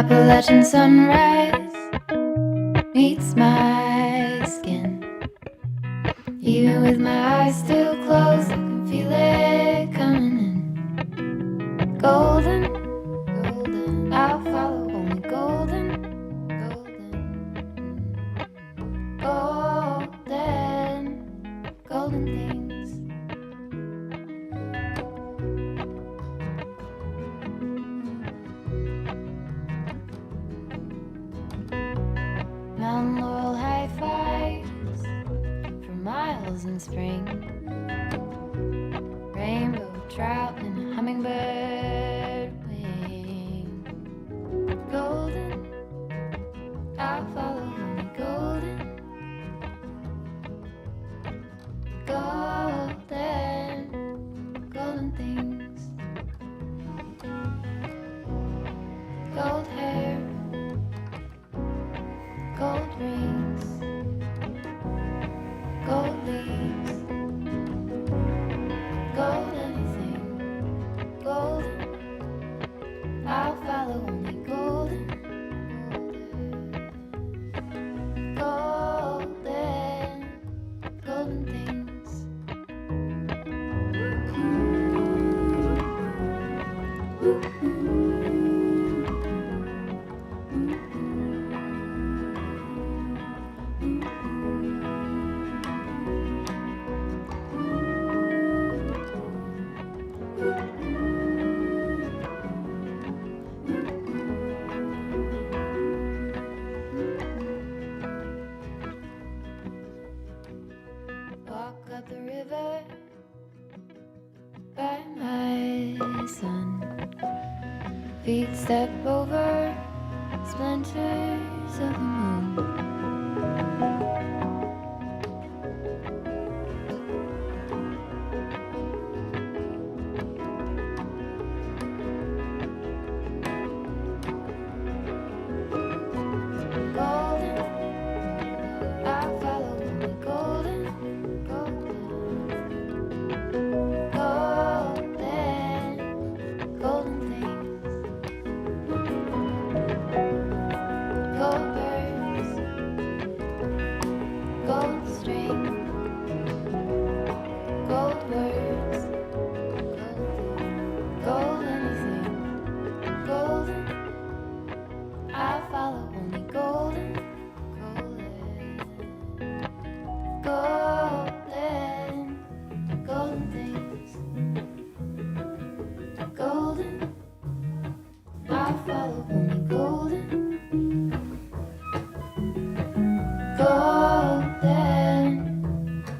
Appalachian sunrise meets my skin. Even with my eyes still closed, I can feel it coming in. Golden, golden, I'll follow only golden, golden, golden, golden things. Mount Laurel high fives for miles in spring. Rainbow trout and a hummingbird wing. Golden, I'll follow only golden. Golden, golden things. Gold hair, gold rings, gold leaves, gold anything, golden, I'll follow only golden, golden, golden things. Walk up the river by my son. Feet step over splinters of the moon. Golden, I'll follow only golden, golden, golden things. Gold birds, gold string, gold words, gold anything, golden. I follow only golden, golden, golden, golden things. Golden, I follow only golden, golden,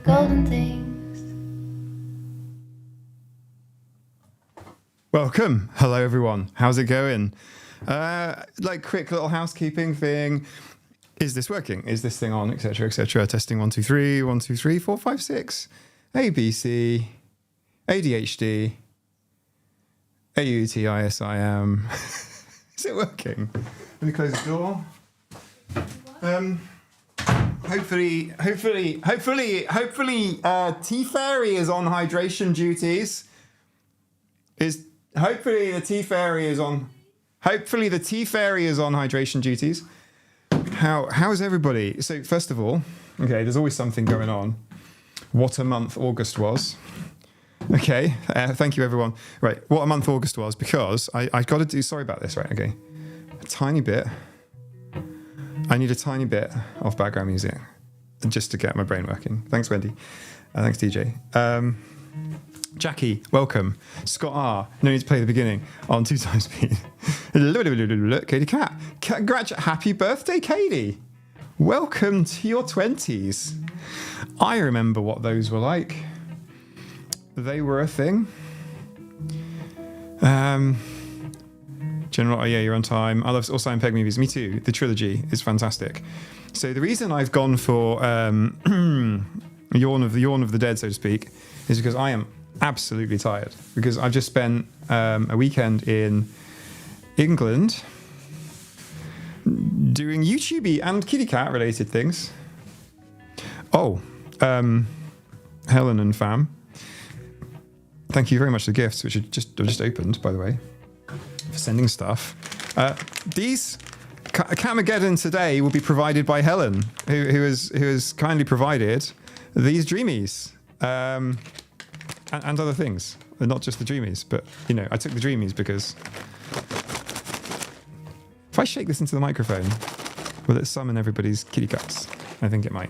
golden things. Welcome. Hello, everyone. How's it going? Like quick little housekeeping thing. Is this working? Is this thing on? Etc. Etc. Testing 1 2 3 1 2 3 4 5 6. ABC. ADHD. AUTISIM. Is it working? Let me close the door. Hopefully, Tea Fairy is on hydration duties. Hopefully the Tea Fairy is on hydration duties. How's everybody? So first of all, okay, there's always something going on. What a month August was. Okay, thank you everyone. Right, what a month August was, because I got to do, sorry about this, right, okay. A tiny bit. I need a tiny bit of background music just to get my brain working. Thanks, Wendy. Thanks, DJ. Jackie, welcome. Scott R, no need to play the beginning on 2 times speed. Katie Cat, happy birthday, Katie. Welcome to your 20s. I remember what those were like. They were a thing. General, oh yeah, you're on time. I love all Simon Pegg movies. Me too. The trilogy is fantastic. So the reason I've gone for Yawn of the Dead, so to speak, is because I am absolutely tired. Because I've just spent a weekend in England doing YouTube and kitty cat related things. Oh, Helen and fam. Thank you very much for the gifts, which I've just opened, by the way, for sending stuff. These Camageddon today will be provided by Helen, who has kindly provided these Dreamies and other things. Not just the Dreamies, but I took the Dreamies because if I shake this into the microphone, will it summon everybody's kitty cats? I think it might.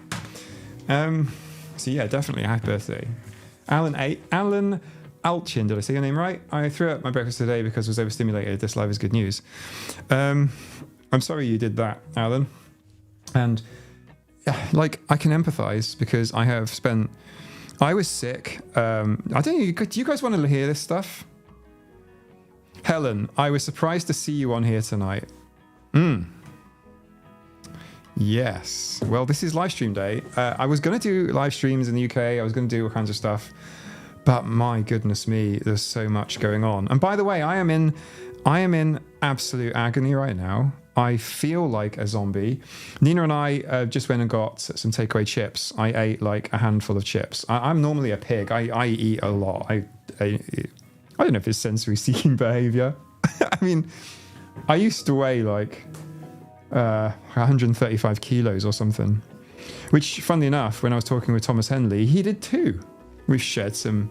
So yeah, definitely a happy birthday, Alan Altchin. Did I say your name right? I threw up my breakfast today because I was overstimulated. This live is good news. I'm sorry you did that, Alan. And I can empathize because I was sick. I don't know, do you guys want to hear this stuff? Helen, I was surprised to see you on here tonight. Yes. Well, this is live stream day. I was going to do live streams in the UK. I was going to do all kinds of stuff. But my goodness me, there's so much going on. And by the way, I am in absolute agony right now. I feel like a zombie. Nina and I just went and got some takeaway chips. I ate like a handful of chips. I'm normally a pig. I eat a lot. I don't know if it's sensory seeking behavior. I mean, I used to weigh like 135 kilos or something, which funnily enough, when I was talking with Thomas Henley, he did too. We've shared some.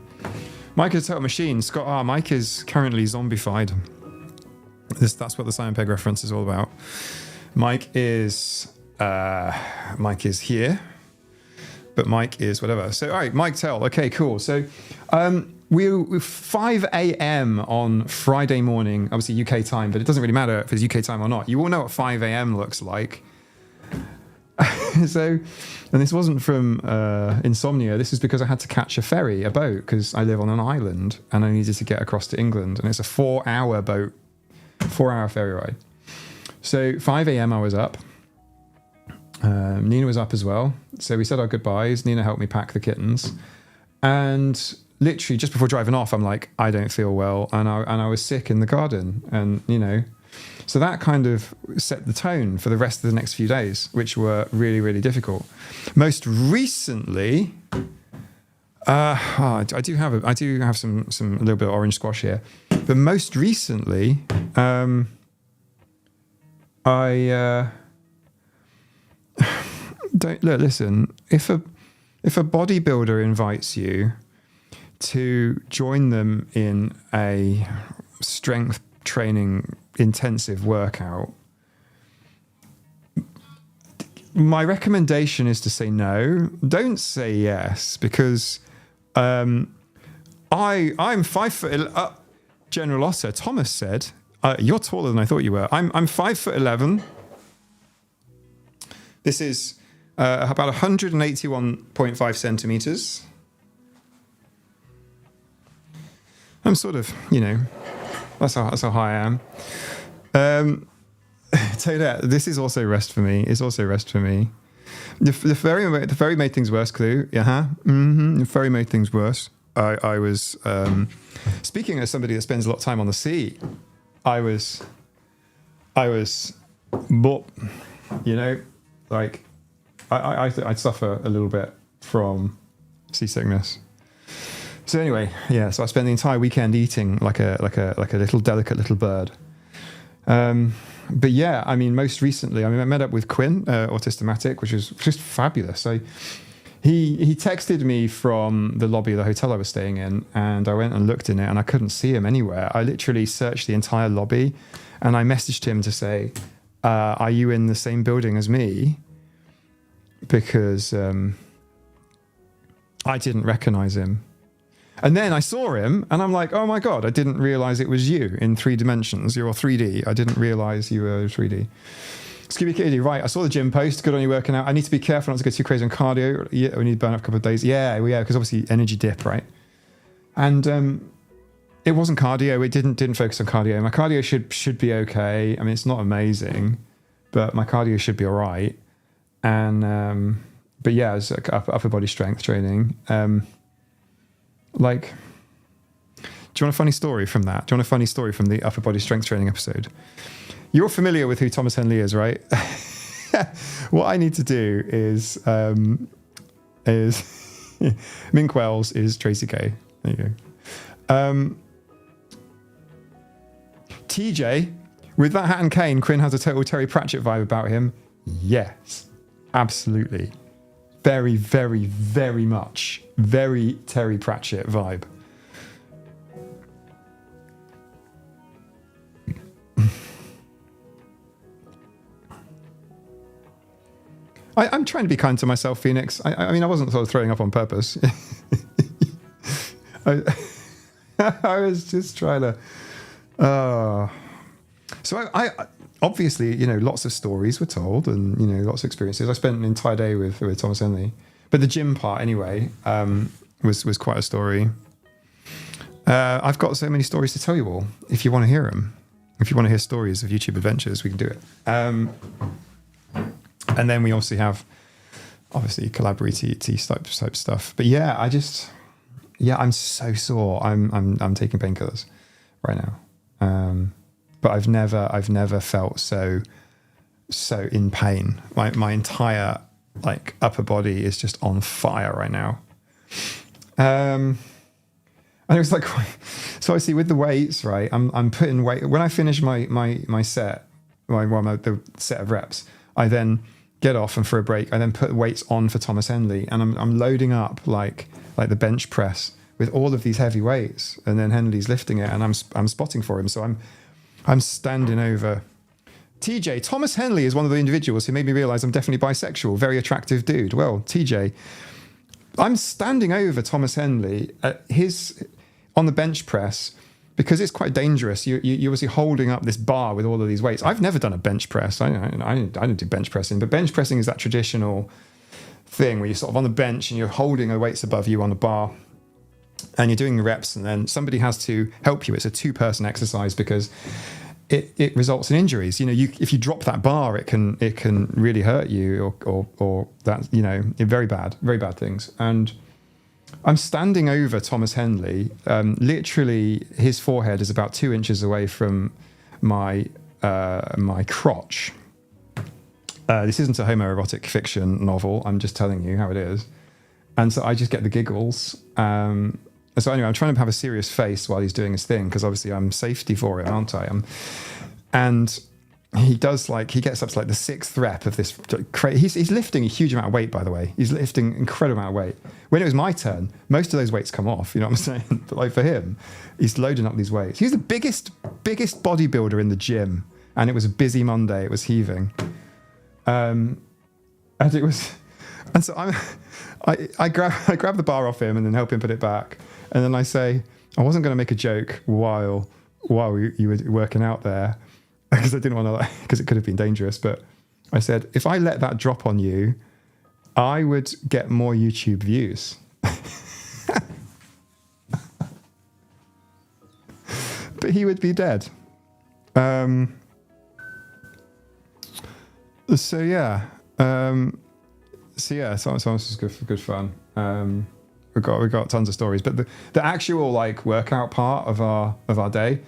Mike is a total machine. Scott, Mike is currently zombified. That's what the Simon Pegg reference is all about. Mike is here, but Mike is whatever. So all right, Mike Tell. Okay, cool. So we're 5 a.m. on Friday morning, obviously UK time, but it doesn't really matter if it's UK time or not. You all know what 5 a.m. looks like. So, and this wasn't from insomnia. This is because I had to catch a boat, because I live on an island and I needed to get across to England, and it's a 4-hour boat. 4-hour ferry ride. So 5 a.m. I was up. Nina was up as well. So we said our goodbyes. Nina helped me pack the kittens. And literally just before driving off, I'm like, I don't feel well. And I was sick in the garden. And, so that kind of set the tone for the rest of the next few days, which were really, really difficult. Most recently, I do have some a little bit of orange squash here, but most recently, I don't listen. If a bodybuilder invites you to join them in a strength training intensive workout, my recommendation is to say no. Don't say yes, because I'm 5 foot. General Otter Thomas said, "You're taller than I thought you were." I'm 5'11". This is about 181.5 centimeters. I'm sort of, that's how high I am. So that this is also rest for me. It's also rest for me. The ferry made things worse, Clue. The ferry made things worse. I was speaking as somebody that spends a lot of time on the sea. I'd suffer a little bit from seasickness. So anyway, yeah. So I spent the entire weekend eating like a little delicate little bird. But yeah, I mean, most recently, I met up with Quinn, Autismatic, which was just fabulous. He texted me from the lobby of the hotel I was staying in, and I went and looked in it, and I couldn't see him anywhere. I literally searched the entire lobby, and I messaged him to say, "Are you in the same building as me?" Because I didn't recognize him. And then I saw him, and I'm like, oh my God, I didn't realize it was you in 3 dimensions. You're 3D. I didn't realize you were 3D. Scooby Kitty, right. I saw the gym post. Good on you working out. I need to be careful not to go too crazy on cardio. Yeah, we need to burn up a couple of days. Yeah, because obviously energy dip, right? And it wasn't cardio. It didn't focus on cardio. My cardio should be okay. I mean, it's not amazing, but my cardio should be all right. And but yeah, it's like upper body strength training. Do you want a funny story from that? Do you want a funny story from the upper body strength training episode? You're familiar with who Thomas Henley is, right? What I need to do is Mink Wells is Tracy K. There you go. TJ, With that hat and cane, Quinn has a total Terry Pratchett vibe about him. Yes, absolutely. Very, very, very much. Very Terry Pratchett vibe. I'm trying to be kind to myself, Phoenix. I mean, I wasn't sort of throwing up on purpose. I was just trying to... So I obviously, lots of stories were told and, lots of experiences. I spent an entire day with Thomas Henley. But the gym part, anyway, was quite a story. I've got so many stories to tell you all, if you want to hear them. If you want to hear stories of YouTube adventures, we can do it. And then we also have, obviously, collaborative type stuff. But yeah, I'm so sore. I'm taking painkillers right now. But I've never felt so in pain. My entire upper body is just on fire right now. And it was like, so obviously with the weights, right? I'm putting weight when I finish my set, the set of reps. I then get off, and for a break, I then put weights on for Thomas Henley, and I'm loading up like the bench press with all of these heavy weights, and then Henley's lifting it, and I'm spotting for him. So I'm standing over TJ. Thomas Henley is one of the individuals who made me realize I'm definitely bisexual. Very attractive dude. Well, TJ, I'm standing over Thomas Henley at on the bench press, because it's quite dangerous. You're obviously holding up this bar with all of these weights. I've never done a bench press. I don't do bench pressing, but bench pressing is that traditional thing where you're sort of on the bench and you're holding the weights above you on a bar, and you're doing the reps, and then somebody has to help you. It's a two-person exercise because it results in injuries. If you drop that bar, it can really hurt you, or that, very bad things. And I'm standing over Thomas Henley. Literally, his forehead is about 2 inches away from my crotch. This isn't a homoerotic fiction novel. I'm just telling you how it is. And so I just get the giggles. So anyway, I'm trying to have a serious face while he's doing his thing, because obviously I'm safety for it, aren't I? And he does he gets up to the 6th rep of this. He's lifting a huge amount of weight, by the way. He's lifting an incredible amount of weight. When it was my turn, most of those weights come off, you know what I'm saying? But for him, he's loading up these weights. He's the biggest bodybuilder in the gym, and it was a busy Monday. It was heaving. And so I grab the bar off him and then help him put it back. And then I say, I wasn't going to make a joke while you were working out there, because I didn't want to, because it could have been dangerous. But I said, if I let that drop on you, I would get more YouTube views. But he would be dead. So yeah. So this is good fun. We got tons of stories, but the actual workout part of our day,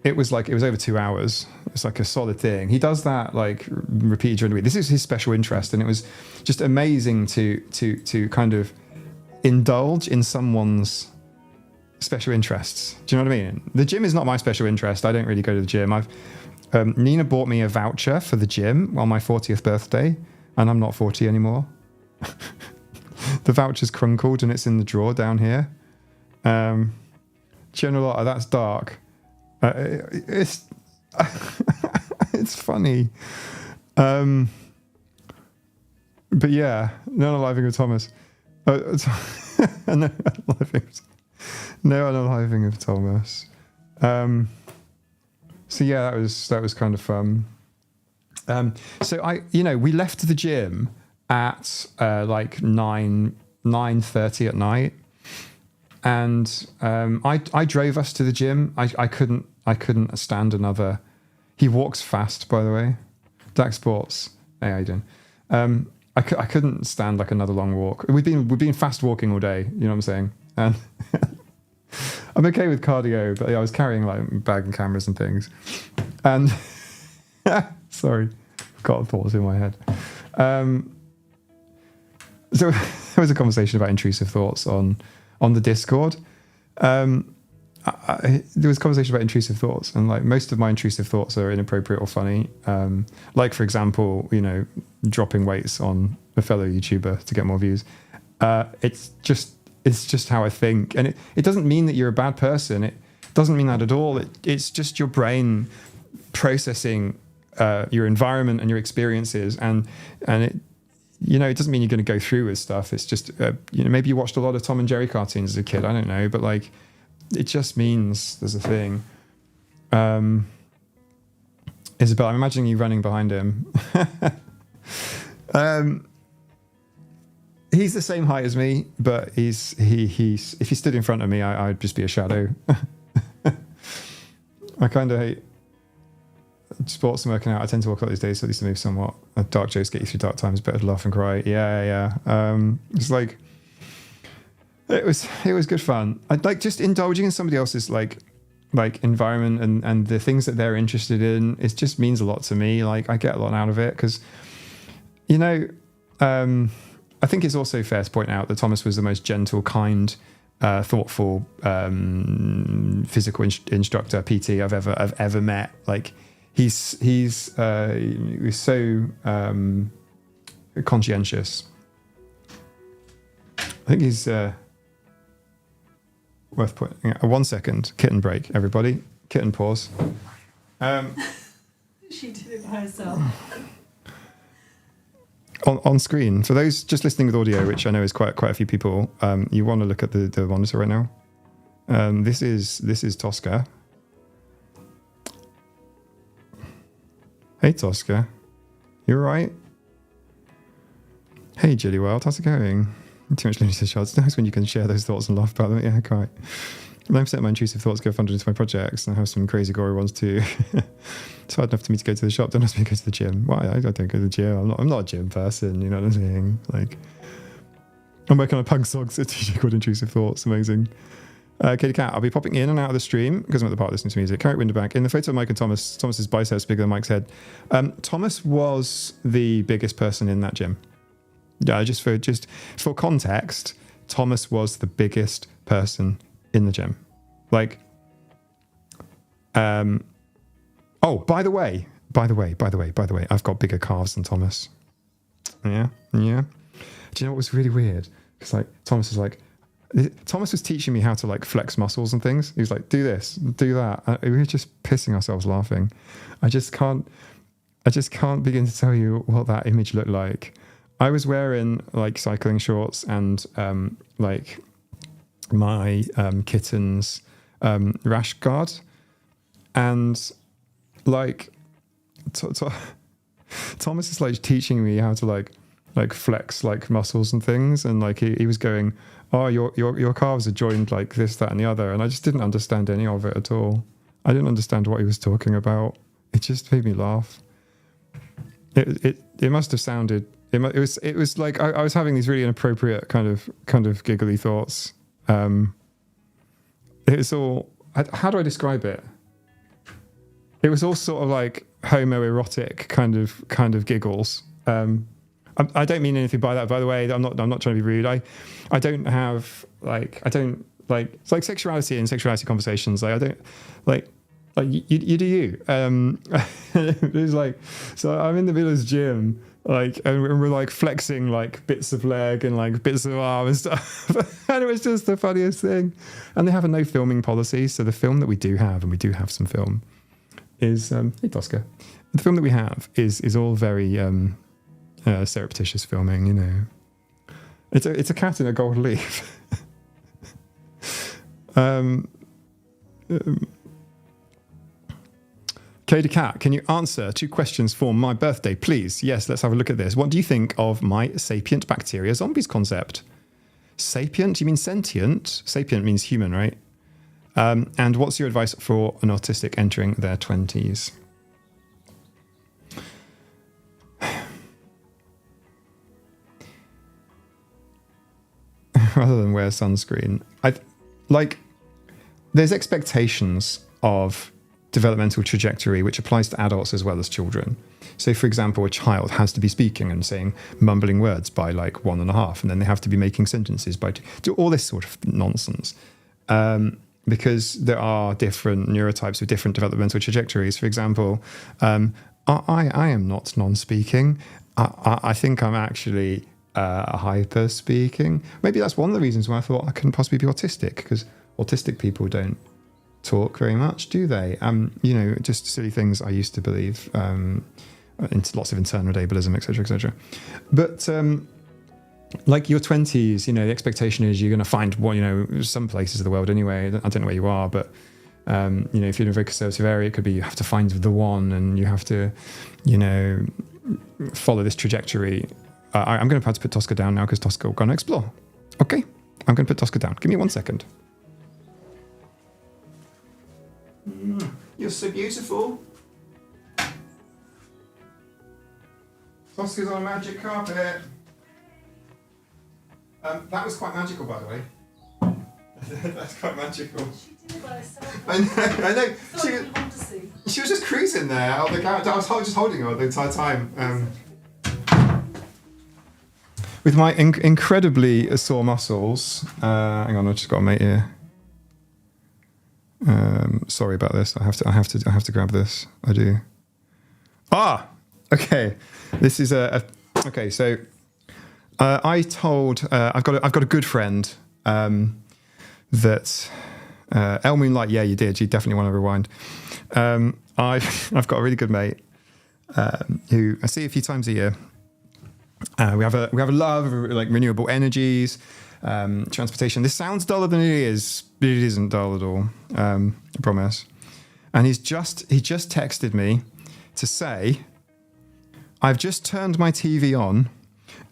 it was over 2 hours. It's a solid thing. He does that repeated during the week. This is his special interest, and it was just amazing to kind of indulge in someone's special interests. Do you know what I mean? The gym is not my special interest. I don't really go to the gym. Nina bought me a voucher for the gym on my 40th birthday, and I'm not 40 anymore. The voucher's crunkled and it's in the drawer down here. General, that's dark. It's it's funny. But yeah, no unaliving of Thomas. No unaliving of Thomas. So yeah, that was kind of fun. So we left the gym at 9:30 at night, and I drove us to the gym. I couldn't stand another. He walks fast, by the way. Dak Sports. Hey, how you doing? I couldn't stand another long walk. We've been fast walking all day. You know what I'm saying? And I'm okay with cardio, but I was carrying a bag and cameras and things. And sorry, I've got thoughts in my head. So there was a conversation about intrusive thoughts on the Discord. there was a conversation about intrusive thoughts, and like most of my intrusive thoughts are inappropriate or funny. Like for example, dropping weights on a fellow YouTuber to get more views. It's just how I think, and it doesn't mean that you're a bad person. It doesn't mean that at all. It's just your brain processing your environment and your experiences, and it. It doesn't mean you're going to go through with stuff. It's just, maybe you watched a lot of Tom and Jerry cartoons as a kid. I don't know, but like, it just means there's a thing. Isabel, I'm imagining you running behind him. He's the same height as me, but he's if he stood in front of me, I'd just be a shadow. I kind of hate sports and working out. I tend to work out these days, so at least I move somewhat. Dark jokes get you through dark times. Better to laugh and cry. Yeah. It's like it was good fun. I like just indulging in somebody else's like environment and the things that they're interested in. It just means a lot to me. Like I get a lot out of it because, I think it's also fair to point out that Thomas was the most gentle, kind, thoughtful physical instructor PT I've ever met. Like. He was so conscientious. I think he's worth pointing out. 1 second. Kitten break, everybody. Kitten pause. She did it by herself. On screen, for those just listening with audio, which I know is quite a few people, you want to look at the monitor right now. This is Tosca. Hey Tosca, you alright? Hey Jilly Wild, how's it going? Too much limited shots. It's nice when you can share those thoughts and laugh about them. Yeah, quite. 9% of my intrusive thoughts go funded into my projects, and I have some crazy gory ones too. It's hard enough for me to go to the shop. Don't ask me to go to the gym. Why? I don't go to the gym. I'm not a gym person. You know what I'm saying? Like, I'm working on a punk song strategy called Intrusive Thoughts. Amazing. Katie Cat, I'll be popping in and out of the stream because I'm at the part listening to music. Carrot Winterbank. In the photo of Mike and Thomas's biceps bigger than Mike's head. Thomas was the biggest person in that gym. Yeah, just for context, Thomas was the biggest person in the gym. Like, oh, by the way, I've got bigger calves than Thomas. Yeah. Do you know what was really weird? Because like Thomas was teaching me how to like flex muscles and things. He was like, do this, do that. We were just pissing ourselves laughing. I just can't begin to tell you what that image looked like. I was wearing like cycling shorts and like my kitten's rash guard, and like Thomas is like teaching me how to like flex like muscles and things, and like he was going, oh, your calves are joined like this, that, and the other, and I just didn't understand any of it at all. I didn't understand what he was talking about. It just made me laugh. It must have sounded. It was like I was having these really inappropriate kind of giggly thoughts. It was all. How do I describe it? It was all sort of like homoerotic kind of giggles. I don't mean anything by that, by the way. I'm not trying to be rude. I don't have it's like sexuality and sexuality conversations. Like I don't like you do you. It's like, so I'm in the Villas gym, like, and we're like flexing like bits of leg and like bits of arm and stuff, and it was just the funniest thing. And they have a no filming policy, so the film that we do have, and we do have some film, is hey Tosca, the film that we have is all very surreptitious filming. You know, it's a cat in a gold leaf. Katie Cat, can you answer 2 questions for my birthday, please? Yes, let's have a look at this. What do you think of my sapient bacteria zombies concept? Sapient? You mean sentient? Sapient means human, right? And what's your advice for an autistic entering their 20s? Rather than wear sunscreen, there's expectations of developmental trajectory which applies to adults as well as children. So for example, a child has to be speaking and saying mumbling words by like 1.5, and then they have to be making sentences by 2, do all this sort of nonsense. because there are different neurotypes with different developmental trajectories. For example, I am not non-speaking. I think I'm actually hyper-speaking. Maybe that's one of the reasons why I thought I couldn't possibly be autistic, because autistic people don't talk very much, do they? Just silly things I used to believe, into lots of internal ableism, etc., etc. But like your 20s, the expectation is you're going to find some places of the world anyway. I don't know where you are, but if you're in a very conservative area, it could be you have to find the one, and you have to, follow this trajectory. I'm going to have to put Tosca down now because Tosca will go and explore. Okay, I'm going to put Tosca down. Give me 1 second. You're so beautiful. Tosca's on a magic carpet. That was quite magical, by the way. That's quite magical. She did it by herself. I know. She She was just cruising there on the couch. I was just holding her the entire time. With my incredibly sore muscles. Hang on, I've just got a mate here. Sorry about this. I have to grab this. I do. Okay. This is okay. So I told I've got a good friend that El Moonlight. Yeah, you did. You definitely want to rewind. I've got a really good mate who I see a few times a year. We have a love of like renewable energies, transportation. This sounds duller than it is, but it isn't dull at all. I promise. And he just texted me to say, I've just turned my TV on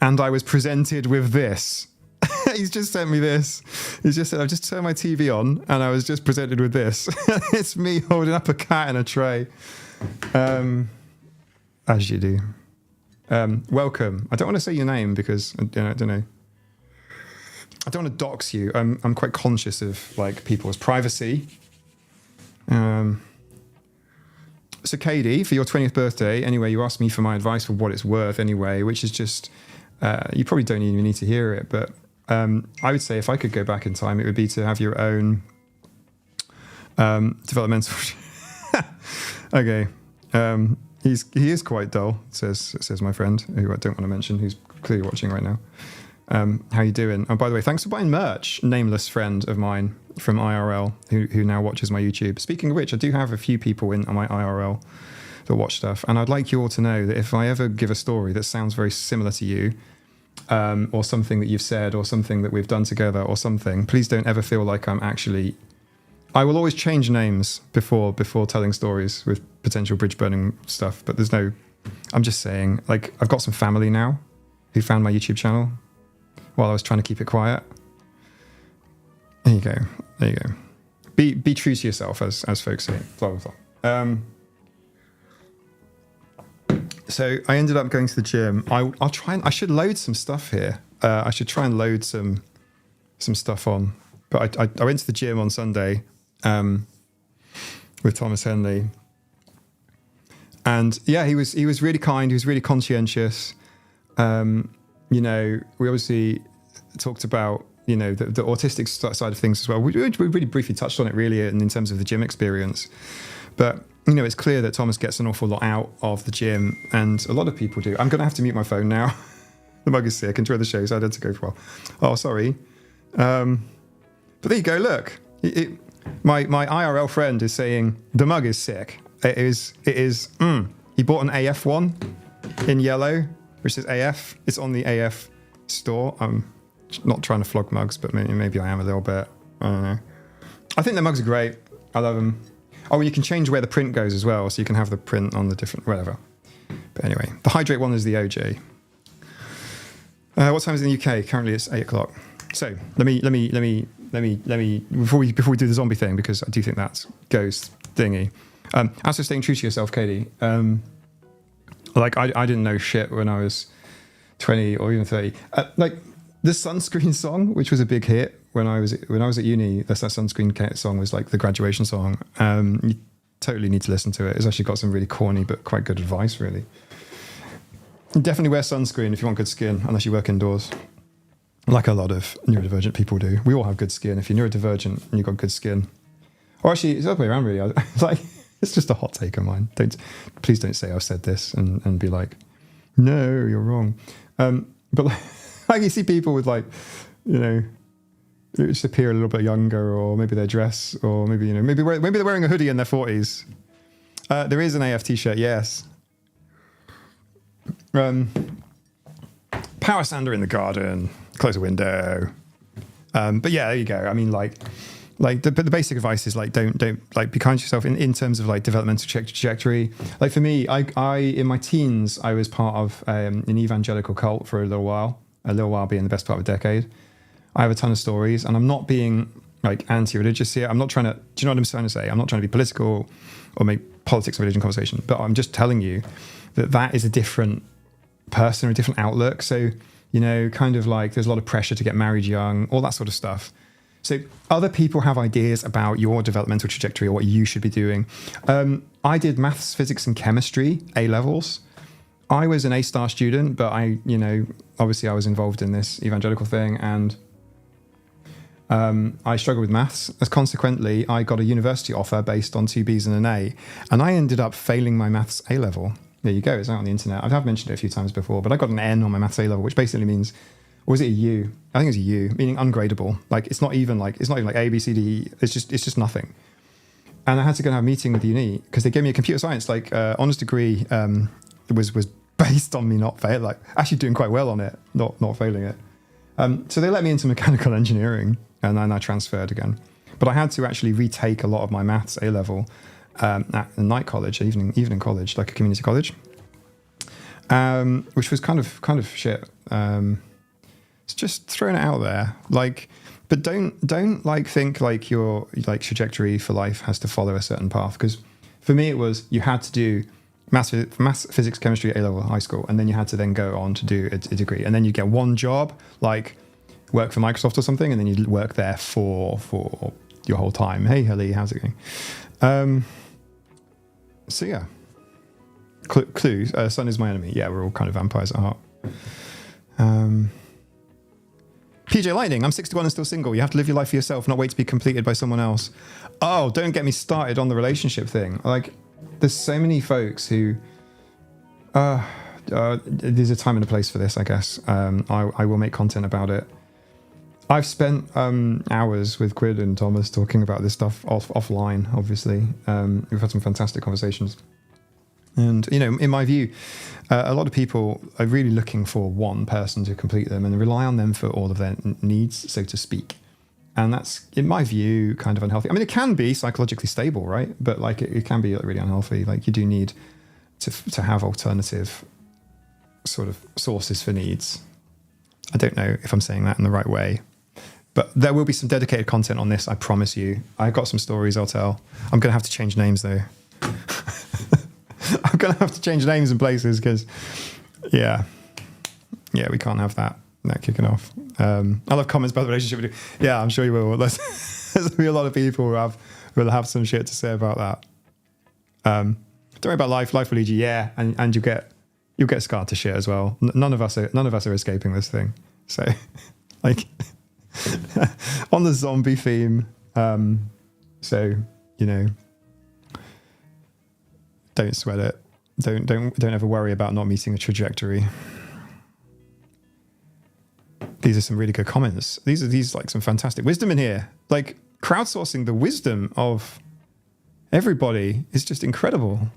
and I was presented with this. He's just sent me this. He's just said, I've just turned my TV on and I was just presented with this. It's me holding up a cat in a tray. As you do. Welcome. I don't want to say your name because I don't know. I don't want to dox you. I'm quite conscious of like people's privacy. So Katie, for your 20th birthday, anyway, you asked me for my advice for what it's worth anyway, which is just, you probably don't even need to hear it, but I would say if I could go back in time, it would be to have your own developmental... Okay. He is quite dull, says my friend, who I don't want to mention, who's clearly watching right now. How you doing? Oh, by the way, thanks for buying merch, nameless friend of mine from IRL, who now watches my YouTube. Speaking of which, I do have a few people in on my IRL that watch stuff, and I'd like you all to know that if I ever give a story that sounds very similar to you, or something that you've said, or something that we've done together, or something, please don't ever feel like I'm actually... I will always change names before telling stories with potential bridge burning stuff, but there's no... I'm just saying, like, I've got some family now who found my YouTube channel while I was trying to keep it quiet. There you go. Be true to yourself, as folks say. Blah, blah, blah. So I ended up going to the gym. I'll try and... I should load some stuff here. I should try and load some stuff on. But I went to the gym on Sunday with Thomas Henley. And yeah, he was really kind. He was really conscientious. We obviously talked about, the autistic side of things as well. We really briefly touched on it really in terms of the gym experience. But, it's clear that Thomas gets an awful lot out of the gym, and a lot of people do. I'm going to have to mute my phone now. The mug is sick. Enjoy the show, so I had to go for a while. Oh, sorry. But there you go, look. My IRL friend is saying the mug is sick. It is. He bought an AF one in yellow, which is AF. It's on the AF store. I'm not trying to flog mugs, but maybe I am a little bit. I don't know. I think the mugs are great. I love them. Oh, and you can change where the print goes as well, so you can have the print on the different whatever. But anyway, the hydrate one is the OJ. What time is it in the UK? Currently, it's 8 o'clock. So let me before we do the zombie thing, because I do think that's ghost thingy. As for staying true to yourself, Katie, like I didn't know shit when I was 20 or even 30. Like the sunscreen song, which was a big hit when I was at uni. That sunscreen song was like the graduation song. You totally need to listen to it. It's actually got some really corny but quite good advice, really. Definitely wear sunscreen if you want good skin, unless you work indoors. Like a lot of neurodivergent people do. We all have good skin. If you're neurodivergent and you've got good skin, Or actually, it's the other way around, really. It's like, it's just a hot take of mine. Please don't say I've said this and be like, no, you're wrong. But like you see people with like, you know, who just appear a little bit younger, or maybe their dress, or maybe, you know, maybe they're wearing a hoodie in their 40s. There is an AF t-shirt, yes. Power sander in the garden, close a window. But yeah, there you go. I mean, like the basic advice is like don't like be kind to yourself in terms of like developmental trajectory. Like for me, I in my teens I was part of an evangelical cult for a little while being the best part of a decade. I have a ton of stories, and I'm not being like anti-religious here. I'm not trying to. Do you know what I'm trying to say? I'm not trying to be political or make politics and religion conversation, but I'm just telling you that is a different person or a different outlook. So, you know, kind of like there's a lot of pressure to get married young, all that sort of stuff. So other people have ideas about your developmental trajectory or what you should be doing. I did maths, physics, and chemistry A-levels. I was an A-star student, but obviously I was involved in this evangelical thing, and I struggled with maths. As consequently, I got a university offer based on 2 Bs and an A, and I ended up failing my maths A-level. There you go. It's out on the internet. I've mentioned it a few times before, but I got an N on my maths A-level, which basically means, or was it a U? I think it was a U, meaning ungradable. Like it's not even like A, B, C, D, E. It's just nothing. And I had to go and have a meeting with the uni because they gave me a computer science honors degree. Was based on me not failing, like actually doing quite well on it, not failing it. So they let me into mechanical engineering, and then I transferred again. But I had to actually retake a lot of my maths A-level at a night college, evening college, like a community college, which was kind of shit. It's just throwing it out there, like, but don't like think like your like trajectory for life has to follow a certain path. Because for me, it was you had to do maths, physics, chemistry A-level high school, and then you had to then go on to do a degree, and then you get one job, like work for Microsoft or something, and then you work there for your whole time. Hey, Helly, how's it going? So yeah, clue. Sun is my enemy. Yeah, we're all kind of vampires at heart. PJ Lightning, I'm 61 and still single. You have to live your life for yourself, not wait to be completed by someone else. Oh, don't get me started on the relationship thing. Like, there's so many folks who... there's a time and a place for this, I guess. I will make content about it. I've spent hours with Quid and Thomas talking about this stuff offline, obviously. We've had some fantastic conversations. And, you know, in my view, a lot of people are really looking for one person to complete them and rely on them for all of their needs, so to speak. And that's, in my view, kind of unhealthy. I mean, it can be psychologically stable, right? But like it can be really unhealthy. Like you do need to have alternative sort of sources for needs. I don't know if I'm saying that in the right way. But there will be some dedicated content on this, I promise you. I've got some stories I'll tell. I'm going to have to change names, though. I'm going to have to change names and places because, yeah, we can't have that kicking off. I'll have comments about the relationship with you. Yeah, I'm sure you will. There's be a lot of people who will have some shit to say about that. Don't worry about life. Life will lead you, yeah, and you'll get scarred to shit as well. None of us are escaping this thing. So, like, on the zombie theme. So, you know, don't sweat it. Don't ever worry about not meeting a trajectory. These are some really good comments. These like some fantastic wisdom in here. Like crowdsourcing the wisdom of everybody is just incredible.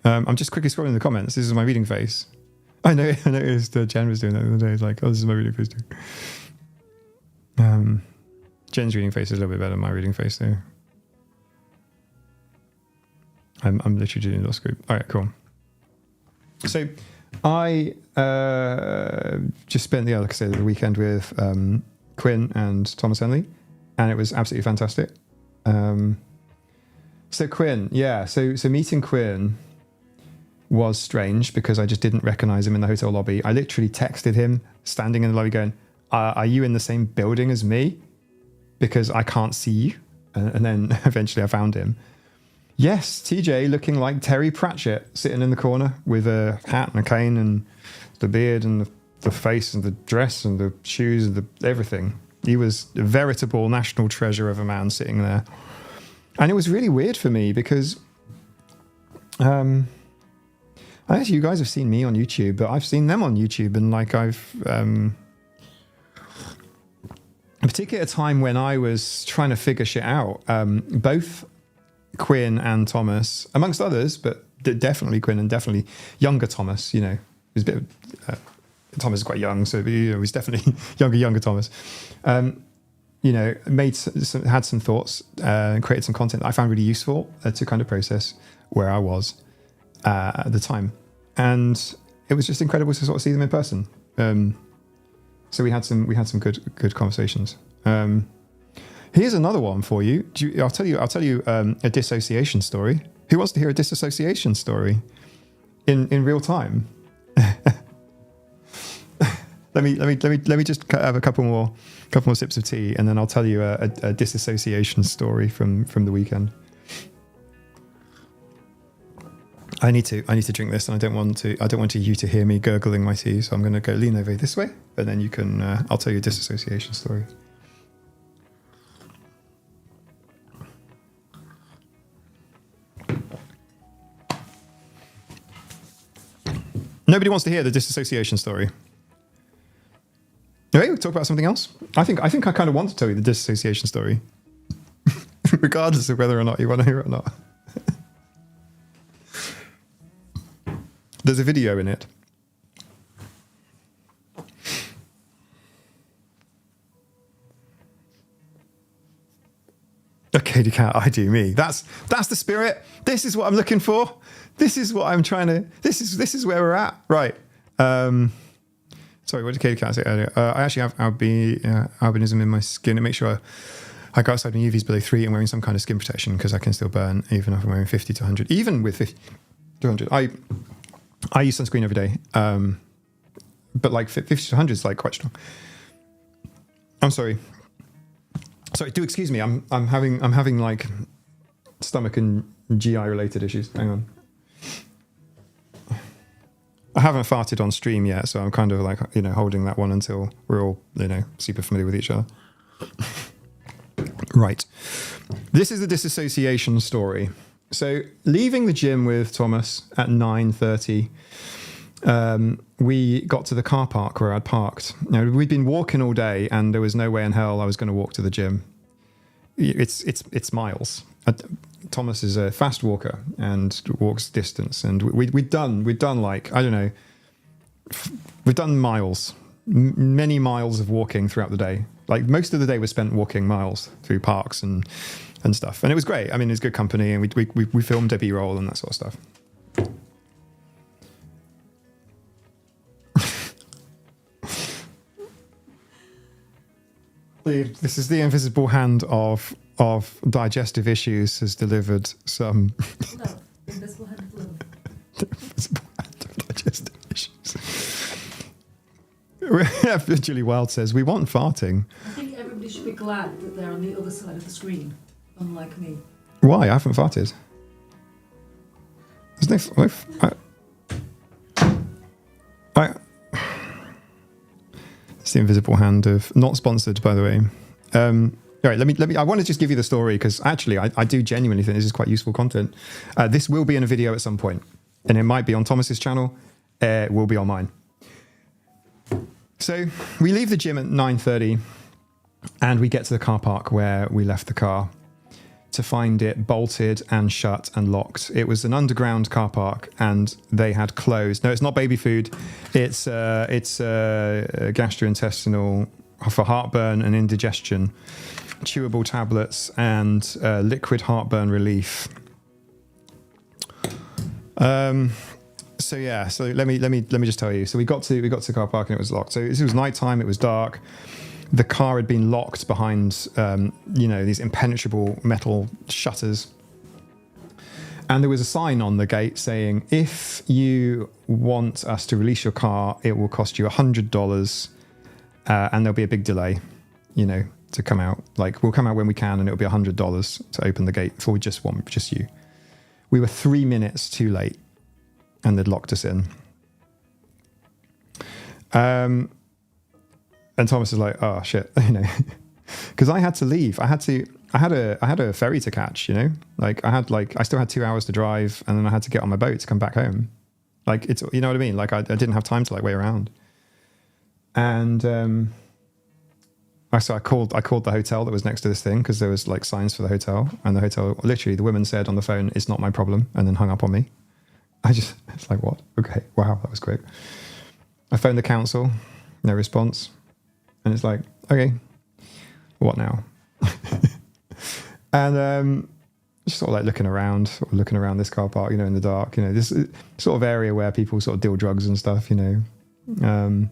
I'm just quickly scrolling the comments. This is my reading face. I noticed Jen was doing that the other day. It's like, oh, this is my reading face too. Jen's reading face is a little bit better than my reading face though. I'm literally doing a scoop. All right, cool. So I just spent like I said, the weekend with Quinn and Thomas Henley, and it was absolutely fantastic. So Quinn, yeah. So meeting Quinn was strange because I just didn't recognize him in the hotel lobby. I literally texted him standing in the lobby going, are you in the same building as me? Because I can't see you. And then eventually I found him. Yes, TJ looking like Terry Pratchett sitting in the corner with a hat and a cane and the beard and the face and the dress and the shoes and everything. He was a veritable national treasure of a man sitting there. And it was really weird for me because I guess you guys have seen me on YouTube, but I've seen them on YouTube, and like particularly at a time when I was trying to figure shit out, both Quinn and Thomas, amongst others, but definitely Quinn and definitely younger Thomas, you know, he was a bit Thomas is quite young, so you know, he's definitely younger Thomas. You know, had some thoughts, created some content that I found really useful to kind of process where I was at the time, and it was just incredible to sort of see them in person. So we had some good conversations. Here's another one for you. I'll tell you a dissociation story. Who wants to hear a dissociation story in real time? Let me just have a couple more sips of tea, and then I'll tell you a disassociation story from the weekend. I need to drink this, and I don't want you to hear me gurgling my tea, so I'm going to go lean over this way, and then you can. I'll tell you a disassociation story. Nobody wants to hear the disassociation story. Okay, we'll talk about something else. I think I kind of want to tell you the disassociation story, regardless of whether or not you want to hear it or not. There's a video in it. Okay, the cat, I do me. That's the spirit. This is what I'm looking for. This is what I'm trying to. This is where we're at. Right. Sorry, what did Katie Cat say earlier? I actually have albinism in my skin. It makes sure I go outside when UV's below 3 and wearing some kind of skin protection because I can still burn even if I'm wearing 50 to 100. Even with 50 to 100. I use sunscreen every day, but like 50 to 100 is like quite strong. I'm sorry. Sorry, do excuse me. I'm having like stomach and GI related issues. Hang on. I haven't farted on stream yet, so I'm kind of like, you know, holding that one until we're all, you know, super familiar with each other. Right. This is the disassociation story. So leaving the gym with Thomas at 9:30, we got to the car park where I'd parked. Now, we'd been walking all day, and there was no way in hell I was going to walk to the gym. It's miles. Thomas is a fast walker and walks distance, and we'd done like, I don't know, we've done miles, many miles of walking throughout the day. Like most of the day was spent walking miles through parks and stuff, and it was great. I mean, it was good company, and we filmed a B-roll and that sort of stuff. This is the invisible hand of digestive issues has delivered some. No, invisible hand of love. The invisible hand of digestive issues. Julie Wild says, we want farting. I think everybody should be glad that they're on the other side of the screen, unlike me. Why? I haven't farted. There's no. It's the invisible hand of. Not sponsored, by the way. All right, let me. I want to just give you the story because actually, I do genuinely think this is quite useful content. This will be in a video at some point, and it might be on Thomas's channel. It will be on mine. So we leave the gym at 9:30, and we get to the car park where we left the car, to find it bolted and shut and locked. It was an underground car park, and they had closed. No, it's not baby food. It's gastrointestinal for heartburn and indigestion, chewable tablets, and liquid heartburn relief. So let me just tell you. So we got to the car park and it was locked. So this was nighttime. It was dark. The car had been locked behind, these impenetrable metal shutters. And there was a sign on the gate saying, if you want us to release your car, it will cost you $100, and there'll be a big delay, to come out. Like, we'll come out when we can, and it'll be $100 to open the gate for just you. We were 3 minutes too late, and they'd locked us in. And And Thomas is like, oh shit, because I had to leave. I had a ferry to catch, like I still had 2 hours to drive, and then I had to get on my boat to come back home. Like, it's, you know what I mean? Like I didn't have time to like wait around. And so I called the hotel that was next to this thing, because there was like signs for the hotel, and the hotel, literally the woman said on the phone, "It's not my problem," and then hung up on me. It's like, what? Okay, wow, that was quick. I phoned the council, no response, and it's like, okay, what now? And just sort of like looking around this car park, in the dark, this sort of area where people sort of deal drugs and stuff, and and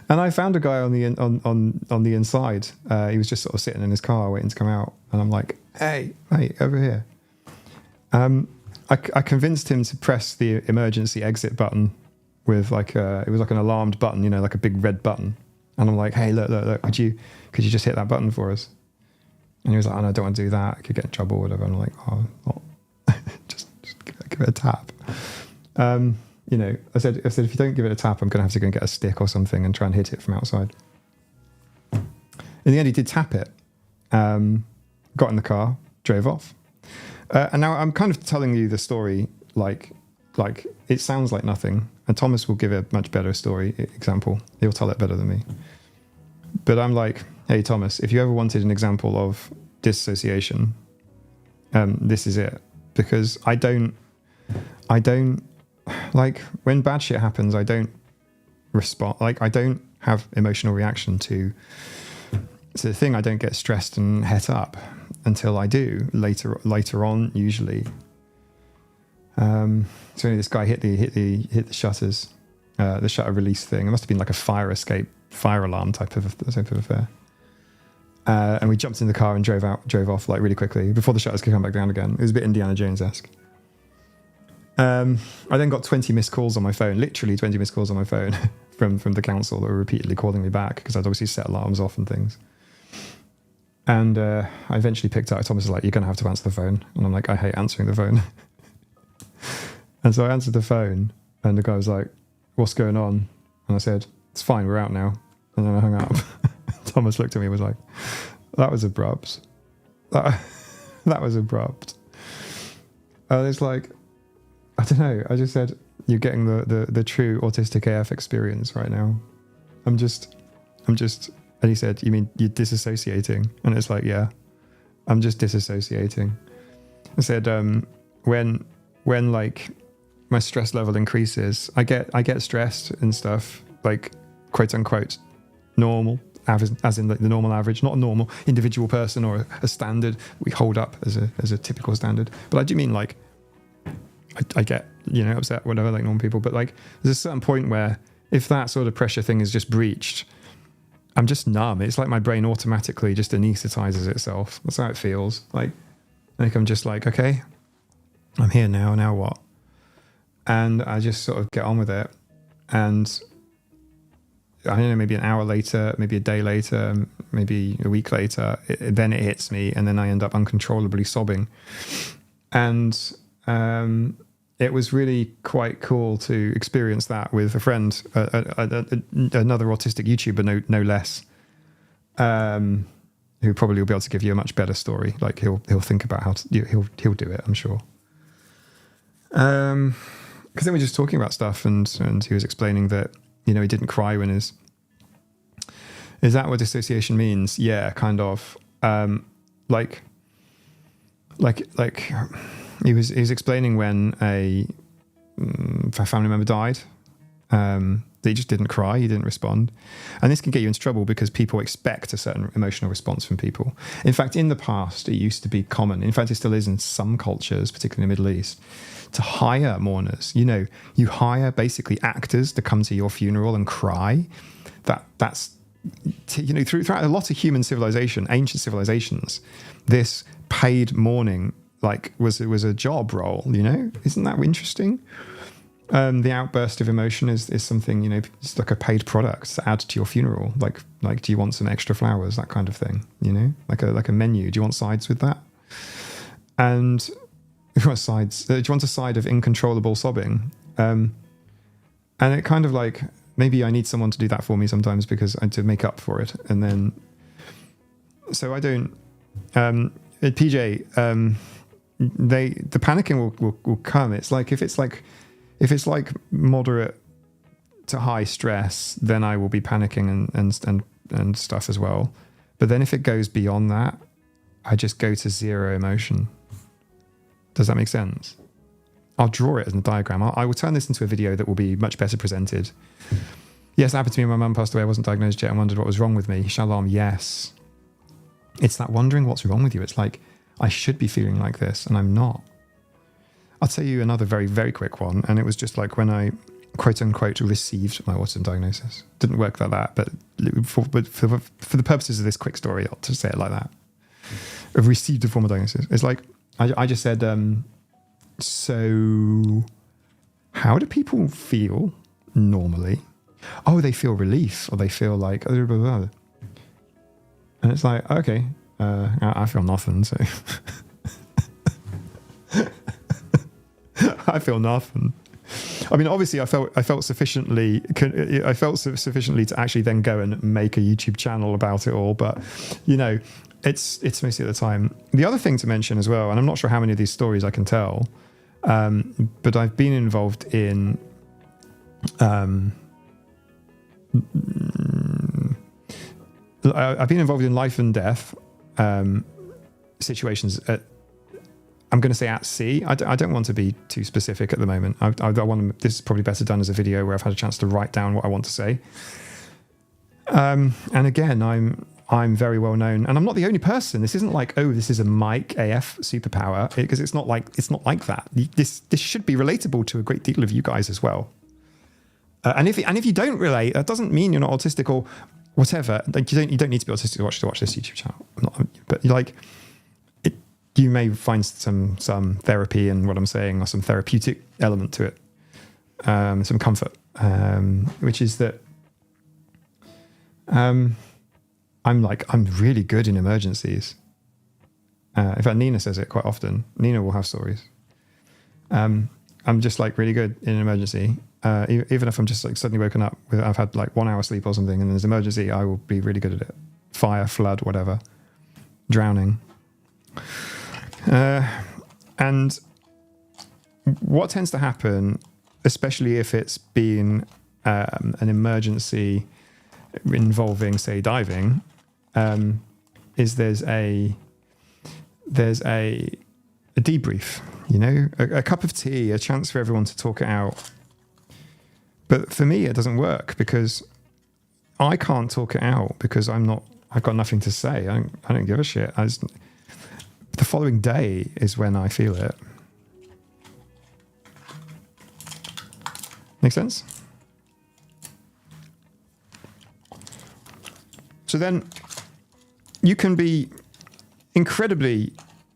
I found a guy on the inside. He was just sort of sitting in his car waiting to come out, and I'm like, hey, over here. I convinced him to press the emergency exit button with it was like an alarmed button, like a big red button. And I'm like, hey, look, could you just hit that button for us? And he was like, oh, no, I don't want to do that. I could get in trouble or whatever. And I'm like, oh, just give it a tap. I said, if you don't give it a tap, I'm going to have to go and get a stick or something and try and hit it from outside. In the end, he did tap it, got in the car, drove off. And now I'm kind of telling you the story like it sounds like nothing. And Thomas will give a much better story example. He'll tell it better than me. But I'm like, hey, Thomas, if you ever wanted an example of dissociation, this is it. Because I don't like when bad shit happens, I don't respond. Like I don't have emotional reaction to the thing. I don't get stressed and het up until I do later on, usually. So anyway, this guy hit the shutters, the shutter release thing. It must have been like a fire alarm type of affair. And we jumped in the car and drove off like really quickly before the shutters could come back down again. It was a bit Indiana Jones-esque. I then got 20 missed calls on my phone, literally 20 missed calls on my phone from the council that were repeatedly calling me back because I'd obviously set alarms off and things. And I eventually picked up. Thomas was like, "You're going to have to answer the phone." And I'm like, "I hate answering the phone." And so I answered the phone, and the guy was like, "What's going on?" And I said, "It's fine, we're out now." And then I hung up. Thomas looked at me and was like, "That was abrupt. That was abrupt." And it's like, I don't know. I just said, "You're getting the true autistic AF experience right now." I'm just. And he said, "You mean you're disassociating?" And it's like, "Yeah, I'm just disassociating." I said, when like my stress level increases, I get stressed and stuff, like quote unquote normal, as in the normal average, not a normal individual person or a standard we hold up as a typical standard. But I do mean like I get upset, whatever, like normal people. But like there's a certain point where if that sort of pressure thing is just breached, I'm just numb. It's like my brain automatically just anesthetizes itself. That's how it feels. Like I'm just like, okay, I'm here now. Now what? And I just sort of get on with it. And I don't know, maybe an hour later, maybe a day later, maybe a week later, then it hits me, and then I end up uncontrollably sobbing. And it was really quite cool to experience that with a friend, another autistic YouTuber, no less, who probably will be able to give you a much better story. Like he'll think about how to, he'll do it, I'm sure. Because then we're just talking about stuff, and he was explaining that he didn't cry when is that what dissociation means? Yeah, kind of. Like he was explaining when a family member died, that he just didn't cry, he didn't respond. And this can get you into trouble because people expect a certain emotional response from people. In fact, in the past, it used to be common, in fact, it still is in some cultures, particularly in the Middle East, to hire mourners. You hire basically actors to come to your funeral and cry. That's throughout a lot of human civilization, ancient civilizations, this paid mourning was a job role. Isn't that interesting? The outburst of emotion is something, it's like a paid product to add to your funeral. Like do you want some extra flowers, that kind of thing, like a menu. Do you want sides with that? And if you want sides, do you want a side of incontrollable sobbing? And it kind of like, maybe I need someone to do that for me sometimes because to make up for it. And then, so I don't, PJ, the panicking will come. It's like, if it's like moderate to high stress, then I will be panicking and stuff as well. But then if it goes beyond that, I just go to zero emotion. Does that make sense? I'll draw it as a diagram. I will turn this into a video that will be much better presented. Yes, it happened to me when my mum passed away. I wasn't diagnosed yet and wondered what was wrong with me. Shalom, yes. It's that wondering what's wrong with you. It's like, I should be feeling like this and I'm not. I'll tell you another very, very quick one. And it was just like when I, quote unquote, received my autism diagnosis. Didn't work like that, but for the purposes of this quick story, I'll just say it like that. I've received a formal diagnosis. It's like, I just said, so how do people feel normally? Oh, they feel relief, or they feel like, blah, blah, blah. And it's like, okay, I feel nothing, so I feel nothing. I mean, obviously, I felt sufficiently to actually then go and make a YouTube channel about it all. But you know, it's mostly at the time. The other thing to mention as well, and I'm not sure how many of these stories I can tell, but I've been involved in I've been involved in life and death situations at, I'm going to say at sea. I don't want to be too specific at the moment. I want this is probably better done as a video where I've had a chance to write down what I want to say. And again, I'm very well known, and I'm not the only person. This isn't like, oh, this is a Mike AF superpower, because it's not like that. This should be relatable to a great deal of you guys as well. And if you don't relate, that doesn't mean you're not autistic or whatever. Like you don't need to be autistic to watch this YouTube channel. But like, you may find some therapy in what I'm saying, or some therapeutic element to it, some comfort, which is that I'm really good in emergencies. In fact, Nina says it quite often. Nina will have stories. I'm just like really good in an emergency. Even if I'm just like suddenly woken up, I've had like 1 hour sleep or something, and there's an emergency, I will be really good at it. Fire, flood, whatever, drowning. And what tends to happen, especially if it's been an emergency involving, say, diving, is there's a debrief, you know, a cup of tea, a chance for everyone to talk it out. But for me, it doesn't work because I can't talk it out because I've got nothing to say. I don't give a shit. The following day is when I feel it. Make sense? So then you can be incredibly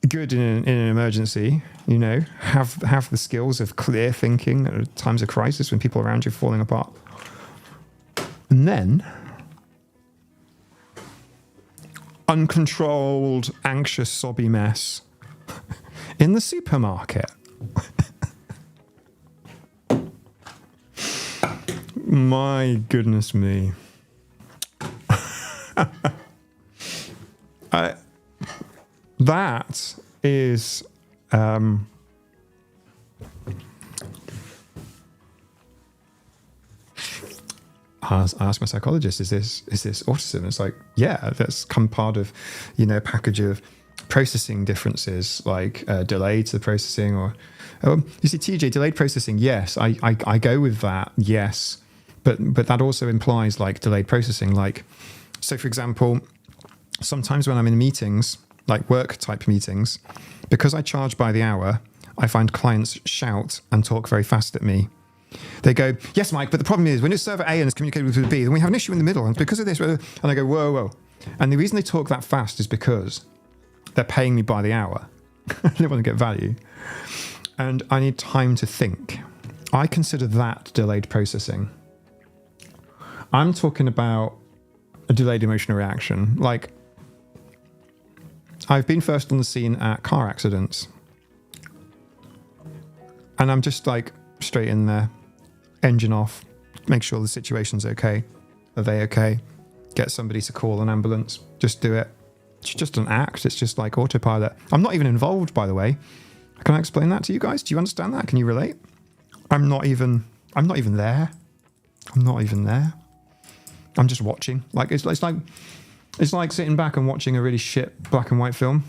good in an emergency, you know, have the skills of clear thinking at times of crisis when people around you are falling apart. And then uncontrolled, anxious, sobby mess in the supermarket. My goodness me. That is I asked my psychologist, is this autism? It's like, yeah, that's come part of, you know, a package of processing differences, like delayed to processing, or you see, TJ, delayed processing. Yes, I go with that. Yes, but that also implies like delayed processing. Like, so for example, sometimes when I'm in meetings, like work type meetings, because I charge by the hour, I find clients shout and talk very fast at me. They go, yes, Mike, but the problem is when it's server A and it's communicated with B, then we have an issue in the middle, and because of this, and I go, whoa. And the reason they talk that fast is because they're paying me by the hour. They want to get value. And I need time to think. I consider that delayed processing. I'm talking about a delayed emotional reaction. Like, I've been first on the scene at car accidents. And I'm just like straight in there, engine off, make sure the situation's okay. Are they okay? Get somebody to call an ambulance. Just do it. It's just an act. It's just like autopilot. I'm not even involved, by the way. Can I explain that to you guys? Do you understand that? Can you relate? I'm not even there. I'm not even there. I'm just watching. Like it's like sitting back and watching a really shit black and white film.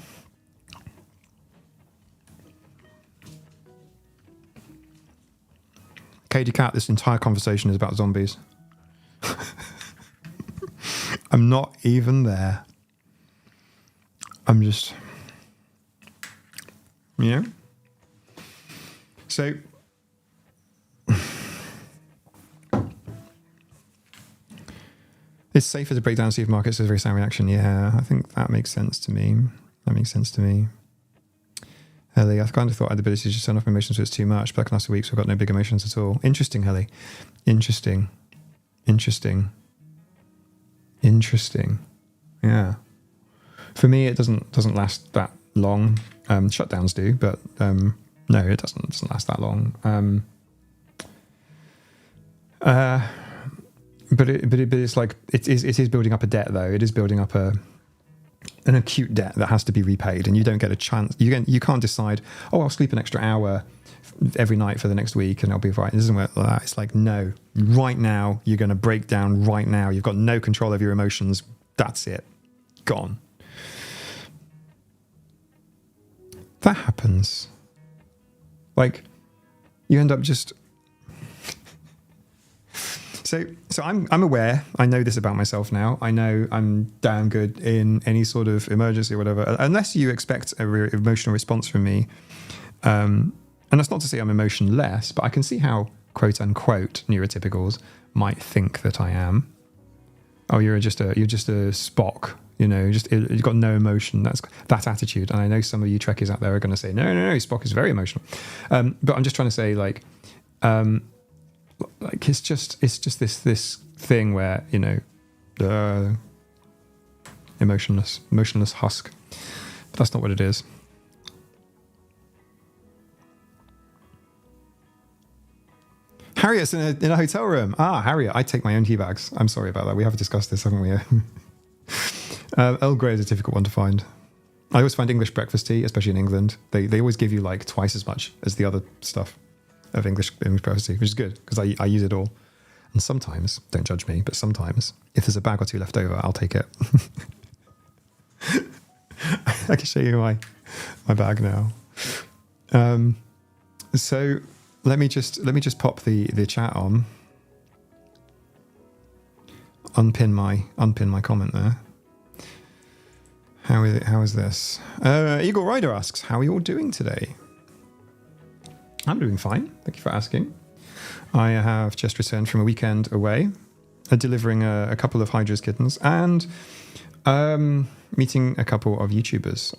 Katie Cat, this entire conversation is about zombies. I'm not even there. I'm just, you know? So, it's safer to break down supermarkets as a very sound reaction. Yeah, I think that makes sense to me. Helly, I kind of thought I had the ability to just turn off my emotions, so it's too much, but I can last a week, so I've got no big emotions at all. Interesting, Helly. Interesting. Yeah. For me, it doesn't last that long. Shutdowns do, but no, it doesn't last that long. But it's like it is building up a debt, though. It is building up an acute debt that has to be repaid, and you don't get a chance. You can't decide, oh, I'll sleep an extra hour every night for the next week and I'll be fine. It doesn't work like that. It's like, no, right now you're going to break down. Right now you've got no control over your emotions. That's it, gone. That happens. Like, you end up just. So I'm aware. I know this about myself now. I know I'm damn good in any sort of emergency or whatever, unless you expect a emotional response from me. And that's not to say I'm emotionless, but I can see how quote unquote neurotypicals might think that I am. Oh, you're just a Spock, you know, you've got no emotion. That's that attitude. And I know some of you Trekkies out there are going to say, no, Spock is very emotional. But I'm just trying to say, like it's just this thing where, you know, emotionless husk. But that's not what it is. Harriet's in a hotel room. Harriet, I take my own tea bags. I'm sorry about that. We have discussed this, haven't we? Earl Grey is a difficult one to find. I always find English breakfast tea, especially in England, they always give you like twice as much as the other stuff of English breakfast tea, which is good because I use it all. And sometimes, don't judge me, but sometimes if there's a bag or two left over, I'll take it. I can show you my bag now. So let me just pop the chat on. Unpin my comment there. How is this? Eagle Rider asks, how are you all doing today? I'm doing fine. Thank you for asking. I have just returned from a weekend away, delivering a couple of Hydra's kittens and meeting a couple of YouTubers,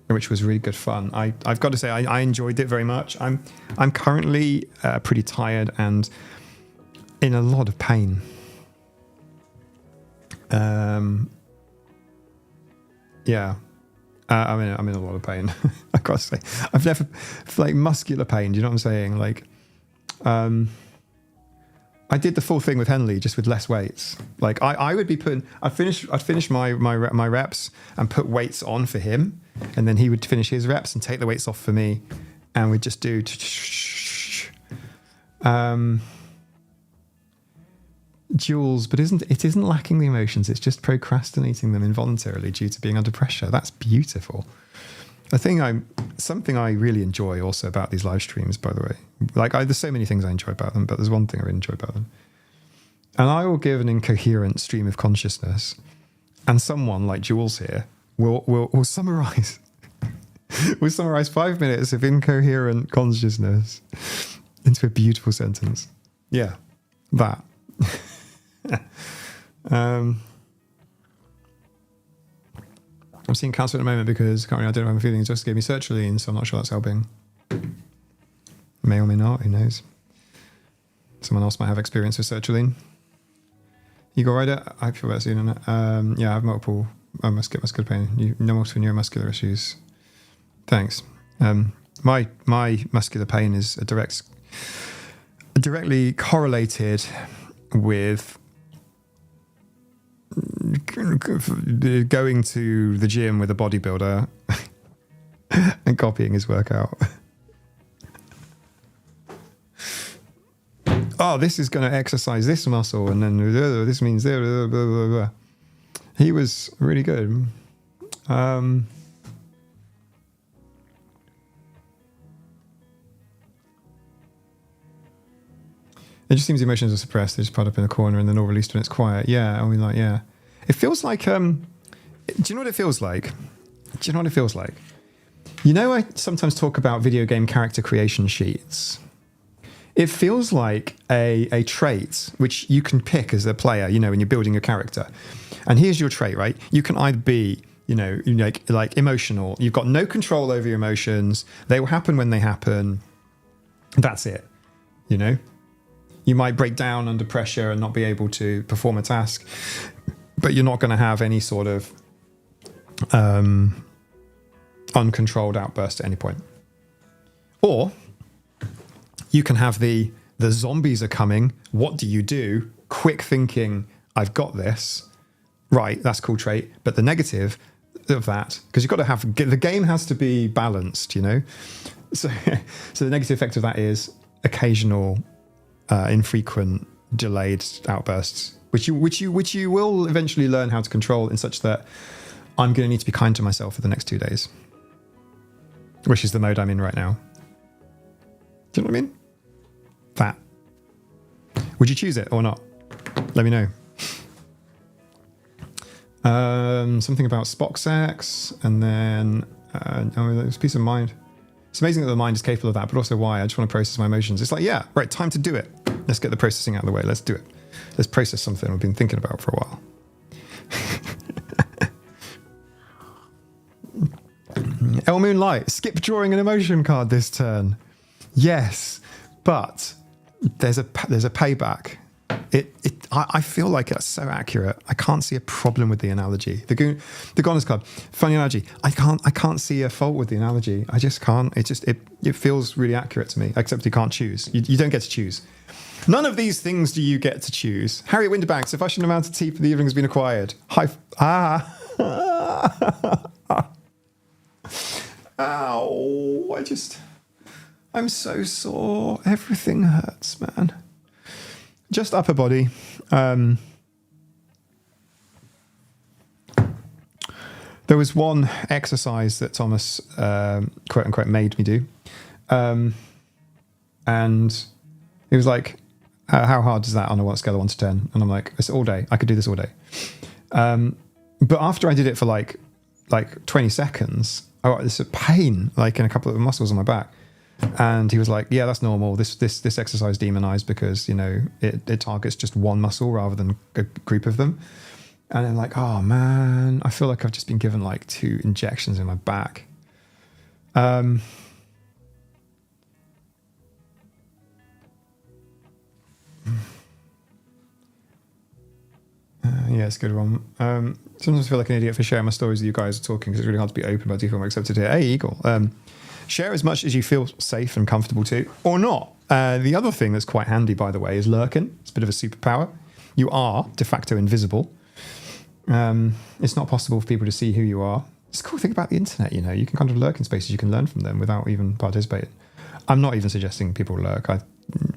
which was really good fun. I've got to say, I enjoyed it very much. I'm currently pretty tired and in a lot of pain. Yeah. I'm in a lot of pain. I gotta say, I've never like muscular pain. Do you know what I'm saying? Like, I did the full thing with Henley, just with less weights. Like, I would be putting. I'd finish my reps and put weights on for him, and then he would finish his reps and take the weights off for me, and we'd just do. Jules, but it isn't lacking the emotions, it's just procrastinating them involuntarily due to being under pressure. That's beautiful. Something I really enjoy also about these live streams, by the way. Like, there's so many things I enjoy about them, but there's one thing I really enjoy about them. And I will give an incoherent stream of consciousness, and someone like Jules here will summarize will summarize 5 minutes of incoherent consciousness into a beautiful sentence. Yeah, that. I'm seeing cancer at the moment because currently I don't have my feelings. Just gave me sertraline, so I'm not sure that's helping. May or may not, who knows? Someone else might have experience with sertraline. You go rider? I feel better soon on it. Yeah, I have multiple muscular pain. Multiple neuromuscular issues. Thanks. My muscular pain is directly correlated with going to the gym with a bodybuilder and copying his workout. Oh, this is going to exercise this muscle, and then this means blah, blah, blah, blah. He was really good. It just seems the emotions are suppressed. They're just put up in a corner and then all released when it's quiet. Yeah, I mean, like, yeah. It feels like, do you know what it feels like? You know, I sometimes talk about video game character creation sheets. It feels like a trait which you can pick as a player, you know, when you're building a character. And here's your trait, right? You can either be, you know, like emotional. You've got no control over your emotions. They will happen when they happen. That's it, you know? You might break down under pressure and not be able to perform a task, but you're not going to have any sort of uncontrolled outburst at any point. Or you can have the zombies are coming. What do you do? Quick thinking, I've got this. Right, that's a cool trait. But the negative of that, because you've got to have, the game has to be balanced, you know? So the negative effect of that is occasional infrequent, delayed outbursts, which you will eventually learn how to control in such that I'm going to need to be kind to myself for the next 2 days, which is the mode I'm in right now. Do you know what I mean? That. Would you choose it or not? Let me know. Something about Spock sex, and then it's peace of mind. It's amazing that the mind is capable of that, but also why? I just want to process my emotions. It's like, yeah, right, time to do it. Let's get the processing out of the way. Let's do it. Let's process something we've been thinking about for a while. El Moonlight, skip drawing an emotion card this turn. Yes, but there's a payback. I feel like that's so accurate. I can't see a problem with the analogy. The Goner's card, funny analogy. I can't see a fault with the analogy. I just can't. It feels really accurate to me. Except you can't choose. You don't get to choose. None of these things do you get to choose. Harriet Winterbanks, if I shouldn't amount to tea for the evening has been acquired. Ow! I'm so sore. Everything hurts, man. Just upper body. There was one exercise that Thomas, quote unquote, made me do. And he was like, how hard is that on a scale of 1 to 10? And I'm like, it's all day. I could do this all day. But after I did it for like 20 seconds, I got this pain, like in a couple of the muscles on my back. And he was like, yeah, that's normal. This exercise demonized because, you know, it targets just one muscle rather than a group of them. And I'm like, oh man, I feel like I've just been given like 2 injections in my back. Yeah, it's a good one. Sometimes I feel like an idiot for sharing my stories with you guys talking because it's really hard to be open, but I do feel more accepted here. Hey, Eagle. Share as much as you feel safe and comfortable to, or not. The other thing that's quite handy, by the way, is lurking. It's a bit of a superpower. You are de facto invisible. It's not possible for people to see who you are. It's a cool thing about the internet, you know. You can kind of lurk in spaces. You can learn from them without even participating. I'm not even suggesting people lurk.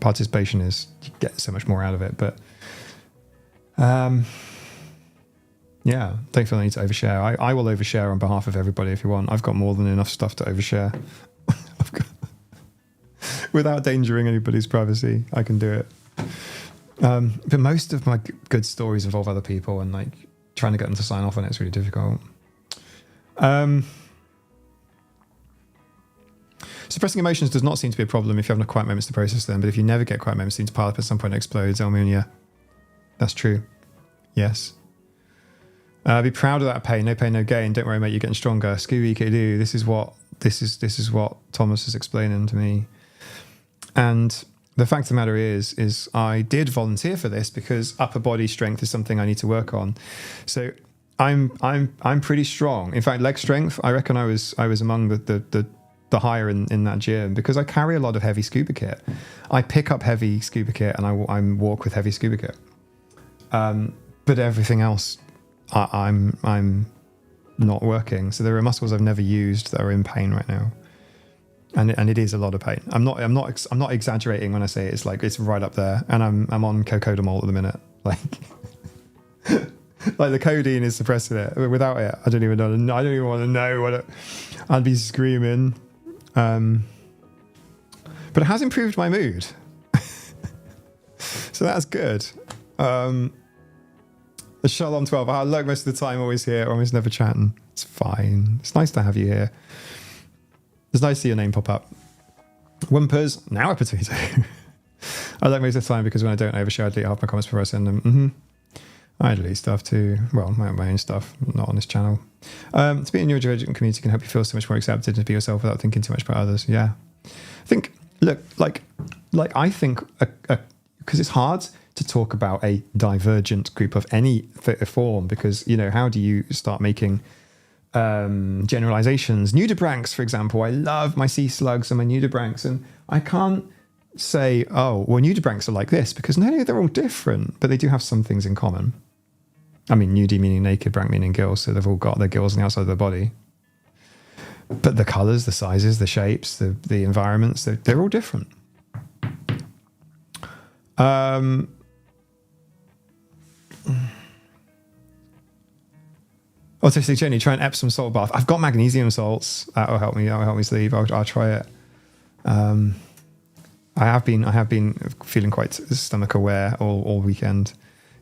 Participation is, you get so much more out of it. But yeah, don't feel the need to overshare. I will overshare on behalf of everybody if you want. I've got more than enough stuff to overshare. Without endangering anybody's privacy, I can do it. But most of my good stories involve other people, and like trying to get them to sign off on it's really difficult. Suppressing emotions does not seem to be a problem if you have no quiet moments to process them, but if you never get quiet moments, they seem to pile up at some point and explodes. I mean, yeah, that's true. Yes. Be proud of that pain. No pain, no gain. Don't worry, mate. You're getting stronger. Scooby do. This is what Thomas is explaining to me. And the fact of the matter is I did volunteer for this because upper body strength is something I need to work on. So I'm pretty strong. In fact, leg strength, I reckon I was among the the hire in that gym because I carry a lot of heavy scuba kit. I pick up heavy scuba kit and I walk with heavy scuba kit. But everything else, I'm not working. So there are muscles I've never used that are in pain right now, and it is a lot of pain. I'm not exaggerating when I say it's like it's right up there. And I'm on cocodamol at the minute, like. Like the codeine is suppressing it. Without it, I don't even want to know what I'd be screaming. But it has improved my mood, so that's good. The Shalom 12. I look most of the time, always here, almost never chatting. It's fine. It's nice to have you here. It's nice to see your name pop up. Whimpers, now a potato. I look most of the time because when I don't overshare, I delete half my comments before I send them. I delete stuff too. Well, my own stuff, not on this channel. To be in your neurodivergent community can help you feel so much more accepted and be yourself without thinking too much about others. Yeah. I think, look, like I think, because it's hard to talk about a divergent group of any form because, you know, how do you start making generalizations? Nudibranchs, for example. I love my sea slugs and my nudibranchs, and I can't say, oh, well, nudibranchs are like this because no, they're all different, but they do have some things in common. I mean, nudie meaning naked, branch meaning gills, so they've all got their gills on the outside of their body. But the colours, the sizes, the shapes, the environments, they're all different. Autistic Jenny, try an Epsom salt bath. I've got magnesium salts. That'll help me. That'll help me sleep. I'll try it. I have been feeling quite stomach aware all weekend.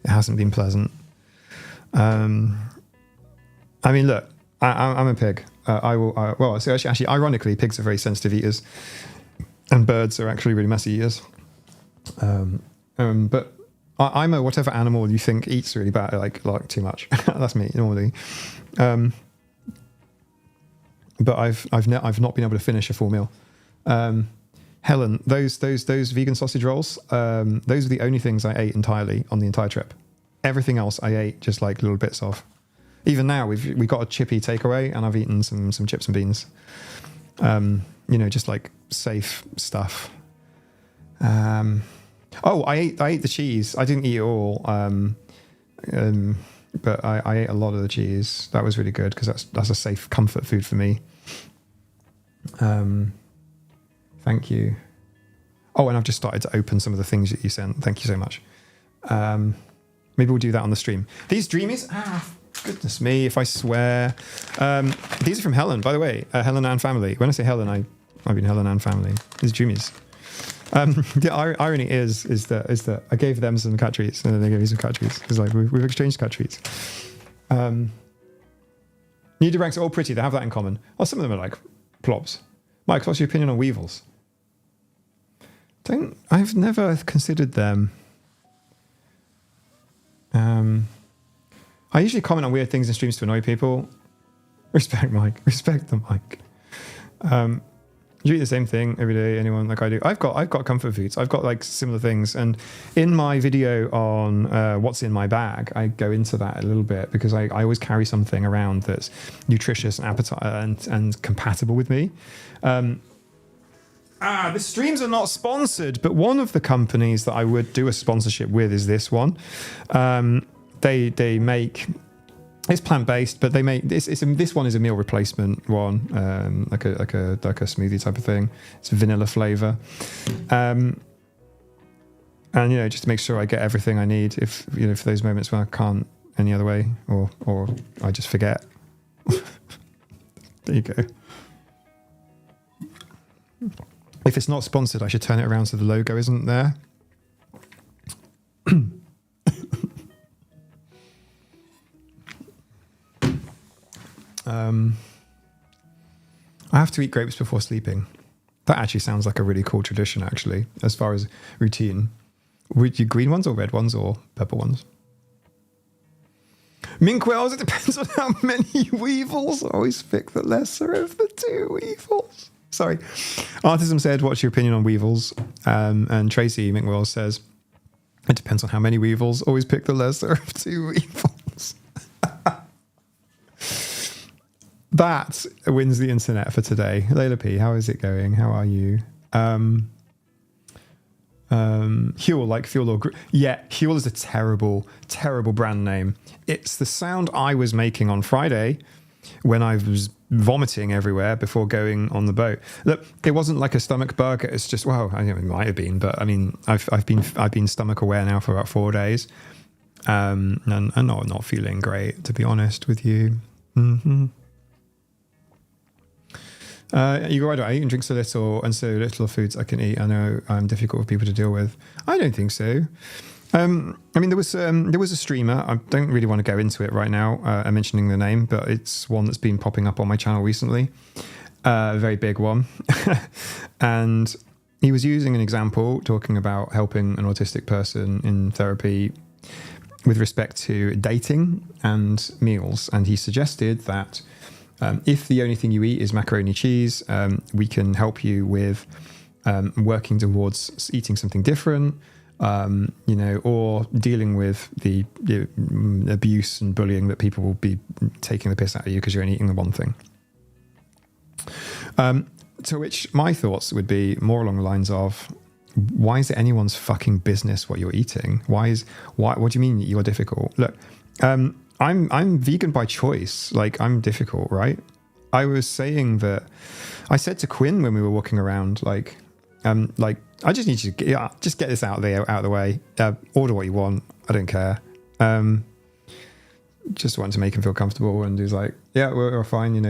It hasn't been pleasant. I mean, look, I'm a pig. So actually, ironically, pigs are very sensitive eaters, and birds are actually really messy eaters. But I'm a whatever animal you think eats really bad, like too much. That's me normally. But I've not been able to finish a full meal. Helen, those vegan sausage rolls, those are the only things I ate entirely on the entire trip. Everything else I ate just like little bits of. Even now we've got a chippy takeaway and I've eaten some chips and beans. You know, just like safe stuff. Oh, I ate the cheese. I didn't eat it all. But I ate a lot of the cheese. That was really good because that's a safe comfort food for me. Thank you. Oh, and I've just started to open some of the things that you sent. Thank you so much. Maybe we'll do that on the stream. These dreamies, goodness me, if I swear. These are from Helen, by the way. Helen and family. When I say Helen, I mean Helen and family. These dreamies. The irony is that I gave them some cat treats and then they gave me some cat treats. It's like we've exchanged cat treats. Nudibranchs are all pretty. They have that in common. Oh, some of them are like plobs. Mike, what's your opinion on weevils? I've never considered them. I usually comment on weird things in streams to annoy people. Respect, Mike. Respect the Mike. You eat the same thing every day, anyone like I do. I've got comfort foods. I've got like similar things. And in my video on what's in my bag, I go into that a little bit because I always carry something around that's nutritious and appetite and compatible with me. The streams are not sponsored, but one of the companies that I would do a sponsorship with is this one. They make, it's plant-based, but they make this one is a meal replacement one, like a smoothie type of thing. It's vanilla flavor, and you know, just to make sure I get everything I need. If you know, for those moments when I can't any other way, or I just forget. There you go. If it's not sponsored, I should turn it around so the logo isn't there. I have to eat grapes before sleeping. That actually sounds like a really cool tradition, actually, as far as routine. Would you green ones or red ones or purple ones? Mink whales, it depends on how many weevils. Always pick the lesser of the two weevils. Sorry. Autism said, what's your opinion on weevils? And Tracy Mink Wells says, it depends on how many weevils. Always pick the lesser of two weevils. that wins the internet for today. Layla P, how is it going? How are you? Huel, like fuel or yeah, Huel is a terrible, terrible brand name. It's the sound I was making on Friday when I was vomiting everywhere before going on the boat. Look, it wasn't like a stomach bug. It's just, well, I know it might have been, but I mean, I've been stomach aware now for about 4 days, and not feeling great, to be honest with you. Mm-hmm. You go, I eat and drink so little, and so little of foods I can eat. I know I'm difficult for people to deal with. I don't think so. I mean, there was a streamer. I don't really want to go into it right now. I'm mentioning the name, but it's one that's been popping up on my channel recently. A very big one, and he was using an example talking about helping an autistic person in therapy with respect to dating and meals, and he suggested that. If the only thing you eat is macaroni cheese, we can help you with working towards eating something different, or dealing with the abuse and bullying that people will be taking the piss out of you because you're only eating the one thing. To which my thoughts would be more along the lines of, why is it anyone's fucking business what you're eating? Why? What do you mean you're difficult? Look, I'm vegan by choice. Like, I'm difficult, right? I was saying that I said to Quinn when we were walking around, like I just need you to just get this out of the way. Order what you want. I don't care. Just wanted to make him feel comfortable, and he was like, "Yeah, we're fine,"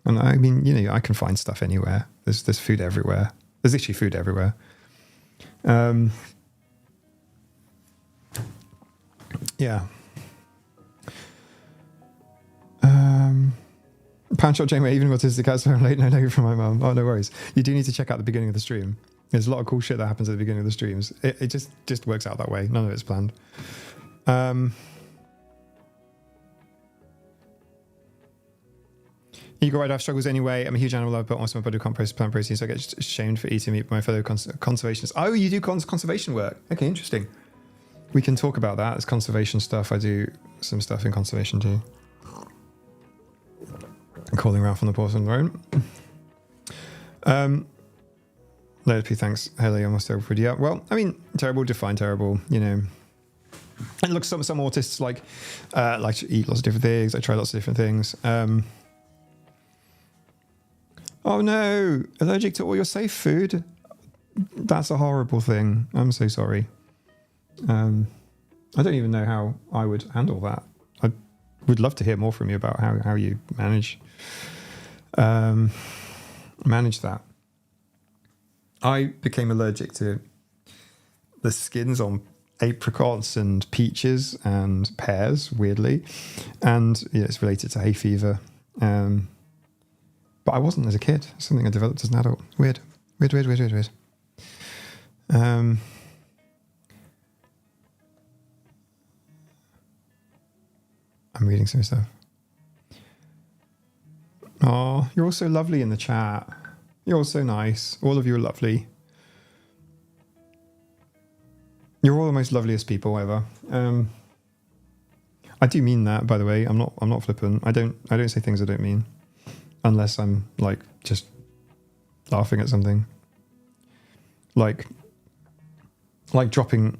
And I mean, I can find stuff anywhere. There's food everywhere. There's literally food everywhere. Yeah. Pound shot Janeway, even autistic cats home late, no from my mum. Oh, no worries. You do need to check out the beginning of the stream. There's a lot of cool shit that happens at the beginning of the streams. It just works out that way. None of it's planned. Ego right, I have struggles anyway. I'm a huge animal lover, but also my body can't process plant protein, so I get shamed for eating meat by my fellow conservationists. Oh, you do conservation work. Okay, interesting. We can talk about that. It's conservation stuff. I do some stuff in conservation too. I'm calling Ralph on the porcelain throne. Let P, thanks. Hello, I'm almost terrible food. Yeah, well, I mean, terrible, define terrible, And look, some autists like to eat lots of different things. I try lots of different things. Oh no, allergic to all your safe food. That's a horrible thing. I'm so sorry. I don't even know how I would handle that. I would love to hear more from you about how you manage that. I became allergic to the skins on apricots and peaches and pears, weirdly, and it's related to hay fever. But I wasn't as a kid. Something I developed as an adult. Weird. I'm reading some stuff. Oh, you're all so lovely in the chat. You're all so nice. All of you are lovely. You're all the most loveliest people ever. I do mean that, by the way. I'm not flippant. I don't say things I don't mean. Unless I'm like just laughing at something. Like dropping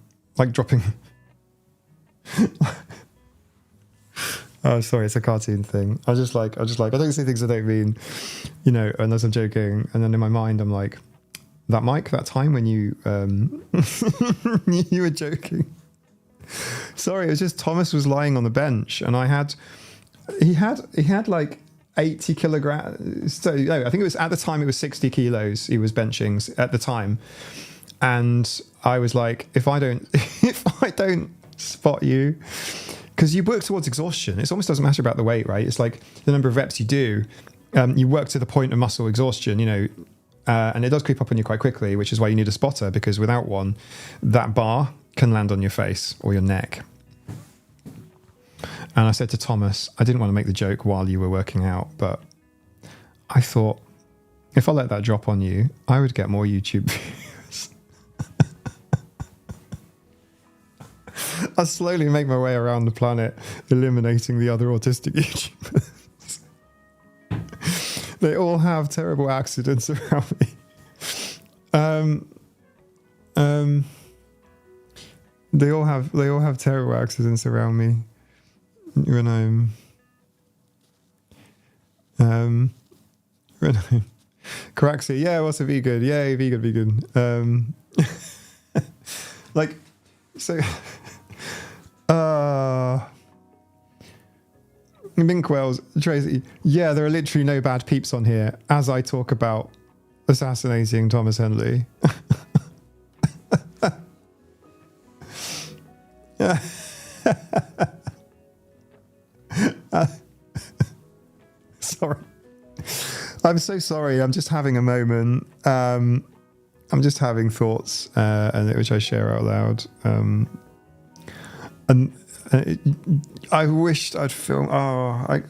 oh, sorry, it's a cartoon thing. I don't say things I don't mean, unless I'm joking. And then in my mind, I'm like, that Mike, that time when you you were joking. Sorry, it was just Thomas was lying on the bench, and he had like 80 kilograms. So no, I think it was at the time it was 60 kilos he was benching at the time, and I was like, if I don't spot you. Because you work towards exhaustion. It almost doesn't matter about the weight, right? It's like the number of reps you do. You work to the point of muscle exhaustion, and it does creep up on you quite quickly, which is why you need a spotter, because without one, that bar can land on your face or your neck. And I said to Thomas, I didn't want to make the joke while you were working out, but I thought, if I let that drop on you, I would get more YouTube views. I slowly make my way around the planet, eliminating the other autistic YouTubers. They all have terrible accidents around me. They all have terrible accidents around me when I'm Caraxi, yeah, what's a vegan? Yay, vegan. Like, so, Minkwells, Tracy, yeah, there are literally no bad peeps on here as I talk about assassinating Thomas Henley. Sorry. I'm so sorry. I'm just having a moment. I'm just having thoughts, and which I share out loud. And I wished I'd film.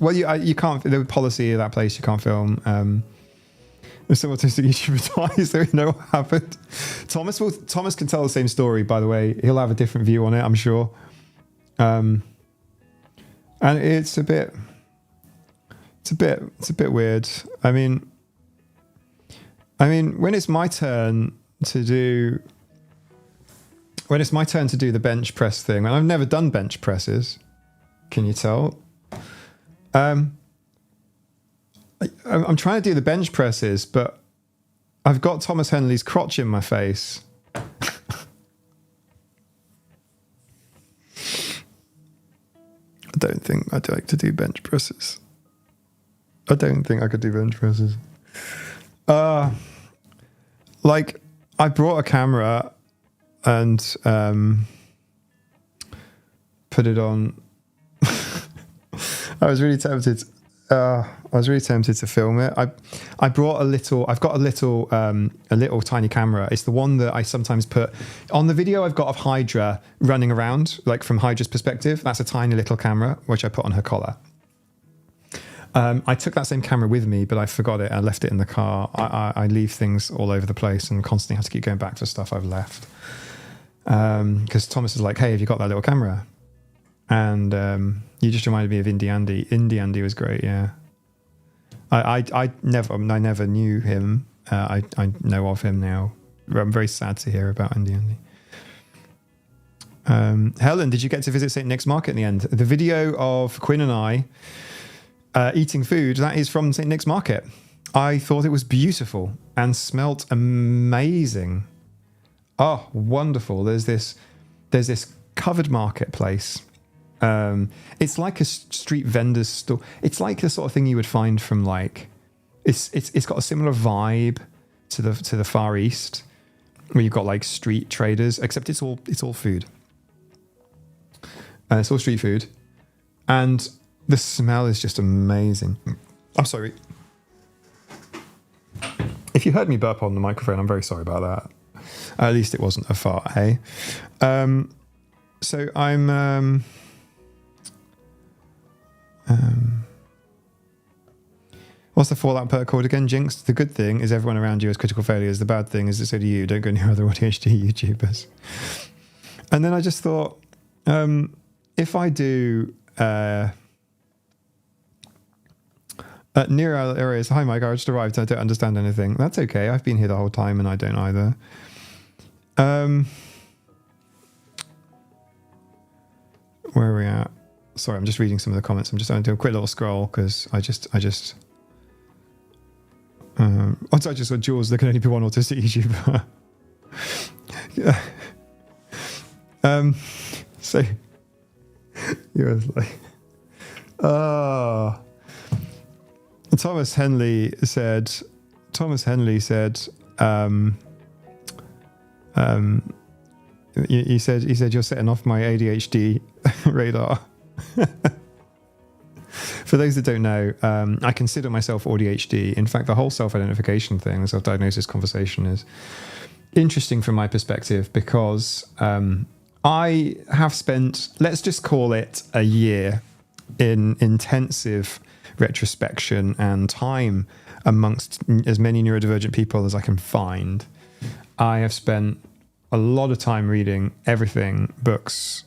You can't. The policy of that place, you can't film. If some autistic YouTuber dies, they know what happened. Thomas can tell the same story. By the way, he'll have a different view on it, I'm sure. And it's a bit weird. I mean, when it's my turn to do the bench press thing, and I've never done bench presses, can you tell? I'm trying to do the bench presses, but I've got Thomas Henley's crotch in my face. I don't think I'd like to do bench presses. I don't think I could do bench presses. Like, I brought a camera and put it on. I was really tempted to film it. I've got a little tiny camera. It's the one that I sometimes put on the video I've got of Hydra running around, like from Hydra's perspective. That's a tiny little camera which I put on her collar. I took that same camera with me, but I forgot it. I left it in the car. I leave things all over the place and constantly have to keep going back to stuff I've left. Because Thomas is like, hey, have you got that little camera? And you just reminded me of Indie Andy. Indie Andy was great, yeah. I never knew him. I know of him now. I'm very sad to hear about Indie Andy. Helen, did you get to visit St. Nick's Market in the end? The video of Quinn and I eating food, that is from St. Nick's Market. I thought it was beautiful and smelt amazing. Oh, wonderful. There's this covered marketplace. It's like a street vendor's store. It's like the sort of thing you would find from like, it's got a similar vibe to the Far East, where you've got like street traders, except it's all food. It's all street food, and the smell is just amazing. I'm sorry. If you heard me burp on the microphone, I'm very sorry about that. At least it wasn't a fart, hey? So I'm... what's the Fallout perk called again? Jinx? The good thing is everyone around you has critical failures. The bad thing is that so do you. Don't go near other ADHD YouTubers. And then I just thought, if I do... near our areas, hi Mike, I just arrived, I don't understand anything. That's okay, I've been here the whole time and I don't either. Where are we at? Sorry, I'm just reading some of the comments. I'm just going to do a quick little scroll because I just I just saw Jules, there can only be one autistic YouTuber. So he was like, Thomas Henley said, he said you're setting off my ADHD radar. For those that don't know, I consider myself ADHD. In fact, the whole self-identification thing, the self-diagnosis conversation is interesting from my perspective because I have spent, let's just call it a year in intensive retrospection and time amongst as many neurodivergent people as I can find. I have spent a lot of time reading everything, books,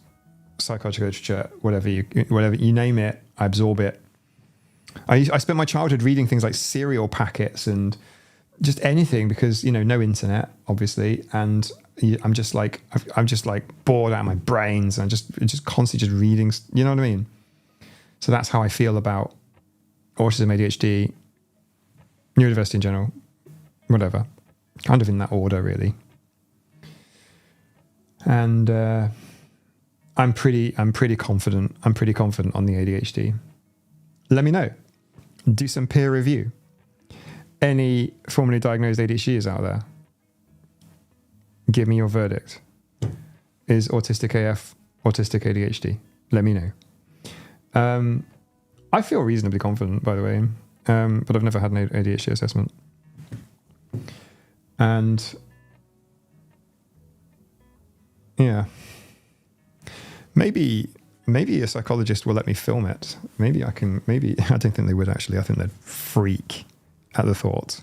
psychological literature, whatever you name it, I absorb it. I spent my childhood reading things like cereal packets and just anything because, you know, no internet, obviously. And I'm just like bored out of my brains. And just constantly just reading, you know what I mean? So that's how I feel about autism, ADHD, neurodiversity in general, whatever. Kind of in that order, really. And I'm pretty confident. I'm pretty confident on the ADHD. Let me know. Do some peer review. Any formally diagnosed ADHDs out there? Give me your verdict. Is autistic AF autistic ADHD? Let me know. I feel reasonably confident, by the way, but I've never had an ADHD assessment. And yeah, maybe a psychologist will let me film it. Maybe I don't think they would actually. I think they'd freak at the thought.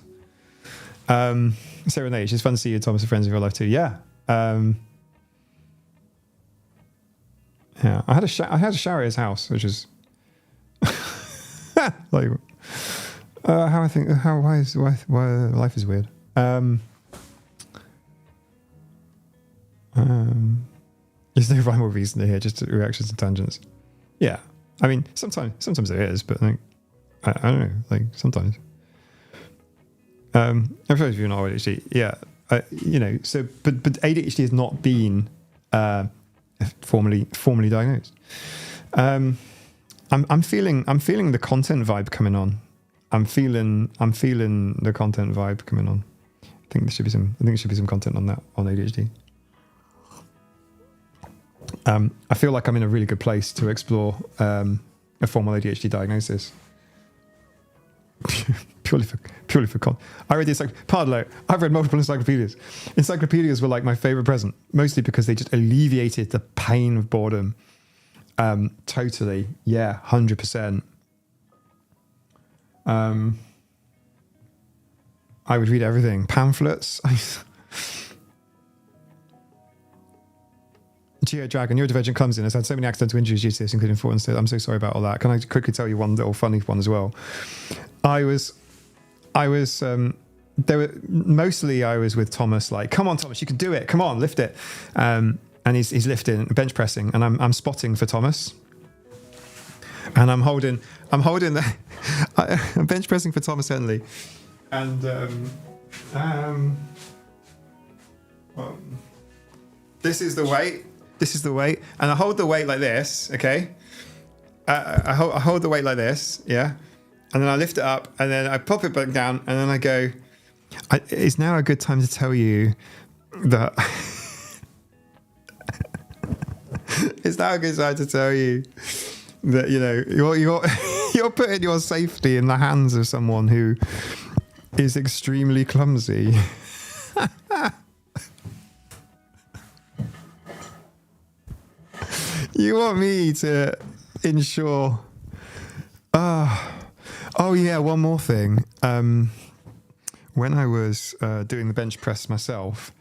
Sarah Nate, it's fun to see you, Thomas, and friends of your life too. Yeah. Yeah. I had a shower at his house, which is like why life is weird. There's no rhyme or reason here, just reactions and tangents. Yeah, I mean, sometimes there is, but like, I don't know, like sometimes. I'm sorry if you're not ADHD. Yeah, you know. So, but ADHD has not been formally diagnosed. I'm feeling the content vibe coming on. I'm feeling the content vibe coming on. I think there should be some content on that on ADHD. I feel like I'm in a really good place to explore a formal ADHD diagnosis. purely for con. I read I've read multiple encyclopedias. Encyclopedias were like my favorite present, mostly because they just alleviated the pain of boredom. Totally, yeah, 100%. I would read everything. Pamphlets. Geo Dragon, neurodivergent comes in. Has had so many accidental injuries due to this, including fall and I'm so sorry about all that. Can I quickly tell you one little funny one as well? I was with Thomas, like, come on, Thomas, you can do it. Come on, lift it. And he's lifting, bench pressing, and I'm spotting for Thomas. And I'm holding I'm bench pressing for Thomas Henley. And this is the weight. And I hold the weight like this, okay? I hold the weight like this, yeah? And then I lift it up, and then I pop it back down, and then I go, it's now a good time to tell you that... it's now a good time to tell you that, you know, you're putting your safety in the hands of someone who is extremely clumsy. You want me to ensure... Oh yeah, one more thing. When I was doing the bench press myself,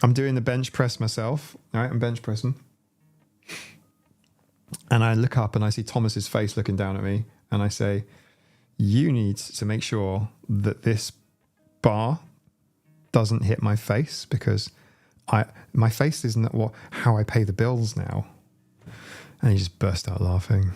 I'm doing the bench press myself. All right, I'm bench pressing. And I look up and I see Thomas's face looking down at me. And I say, you need to make sure that this bar doesn't hit my face, because my face isn't how I pay the bills now. And he just burst out laughing.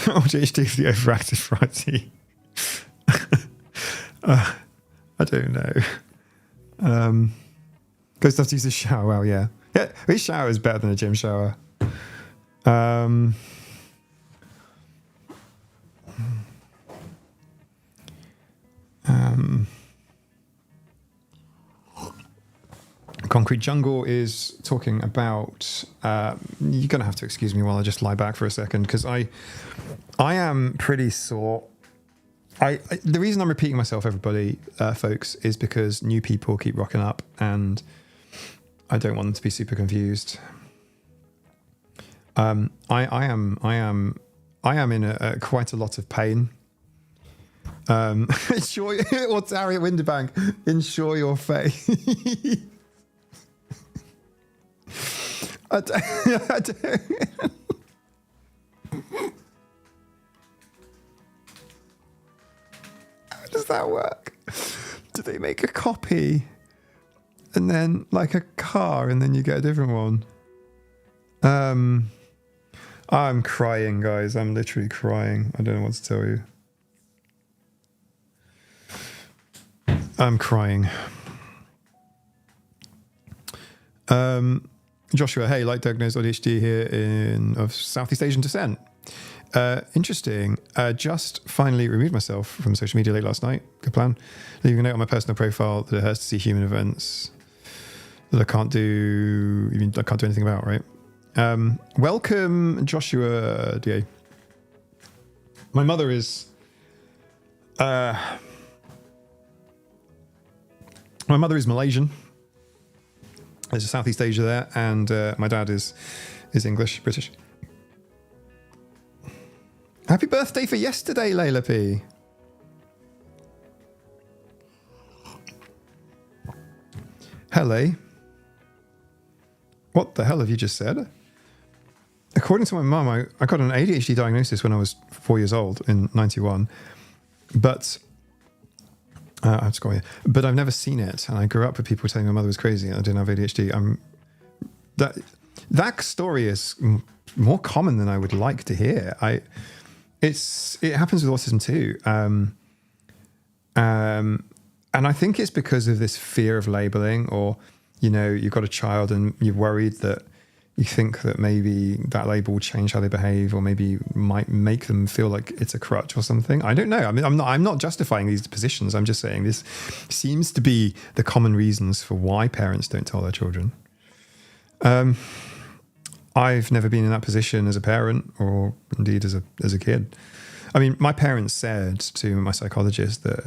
OJHD for the overactive variety. I don't know. Goes stuff to use the shower. Well, yeah. Yeah, his shower is better than a gym shower. Concrete Jungle is talking about... you're going to have to excuse me while I just lie back for a second, because I am pretty sore. The reason I'm repeating myself, everybody, folks, is because new people keep rocking up, and I don't want them to be super confused. I am in quite a lot of pain. Ensure, what's Harriet Winterbank? Ensure your faith. I don't. How does that work? Do they make a copy and then like a car and then you get a different one? I'm crying, guys. I'm literally crying. I don't know what to tell you. I'm crying. Joshua, hey, like diagnosed ADHD here of Southeast Asian descent. Interesting. Just finally removed myself from social media late last night. Good plan. Leaving a note on my personal profile that it hurts to see human events that I can't do anything about, right? Welcome, Joshua DA. My mother is Malaysian. There's a Southeast Asia there, and my dad is English, British. Happy birthday for yesterday, Layla P. Hello. What the hell have you just said? According to my mum, I got an ADHD diagnosis when I was 4 years old in 91. But but I've never seen it. And I grew up with people telling my mother was crazy and I didn't have ADHD. That story is more common than I would like to hear. It happens with autism too. And I think it's because of this fear of labeling, or, you know, you've got a child and you're worried that you think that maybe that label will change how they behave, or maybe might make them feel like it's a crutch or something. I don't know. I mean, I'm not justifying these positions. I'm just saying this seems to be the common reasons for why parents don't tell their children. I've never been in that position as a parent, or indeed as a kid. I mean, my parents said to my psychologist that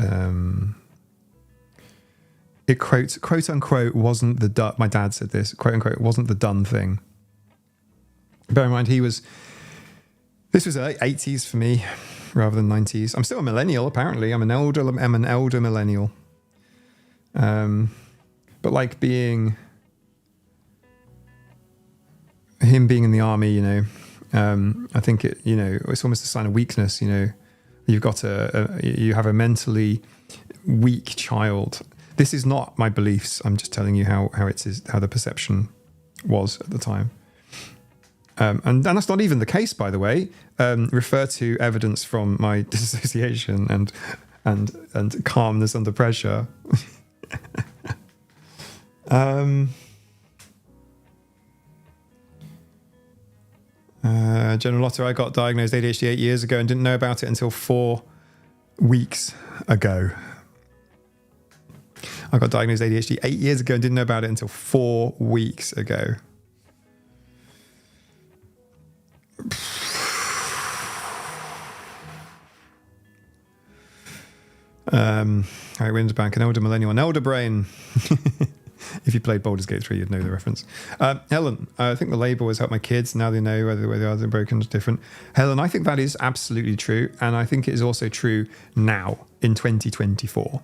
it quote unquote wasn't my dad said this, quote unquote, wasn't the done thing. Bear in mind, this was the 80s for me rather than 90s. I'm still a millennial, apparently. I'm an elder millennial. But like him being in the army, you know, I think it's almost a sign of weakness. You know, you've got you have a mentally weak child. This is not my beliefs. I'm just telling you how the perception was at the time. And that's not even the case, by the way. Refer to evidence from my dissociation and calmness under pressure. General Otto, I got diagnosed ADHD 8 years ago and didn't know about it until 4 weeks ago. I got diagnosed ADHD 8 years ago and didn't know about it until 4 weeks ago. Harry Winterbank, an elder millennial, an elder brain. If you played Baldur's Gate 3, you'd know the reference. Helen, I think the label has helped my kids. Now they know whether the way they are broken is different. Helen, I think that is absolutely true. And I think it is also true now in 2024.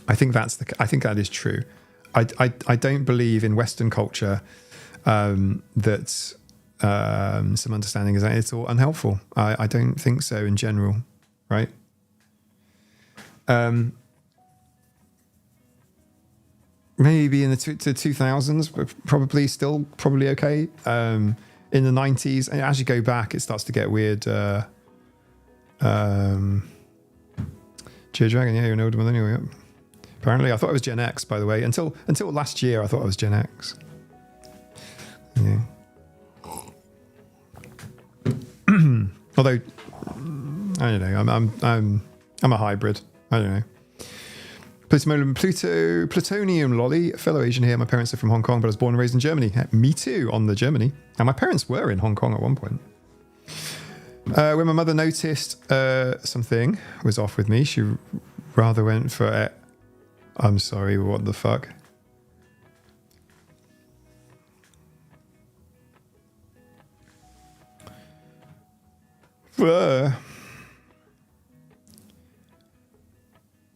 I think that is true. I don't believe in Western culture that some understanding is it's all unhelpful. I don't think so in general, right? Maybe in the 2000s, probably okay. In the 90s, and as you go back, it starts to get weird. Cheer Dragon, yeah, you're an older millennial. Yep. Apparently, I thought I was Gen X, by the way. Until last year, I thought I was Gen X. Yeah. Although, I don't know, I'm a hybrid. I don't know. Plutonium Lolly, fellow Asian here. My parents are from Hong Kong, but I was born and raised in Germany. Me too, on the Germany. And my parents were in Hong Kong at one point. When my mother noticed something was off with me, she rather went for it. I'm sorry, what the fuck?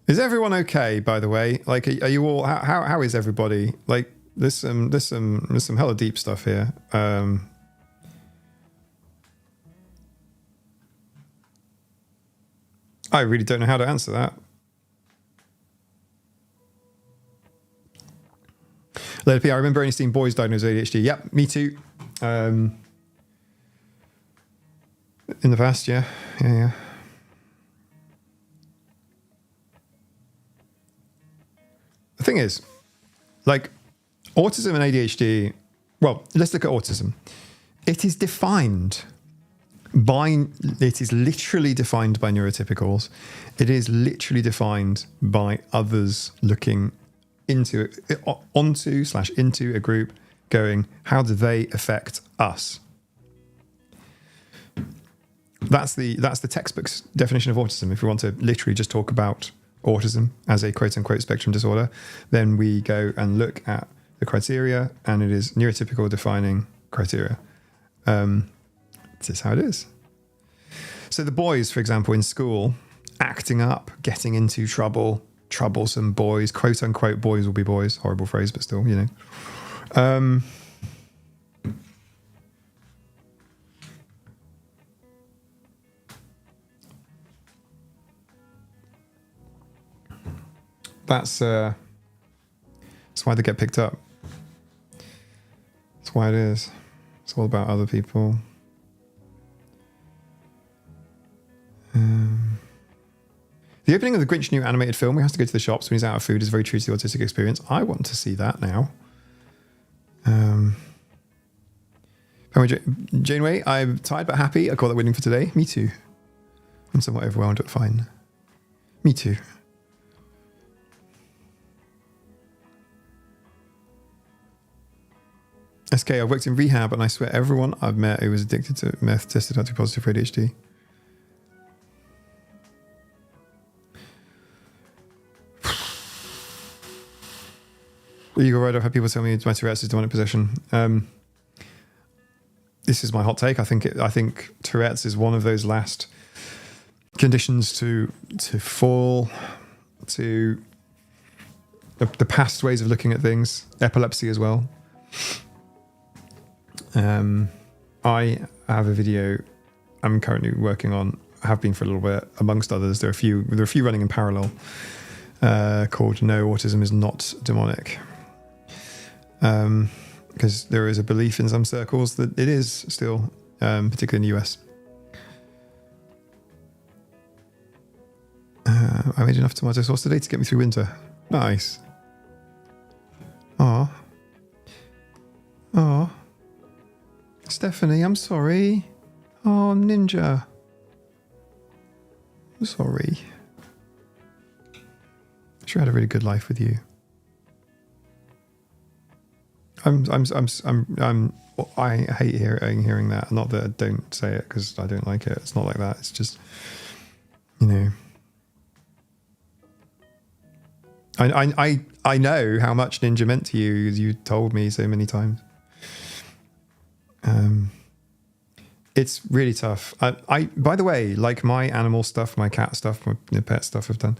Is everyone okay, by the way? Like, are you all, how is everybody? Like, there's some hella deep stuff here. I really don't know how to answer that. Let it be. I remember only seeing boys diagnosed with ADHD. Yep, me too. In the past, yeah. The thing is, like, autism and ADHD, well, let's look at autism. It is literally defined by neurotypicals. It is literally defined by others looking into a group going, how do they affect us? That's the textbook's definition of autism. If we want to literally just talk about autism as a quote-unquote spectrum disorder, then we go and look at the criteria, and it is neurotypical defining criteria. This is how it is. So the boys, for example, in school, acting up, getting into trouble, troublesome boys, quote-unquote boys will be boys. Horrible phrase, but still, you know. That's why they get picked up. That's why it is. It's all about other people. The opening of the Grinch new animated film, he has to go to the shops when he's out of food, is very true to the autistic experience. I want to see that now. Janeway, I'm tired but happy. I call that winning for today. Me too. I'm somewhat overwhelmed, but fine. Me too. SK, I've worked in rehab and I swear everyone I've met who was addicted to meth tested out to be positive for ADHD. Eagle Rider, I've had people tell me my Tourette's is demonic possession. This is my hot take. I think Tourette's is one of those last conditions to fall to the past ways of looking at things. Epilepsy as well. I have a video I'm currently working on, have been for a little bit, amongst others. There are a few running in parallel, called No, Autism is Not Demonic. Because there is a belief in some circles that it is still, particularly in the US. I made enough tomato sauce today to get me through winter. Nice. Aw. Stephanie, I'm sorry. Oh, Ninja. I'm sorry. I sure had a really good life with you. I hate hearing that. Not that I don't say it because I don't like it. It's not like that. It's just, you know. I know how much Ninja meant to you, as you told me so many times. It's really tough. I by the way, like my animal stuff, my cat stuff, my pet stuff I've done,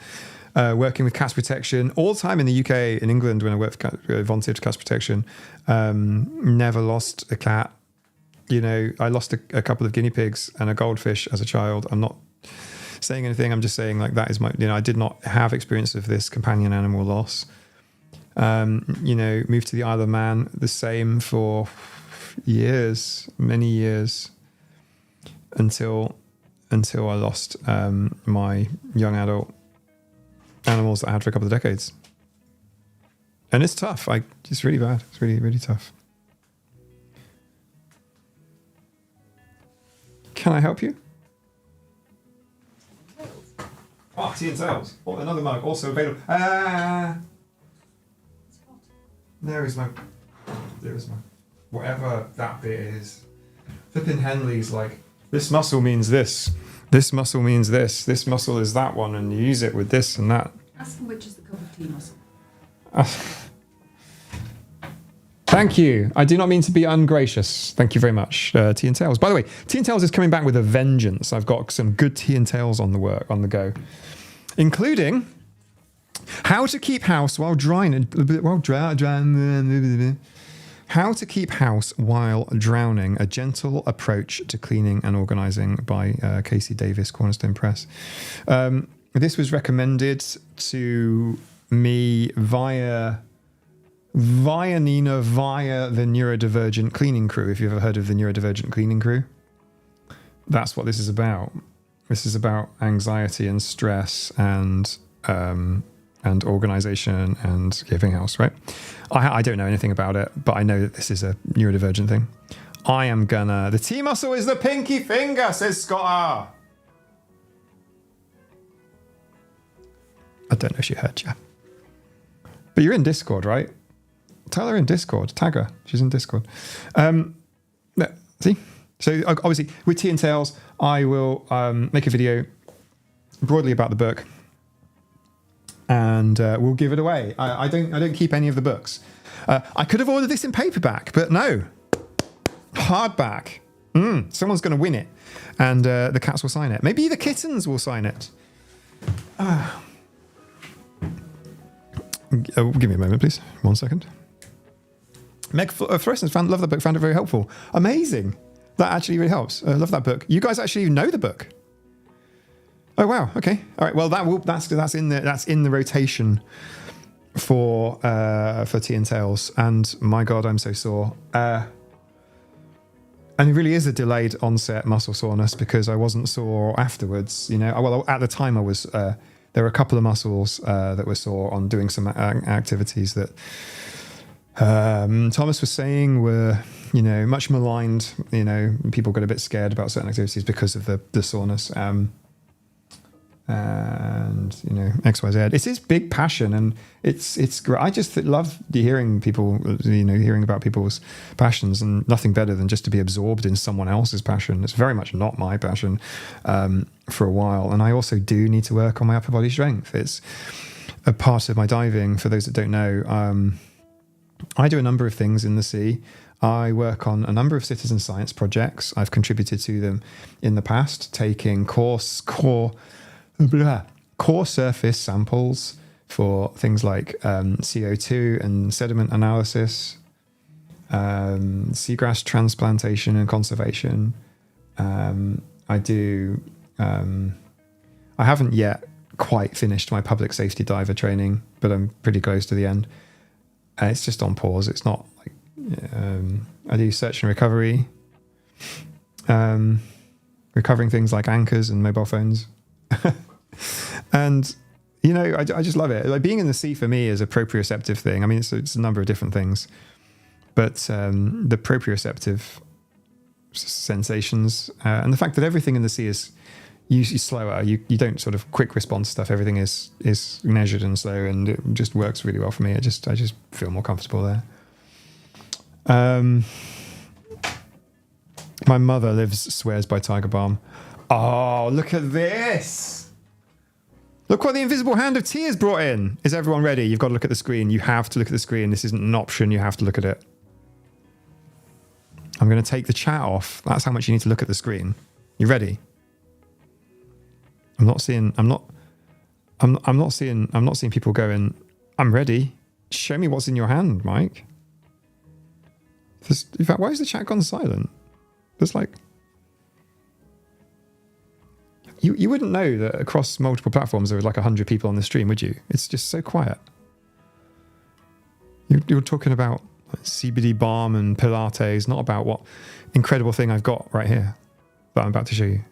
working with cats protection all the time in the UK, in England, when I worked for volunteered cats protection, never lost a cat. You know, I lost a couple of guinea pigs and a goldfish as a child. I'm not saying anything. I'm just saying, like, that is my, you know, I did not have experience of this companion animal loss. You know, moved to the Isle of Man, the same for years, many years, until I lost my young adult animals that I had for a couple of decades. And it's tough. It's really bad. It's really, really tough. Can I help you? Oh, tea and tails. Oh, another mug, also available. There is my whatever that bit is. Flipping Henley's like, this muscle means this. This muscle means this. This muscle is that one, and you use it with this and that. Ask them which is the cup of tea muscle. Thank you. I do not mean to be ungracious. Thank you very much, Tea and Tails. By the way, Tea and Tails is coming back with a vengeance. I've got some good Tea and Tails on the go, including how to keep house while drowning. How to keep house while drowning: a gentle approach to cleaning and organising by Casey Davis, Cornerstone Press. This was recommended to me via Nina, via the Neurodivergent Cleaning Crew. If you've ever heard of the Neurodivergent Cleaning Crew, that's what this is about. This is about anxiety and stress and organisation and keeping house, right? I don't know anything about it, but I know that this is a neurodivergent thing. I am gonna... The T muscle is the pinky finger, says Scott R. I don't know if she heard you. But you're in Discord, right? Tell her in Discord. Tag her. She's in Discord. See? So obviously, with Tea and Tails, I will make a video broadly about the book, and we'll give it away. I don't keep any of the books. I could have ordered this in paperback, but no, hardback. Someone's going to win it, and the cats will sign it. Maybe the kittens will sign it. Give me a moment, please. 1 second. Meg Florence love that book, found it very helpful. Amazing. That actually really helps. I love that book. You guys actually know the book. Oh wow. Okay. All right. Well, that's in the rotation for Tea and Tails. And my God, I'm so sore. And it really is a delayed onset muscle soreness because I wasn't sore afterwards. You know, well, at the time I was. There were a couple of muscles that were sore on doing some activities that Thomas was saying were, you know, much maligned. You know, people got a bit scared about certain activities because of the soreness. And you know, XYZ. It's his big passion, and it's great. I just love hearing people, you know, hearing about people's passions, and nothing better than just to be absorbed in someone else's passion. It's very much not my passion for a while, and I also do need to work on my upper body strength. It's a part of my diving. For those that don't know, I do a number of things in the sea. I work on a number of citizen science projects. I've contributed to them in the past, taking core surface samples for things like CO2 and sediment analysis, seagrass transplantation and conservation. I haven't yet quite finished my public safety diver training, but I'm pretty close to the end. It's just on pause. It's not like I do search and recovery, recovering things like anchors and mobile phones. And you know, I just love it. Like being in the sea for me is a proprioceptive thing. I mean, it's a number of different things, but the proprioceptive sensations and the fact that everything in the sea is usually slower. You don't sort of quick response stuff. Everything is measured and slow, and it just works really well for me. I just feel more comfortable there. My mother swears by Tiger Balm. Oh, look at this. Look what the invisible hand of Tea has brought in. Is everyone ready? You've got to look at the screen. You have to look at the screen. This isn't an option. You have to look at it. I'm going to take the chat off. That's how much you need to look at the screen. You ready? I'm not seeing people going, I'm ready. Show me what's in your hand, Mike. In fact, why has the chat gone silent? There's like... You wouldn't know that across multiple platforms there were like 100 people on the stream, would you? It's just so quiet. You're talking about CBD balm and Pilates, not about what incredible thing I've got right here that I'm about to show you.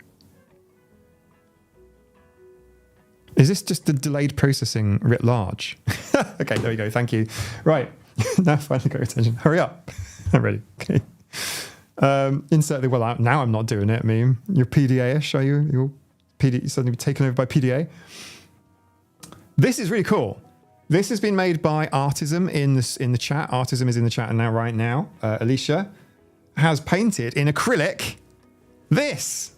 Is this just the delayed processing writ large? Okay, there we go. Thank you. Right. Now finally got your attention. Hurry up. I'm ready. Okay. Insert the well out. Now I'm not doing it. I mean, you're PDA-ish, are you? You're suddenly taken over by PDA. This is really cool. This has been made by Autism in the chat. Autism is in the chat now, right now. Alicia has painted in acrylic this.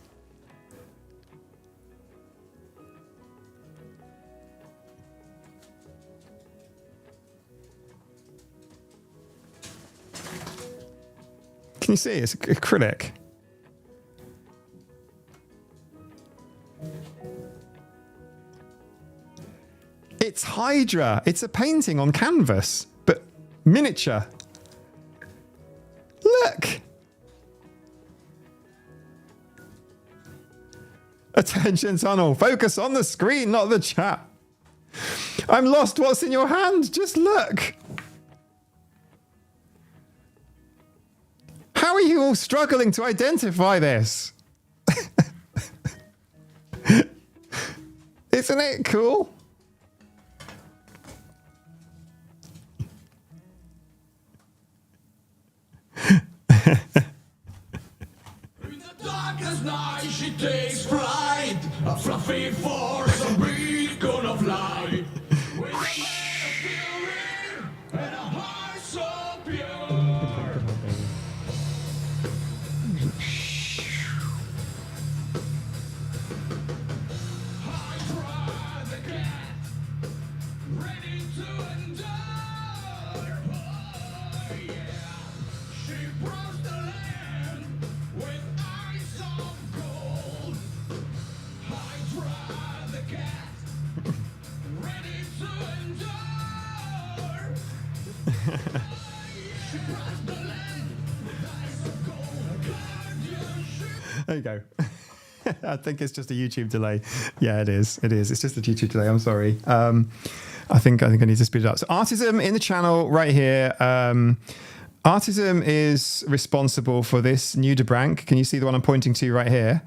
Can you see? It's acrylic. It's Hydra. It's a painting on canvas, but miniature. Look. Attention tunnel. Focus on the screen, not the chat. I'm lost. What's in your hand? Just look. How are you all struggling to identify this? Isn't it cool? In the darkest night she takes flight, a fluffy force, a beacon of light. With a mind of feeling and a heart so pure. Hydra the cat, ready to endure. Oh yeah, she browsed the land with eyes of gold. Hydra the cat, ready to endure. She browsed the land with eyes of gold. Guardianship. There you go. I think it's just a YouTube delay. Yeah, it is. It is. It's just a YouTube delay. I'm sorry. I think I need to speed it up. So Autism in the channel right here. Autism is responsible for this nudibranch. Can you see the one I'm pointing to right here?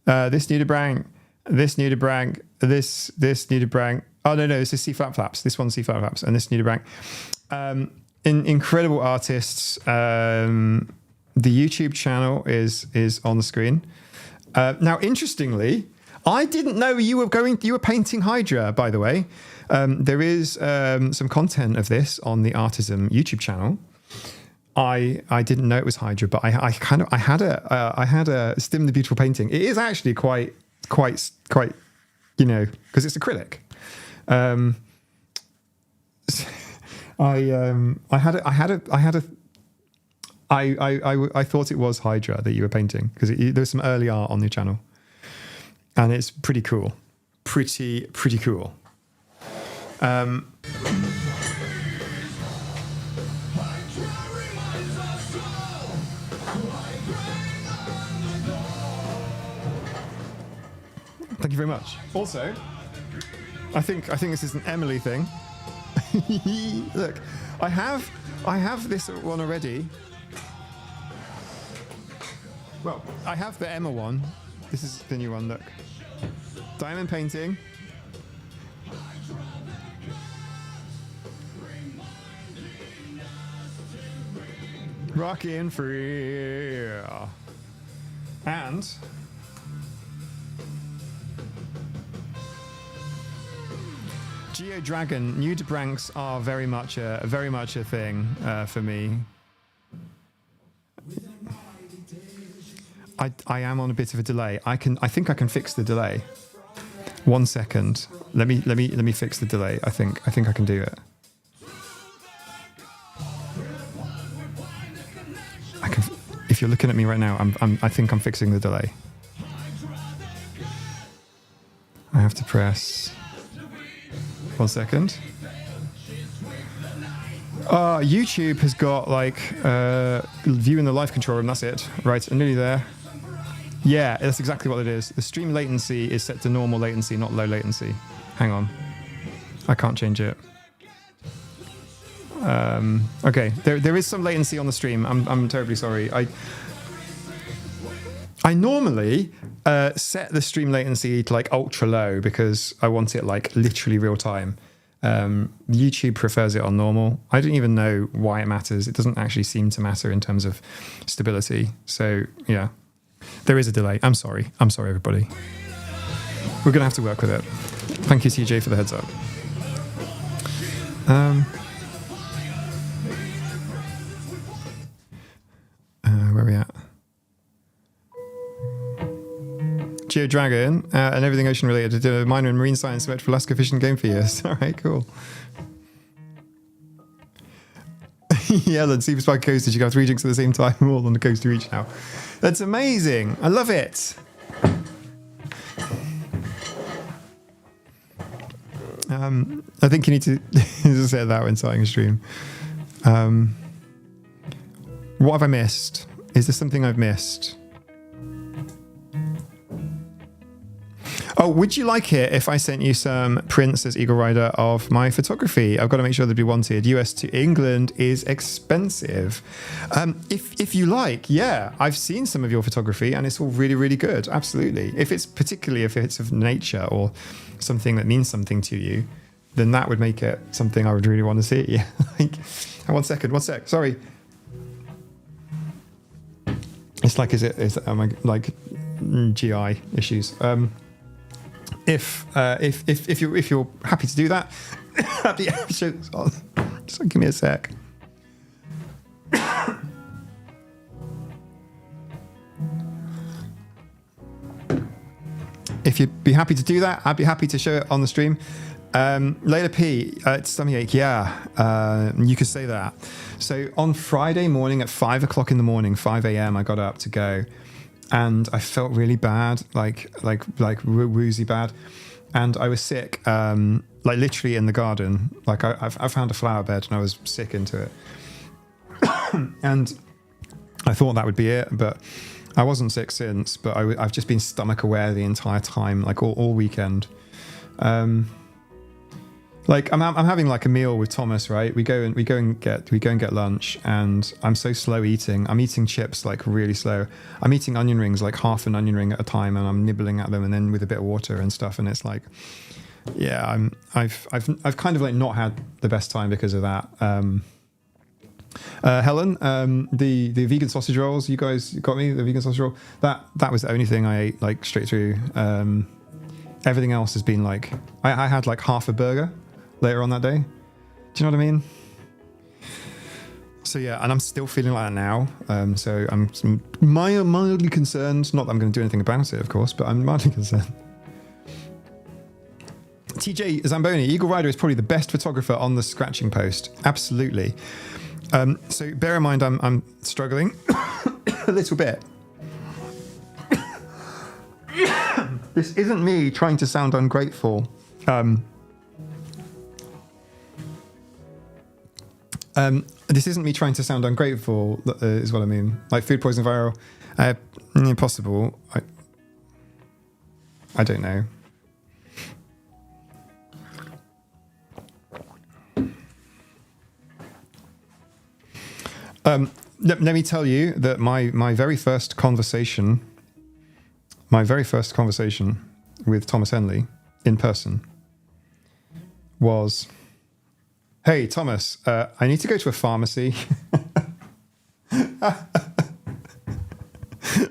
This nudibranch, this nudibranch, this nudibranch. Oh no, this is C flat flaps. This one's C flat flaps, and this nudibranch. Incredible artists. The YouTube channel is on the screen. Now, interestingly, I didn't know you were painting Hydra, by the way. There is some content of this on the Autism YouTube channel. I didn't know it was Hydra, but I had a Stim the Beautiful painting. It is actually quite, you know, because it's acrylic. I thought it was Hydra that you were painting because there's some early art on the channel, and it's pretty cool, pretty cool. Thank you very much. Also, I think this is an Emily thing. Look, I have this one already. Well, I have the Emma one. This is the new one, look. Diamond painting. Rockin' free. And Geo Dragon, nudibranchs are very much a thing for me. I am on a bit of a delay. I think I can fix the delay. 1 second. Let me fix the delay. I think I can do it. If you're looking at me right now, I think I'm fixing the delay. I have to press 1 second. YouTube has got like view in the live control room. That's it. Right, I'm nearly there. Yeah, that's exactly what it is. The stream latency is set to normal latency, not low latency. Hang on. I can't change it. Okay, there is some latency on the stream. I'm terribly sorry. I normally set the stream latency to like ultra low because I want it like literally real time. YouTube prefers it on normal. I don't even know why it matters. It doesn't actually seem to matter in terms of stability. So yeah, there is a delay. I'm sorry, everybody. We're gonna have to work with it. Thank you, TJ, for the heads up. Where are we at? Geo Dragon and everything ocean related. I did a minor in marine science, went for Alaska fishing game for years. All right, cool. Ellen, Super Spike Coasters. You can have 3 drinks at the same time, all on the coaster each now. That's amazing. I love it. I think you need to say that when starting a stream. What have I missed? Is there something I've missed? Oh, would you like it if I sent you some prints as Eagle Rider of my photography? I've got to make sure they'd be wanted. US to England is expensive. If you like, yeah, I've seen some of your photography and it's all really, really good. Absolutely. Particularly if it's of nature or something that means something to you, then that would make it something I would really want to see. Yeah. One sec. Sorry. It's like, am I like GI issues? If you're happy to do that, just give me a sec. If you'd be happy to do that, I'd be happy to show it on the stream. Layla P, stomach ache, yeah, you could say that. So on Friday morning at 5 o'clock in the morning, 5 a.m., I got up to go. And I felt really bad, like woozy bad, and I was sick, like literally in the garden. Like I found a flower bed and I was sick into it, and I thought that would be it, but I wasn't sick since. But I've just been stomach aware the entire time, like all weekend. Like I'm having like a meal with Thomas, right? We go and get lunch, and I'm so slow eating. I'm eating chips like really slow. I'm eating onion rings, like half an onion ring at a time, and I'm nibbling at them, and then with a bit of water and stuff. And it's like, yeah, I've kind of like not had the best time because of that. Helen, the vegan sausage rolls, you guys got me the vegan sausage roll. That was the only thing I ate like straight through. Everything else has been like I had like half a burger later on that day. Do you know what I mean? So yeah, and I'm still feeling like that now. So I'm mildly concerned. Not that I'm going to do anything about it, of course, but I'm mildly concerned. TJ Zamboni, Eagle Rider is probably the best photographer on the scratching post. Absolutely. So bear in mind, I'm struggling a little bit. This isn't me trying to sound ungrateful. This isn't me trying to sound ungrateful, is what I mean. Like food poisoning viral. Possible. I don't know. Let me tell you that my very first conversation with Thomas Henley in person was, "Hey Thomas, I need to go to a pharmacy."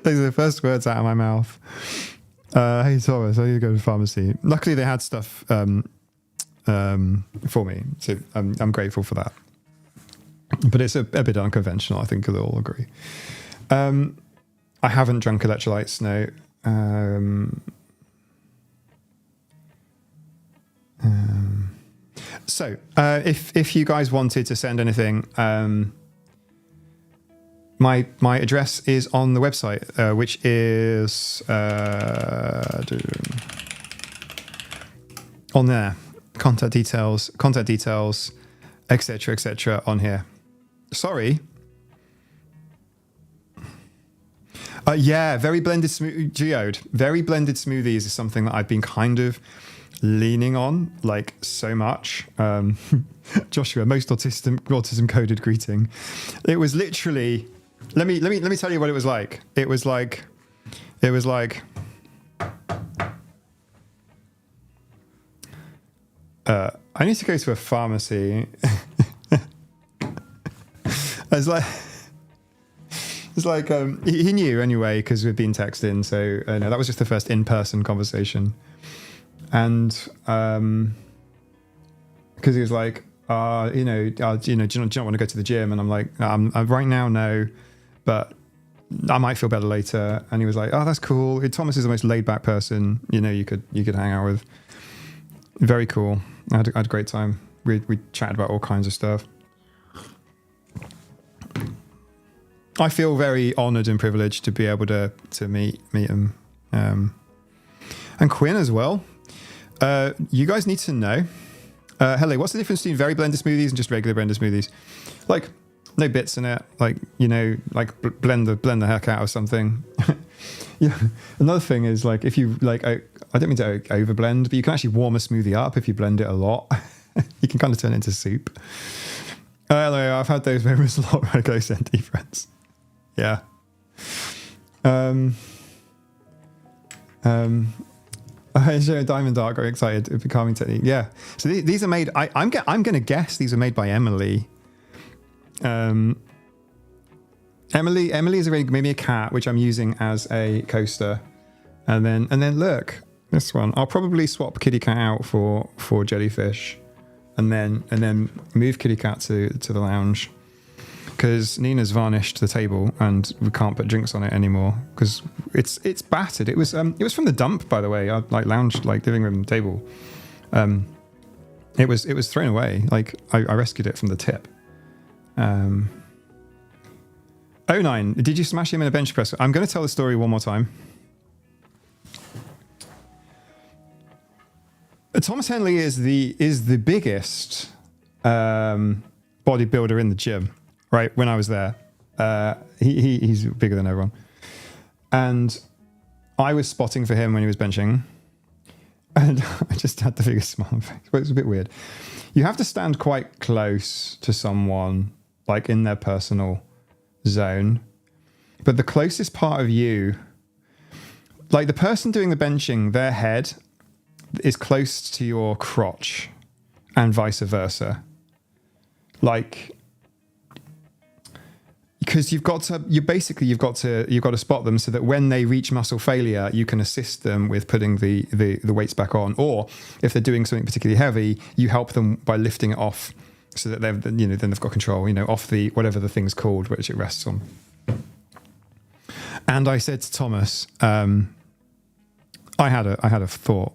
Those are the first words out of my mouth. "Hey Thomas, I need to go to a pharmacy." Luckily, they had stuff for me, so I'm grateful for that. But it's a bit unconventional, I think you'll all agree. I haven't drunk electrolytes, no. So, if you guys wanted to send anything, my address is on the website, which is on there. Contact details, etc., on here. Sorry. Yeah, very blended geode. Very blended smoothies is something that I've been kind of leaning on, like so much. Joshua, most autism coded greeting. It was literally. Let me tell you what it was like. It was like. I need to go to a pharmacy. It's like he knew anyway because we've been texting. So no, that was just the first in-person conversation, and because he was like, do you not want to go to the gym? And I'm like, right now, no, but I might feel better later. And he was like, oh, that's cool. Thomas is the most laid-back person you could hang out with. Very cool. I had a great time. We chatted about all kinds of stuff. I feel very honoured and privileged to be able to meet him, and Quinn as well. You guys need to know. Hello, what's the difference between very blender smoothies and just regular blender smoothies? Like, no bits in it. Like, you know, like blend the heck out of something. Yeah. Another thing is, like, if you like, I don't mean to overblend, but you can actually warm a smoothie up if you blend it a lot. You can kind of turn it into soup. Hello, I've had those moments a lot when I go send friends. Yeah. I show Diamond Dark. Very excited for calming technique. Yeah. So these are made. I'm going to guess these are made by Emily. Emily is already made me a cat, which I'm using as a coaster, and then look, this one. I'll probably swap Kitty Cat out for Jellyfish, and then move Kitty Cat to the lounge, because Nina's varnished the table and we can't put drinks on it anymore because it's battered. It was from the dump, by the way. Our lounge, living room table. It was thrown away. Like I rescued it from the tip. 09, did you smash him in a bench press? I'm going to tell the story one more time. Thomas Henley is the biggest bodybuilder in the gym, right? When I was there, he's bigger than everyone, and I was spotting for him when he was benching, and I just had the biggest smile on my face. But it was a bit weird. You have to stand quite close to someone, like in their personal zone, but the closest part of you, like the person doing the benching, their head is close to your crotch and vice versa. Like, because you've got to spot them so that when they reach muscle failure, you can assist them with putting the weights back on, or if they're doing something particularly heavy, you help them by lifting it off so that then they've got control, off the whatever the thing's called which it rests on. And I said to Thomas, I had a thought.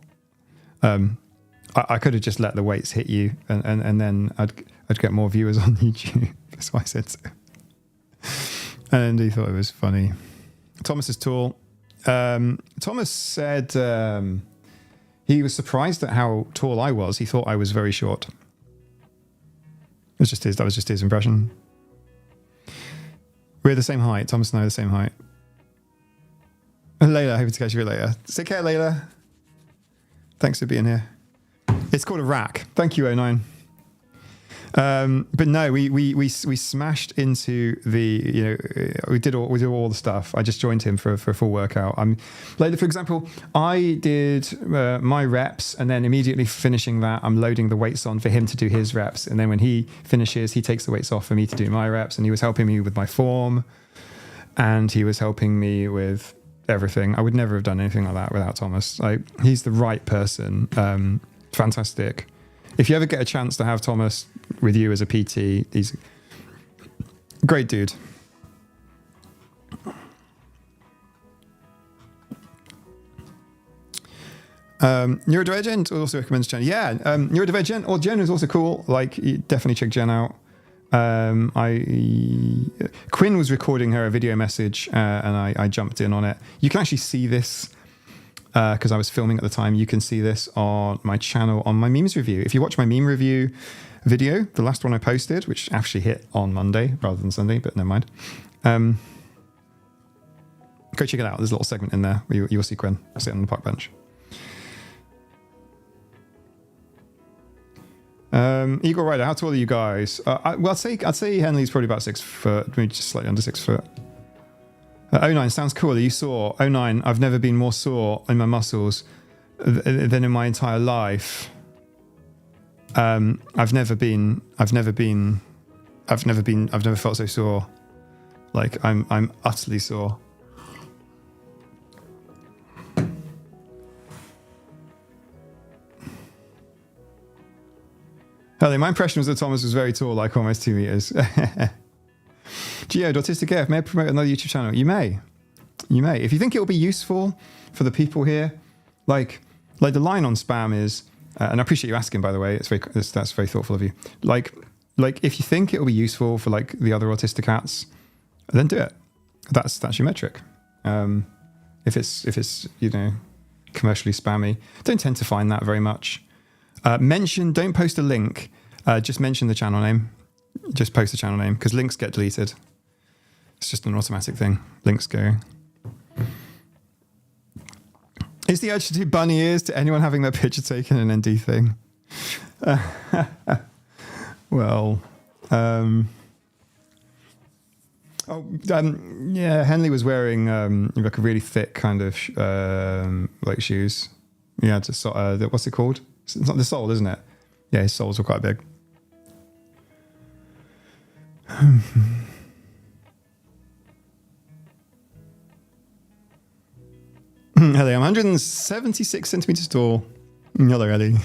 I could have just let the weights hit you, and then I'd get more viewers on YouTube. That's why I said so. And he thought it was funny. Thomas is tall. Thomas said he was surprised at how tall I was. He thought I was very short. That was just his impression. We're the same height. Thomas and I are the same height. And Layla, hoping to catch you later. Take care, Layla. Thanks for being here. It's called a rack. Thank you, 09. But no, we smashed into the, we did all the stuff. I just joined him for a full workout. For example, I did my reps, and then immediately finishing that, I'm loading the weights on for him to do his reps. And then when he finishes, he takes the weights off for me to do my reps. And he was helping me with my form, and he was helping me with everything. I would never have done anything like that without Thomas. He's the right person. Fantastic. If you ever get a chance to have Thomas with you as a PT, he's a great dude. Neurodivergent also recommends Jen. Yeah, Neurodivergent or Jen is also cool. You definitely check Jen out. Quinn was recording her a video message, and I jumped in on it. You can actually see this because I was filming at the time. You can see this on my channel on my memes review. If you watch my meme review video, the last one I posted, which actually hit on Monday rather than Sunday, but never mind. Go check it out. There's a little segment in there where you'll see Quinn sitting on the park bench. Eagle Rider, how tall are you guys? I'd say Henley's probably about 6 foot, maybe just slightly under 6 foot. 09 sounds cool. Are you sore? 09, I've never been more sore in my muscles than in my entire life. I've never felt so sore. I'm utterly sore. Hello, my impression was that Thomas was very tall, almost 2 meters. Geo, Autistic AF, may I promote another YouTube channel? You may. If you think it will be useful for the people here, like the line on spam is, and I appreciate you asking, by the way. That's very thoughtful of you. If you think it will be useful for the other autistic cats, then do it. That's your metric. If it's commercially spammy, don't tend to find that very much. Don't post a link. Just mention the channel name. Just post the channel name because links get deleted. It's just an automatic thing. Links go. Is the urge to do bunny ears to anyone having their picture taken an ND thing? Well, yeah, Henley was wearing like a really thick kind of like shoes. Yeah, what's it called? It's not the sole, isn't it? Yeah, his soles were quite big. Ellie, I'm 176 centimeters tall. Hello, Ellie.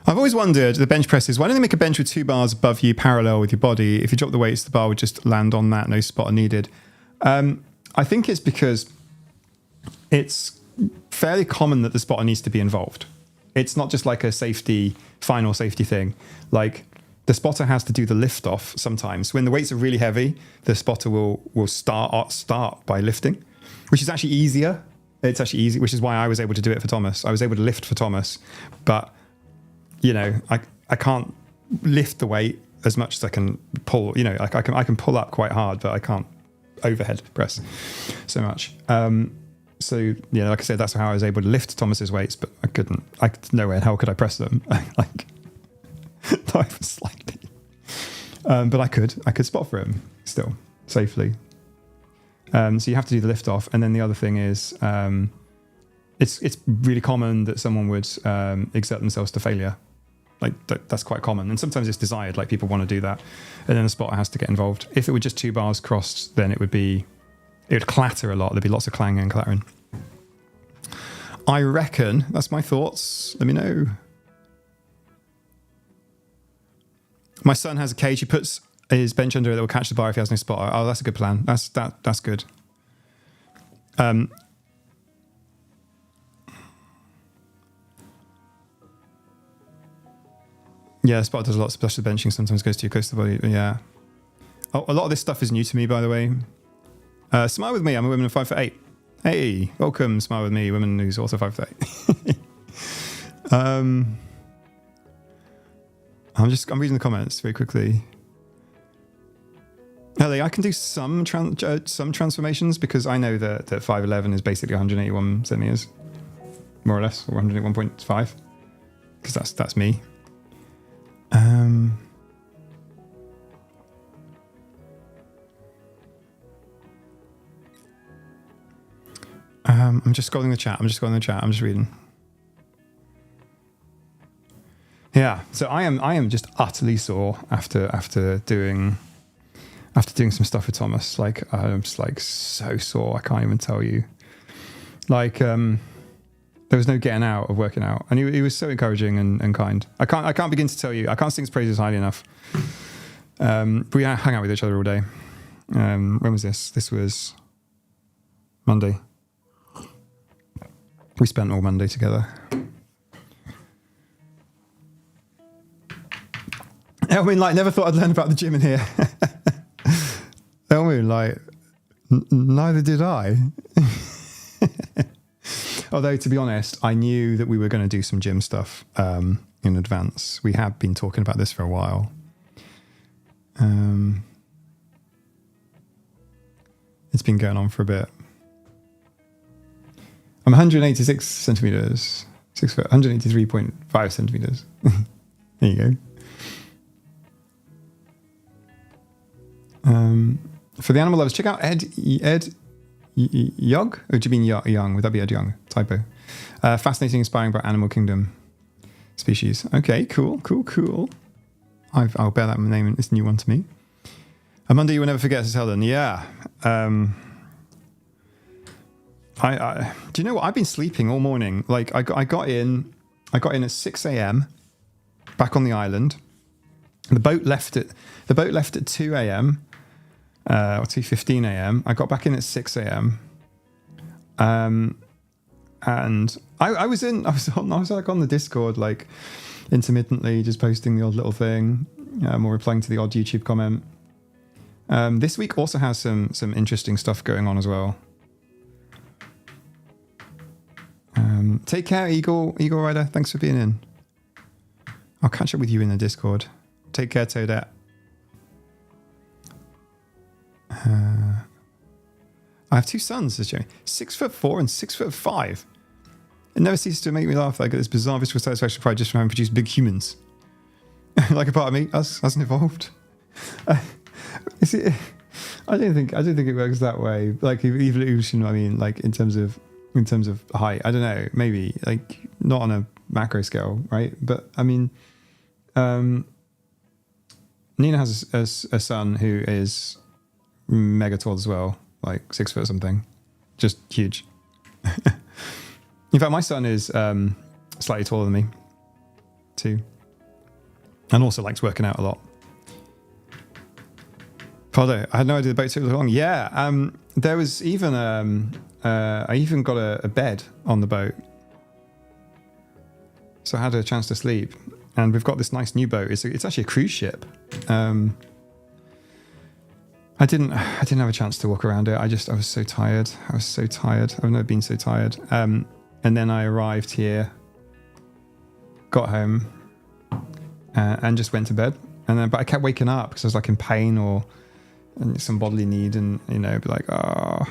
I've always wondered, the bench presses, why don't they make a bench with 2 bars above you parallel with your body? If you drop the weights, the bar would just land on that, no spotter needed. I think it's because it's fairly common that the spotter needs to be involved. It's not just like a final safety thing. Like the spotter has to do the lift off sometimes. When the weights are really heavy, the spotter will start by lifting, which is actually easier. It's actually easy, which is why I was able to do it for Thomas. I was able to lift for Thomas, but I can't lift the weight as much as I can pull. I can pull up quite hard, but I can't overhead press so much. So yeah, like I said, that's how I was able to lift Thomas's weights, but I couldn't. No way in hell could I press them. Like not even slightly. But I could spot for him still safely. So you have to do the lift off, and then the other thing is, it's really common that someone would exert themselves to failure. Like that's quite common, and sometimes it's desired. Like people want to do that, and then the spotter has to get involved. If it were just 2 bars crossed, then it would clatter a lot. There'd be lots of clanging and clattering. I reckon that's my thoughts. Let me know. My son has a cage. He puts his bench under it that will catch the bar if he has no spotter. Oh, that's a good plan. That's good. Yeah, Spot does a lot of special benching. Sometimes goes too close to the body. Yeah. Oh, a lot of this stuff is new to me, by the way. Smile with me. I'm a woman of 5'8". Hey, welcome. Smile with me, woman who's also 5'8". I'm reading the comments very quickly. Ellie, I can do some transformations because I know that 5'11" is basically 181 centimeters, more or less, or 181.5, because that's me. I'm just scrolling the chat. I'm just reading. Yeah, so I am just utterly sore after doing some stuff with Thomas. Like I'm just like so sore. I can't even tell you. Like there was no getting out of working out, and he was so encouraging and kind. I can't begin to tell you. I can't sing his praises highly enough. We hung out with each other all day. When was this? This was Monday. We spent all Monday together. Elwin, like, never thought I'd learn about the gym in here. Elwin, like, neither did I. Although, to be honest, I knew that we were going to do some gym stuff in advance. We had been talking about this for a while. It's been going on for a bit. I'm 186 centimeters, 6 foot, 183.5 centimeters. There you go. For the animal lovers, check out Ed Yog? Or do you mean Young? Would that be Ed Young? Typo. Fascinating, inspiring about animal kingdom species. Okay, cool. I'll bear that name. It's a new one to me. A Monday you will never forget, says Helen. Yeah. Do you know what? I've been sleeping all morning. Like I got in at 6 a.m. back on the island. The boat left at 2 a.m. Or 2:15 a.m. I got back in at 6 a.m. And I was like on the Discord, like intermittently just posting the odd little thing, or replying to the odd YouTube comment. This week also has some interesting stuff going on as well. Take care, Eagle Rider. Thanks for being in. I'll catch up with you in the Discord. Take care, Toadette. I have two sons, says Jerry. 6'4" and 6'5". It never ceases to make me laugh. I get this bizarre visual satisfaction pride just from having produced big humans. Like a part of me hasn't evolved. Is it? I don't think it works that way. Like evolution, I mean, like in terms of height, I don't know. Maybe like not on a macro scale, right? But I mean, Nina has a son who is mega tall as well, like 6 foot something, just huge. In fact, my son is slightly taller than me too, and also likes working out a lot. Pardon, I had no idea the boat took so long. Yeah, there was even I even got a bed on the boat, so I had a chance to sleep. And we've got this nice new boat. It's actually a cruise ship. I didn't have a chance to walk around it. I was so tired. I've never been so tired. And then I arrived here, got home, and just went to bed. But I kept waking up because I was like in pain or some bodily need, and be like, oh.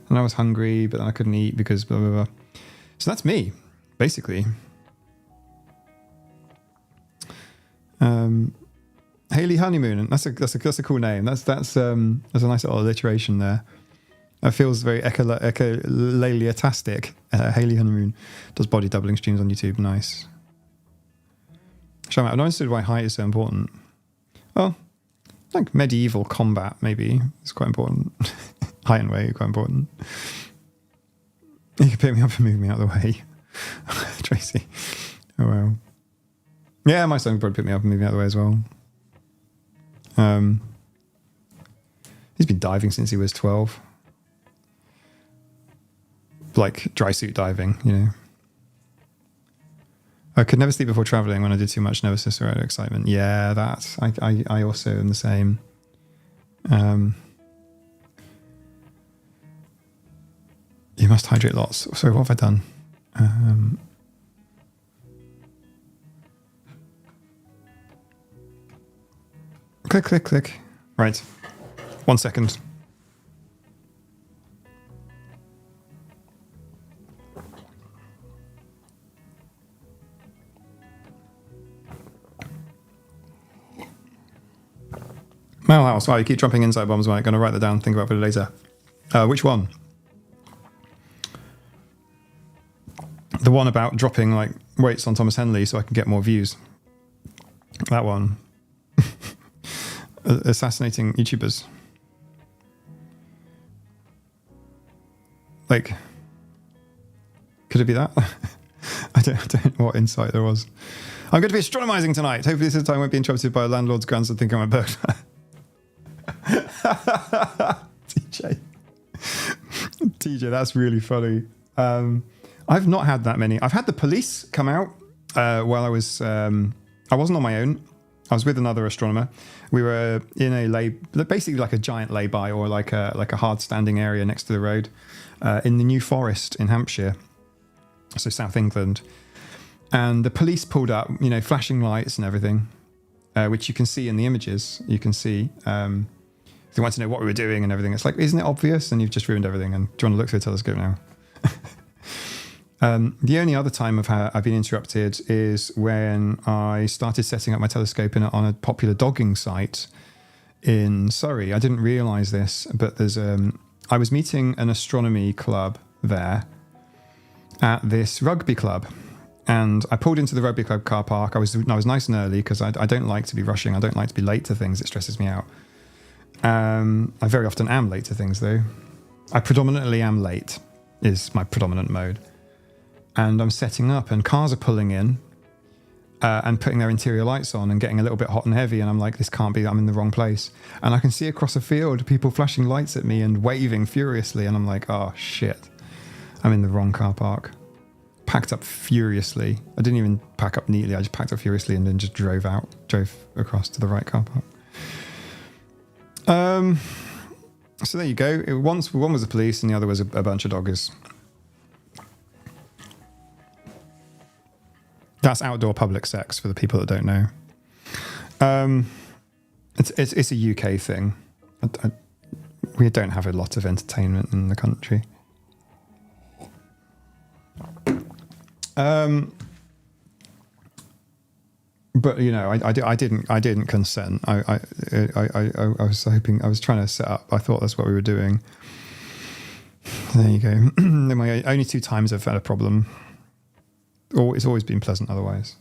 And I was hungry, but then I couldn't eat because blah blah blah. So that's me, basically. Haley Honeymoon. That's a cool name. That's a nice little alliteration there. It feels very echolaliatastic. Haley Honeymoon does body doubling streams on YouTube. Nice. I've not understood why height is so important. Well, like medieval combat, maybe it's quite important. Height and weight are quite important. You can pick me up and move me out of the way, Tracy. Oh well. Yeah, my son would probably pick me up and move me out of the way as well. He's been diving since he was 12. Like dry suit diving, I could never sleep before traveling when I did too much nervousness or excitement. Yeah, that's I also am the same. You must hydrate lots. Sorry, what have I done? Click. Right. 1 second. Malhouse. Oh, you keep dropping inside bombs, mate. Going to write that down. Think about it later. Which one? The one about dropping like weights on Thomas Henley so I can get more views. That one. Assassinating YouTubers. Like, could it be that? I don't know what insight there was. I'm going to be astronomizing tonight. Hopefully this time I won't be interrupted by a landlord's grandson thinking I'm a bird. TJ, that's really funny. I've not had that many. I've had the police come out while I was. I wasn't on my own. I was with another astronomer. We were in basically like a giant lay-by or like a hard standing area next to the road in the New Forest in Hampshire, so South England. And the police pulled up, flashing lights and everything, which you can see in the images. You can see. They want to know what we were doing and everything. It's like, isn't it obvious? And you've just ruined everything. And do you want to look through the telescope now? The only other time I've been interrupted is when I started setting up my telescope on a popular dogging site in Surrey. I didn't realise this, but I was meeting an astronomy club there at this rugby club. And I pulled into the rugby club car park. I was nice and early because I don't like to be rushing. I don't like to be late to things. It stresses me out. I very often am late to things, though. I predominantly am late, is my predominant mode. And I'm setting up, and cars are pulling in and putting their interior lights on and getting a little bit hot and heavy. And I'm like, this can't be, I'm in the wrong place. And I can see across a field people flashing lights at me and waving furiously. And I'm like, oh, shit. I'm in the wrong car park. packed up furiously. I didn't even pack up neatly. I just packed up furiously and then just drove across to the right car park. So there you go. One was the police and the other was a bunch of doggers. That's outdoor public sex for the people that don't know. It's a UK thing. We don't have a lot of entertainment in the country. But you know, I didn't consent. I was hoping, I was trying to set up. I thought that's what we were doing. There you go. My only 2 times I've had a problem. It's always been pleasant otherwise.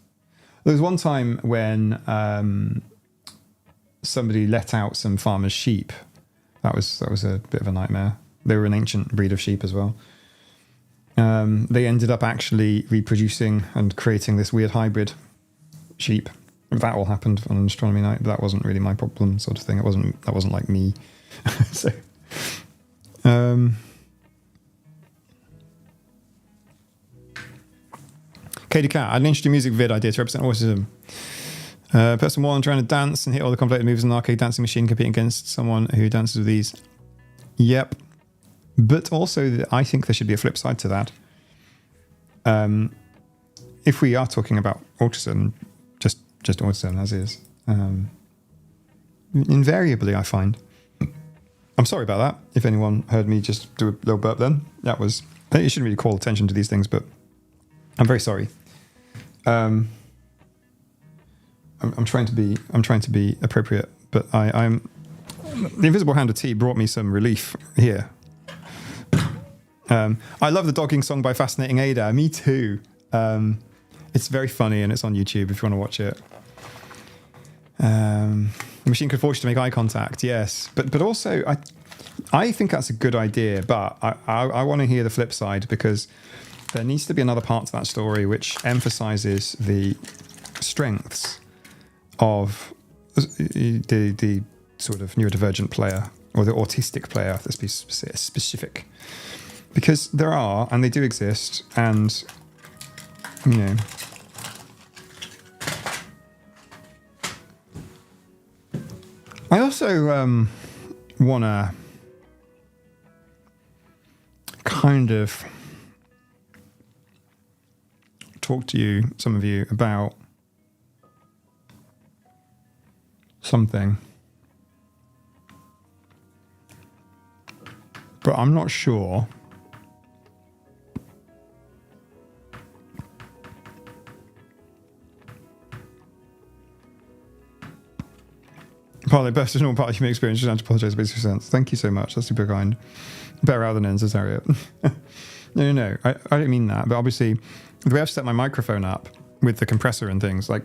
There was one time when somebody let out some farmers' sheep. That was a bit of a nightmare. They were an ancient breed of sheep as well. They ended up actually reproducing and creating this weird hybrid sheep. That all happened on an astronomy night, but that wasn't really my problem, sort of thing. That wasn't like me. So, Katie Cat, I had an interesting music vid idea to represent autism. Person 1 trying to dance and hit all the complicated moves in an arcade dancing machine, competing against someone who dances with these. Yep. But also, I think there should be a flip side to that. If we are talking about autism, just autism as is, invariably I find. I'm sorry about that. If anyone heard me just do a little burp then, that was. You shouldn't really call attention to these things, but I'm very sorry. I'm trying to be appropriate, but I'm. The invisible hand of tea brought me some relief here. I love the dogging song by Fascinating Ada. Me too. It's very funny and it's on YouTube if you want to watch it. The machine could force you to make eye contact. Yes, but also I think that's a good idea. But I want to hear the flip side, because there needs to be another part to that story which emphasizes the strengths of the sort of neurodivergent player or the autistic player. Let's be specific. Because there are, and they do exist, and, you know, I also want to kind of talk to you, some of you, about something. But I'm not sure partly best of normal part of human experience, just anthropologize basic sense. Thank you so much. That's super kind. Better out than in, says Harriet. No. I don't mean that. But obviously, the way I've set my microphone up with the compressor and things, like,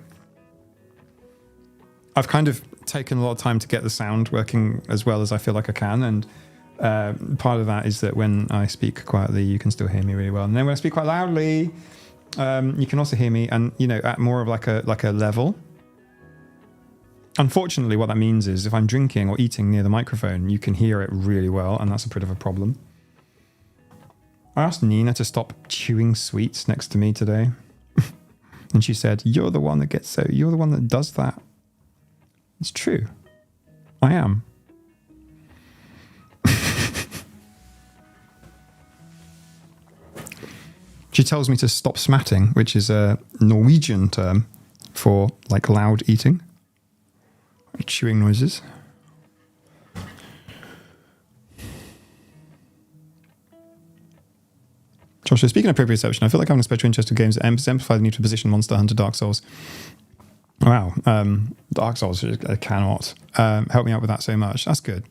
I've kind of taken a lot of time to get the sound working as well as I feel like I can. And part of that is that when I speak quietly, you can still hear me really well. And then when I speak quite loudly, you can also hear me, and, you know, at more of like a level. Unfortunately, what that means is if I'm drinking or eating near the microphone, you can hear it really well, and that's a bit of a problem. I asked Nina to stop chewing sweets next to me today. And she said, you're the one that does that. It's true. I am. She tells me to stop smatting, which is a Norwegian term for like loud eating. Chewing noises. Joshua, speaking of proprioception, I feel like I'm having a special interest in games that exemplify the need to position Monster Hunter Dark Souls. Wow. Dark Souls cannot help me out with that so much. That's good.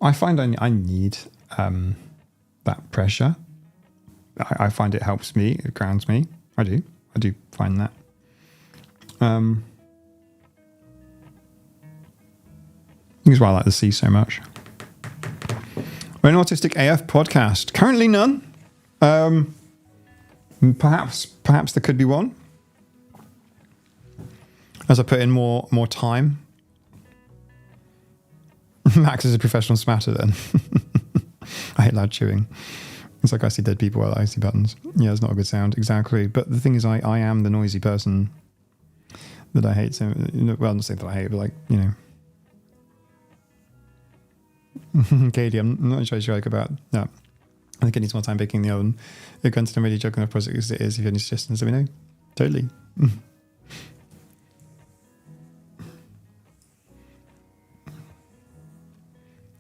I find I need that pressure. I find it helps me. It grounds me. I do find that. This is why I like the sea so much. We're an Autistic AF podcast. Currently none. Perhaps there could be one. As I put in more time. Max is a professional smatter then. I hate loud chewing. It's like I see dead people while I see buttons. Yeah, it's not a good sound. Exactly. But the thing is, I am the noisy person that I hate. So, well, I'm not saying that I hate, but like, Katie, I'm not sure joke about that. I think it needs more time baking in the oven. You're going to really joking on the project as it is. If you have any suggestions, let me know. Totally.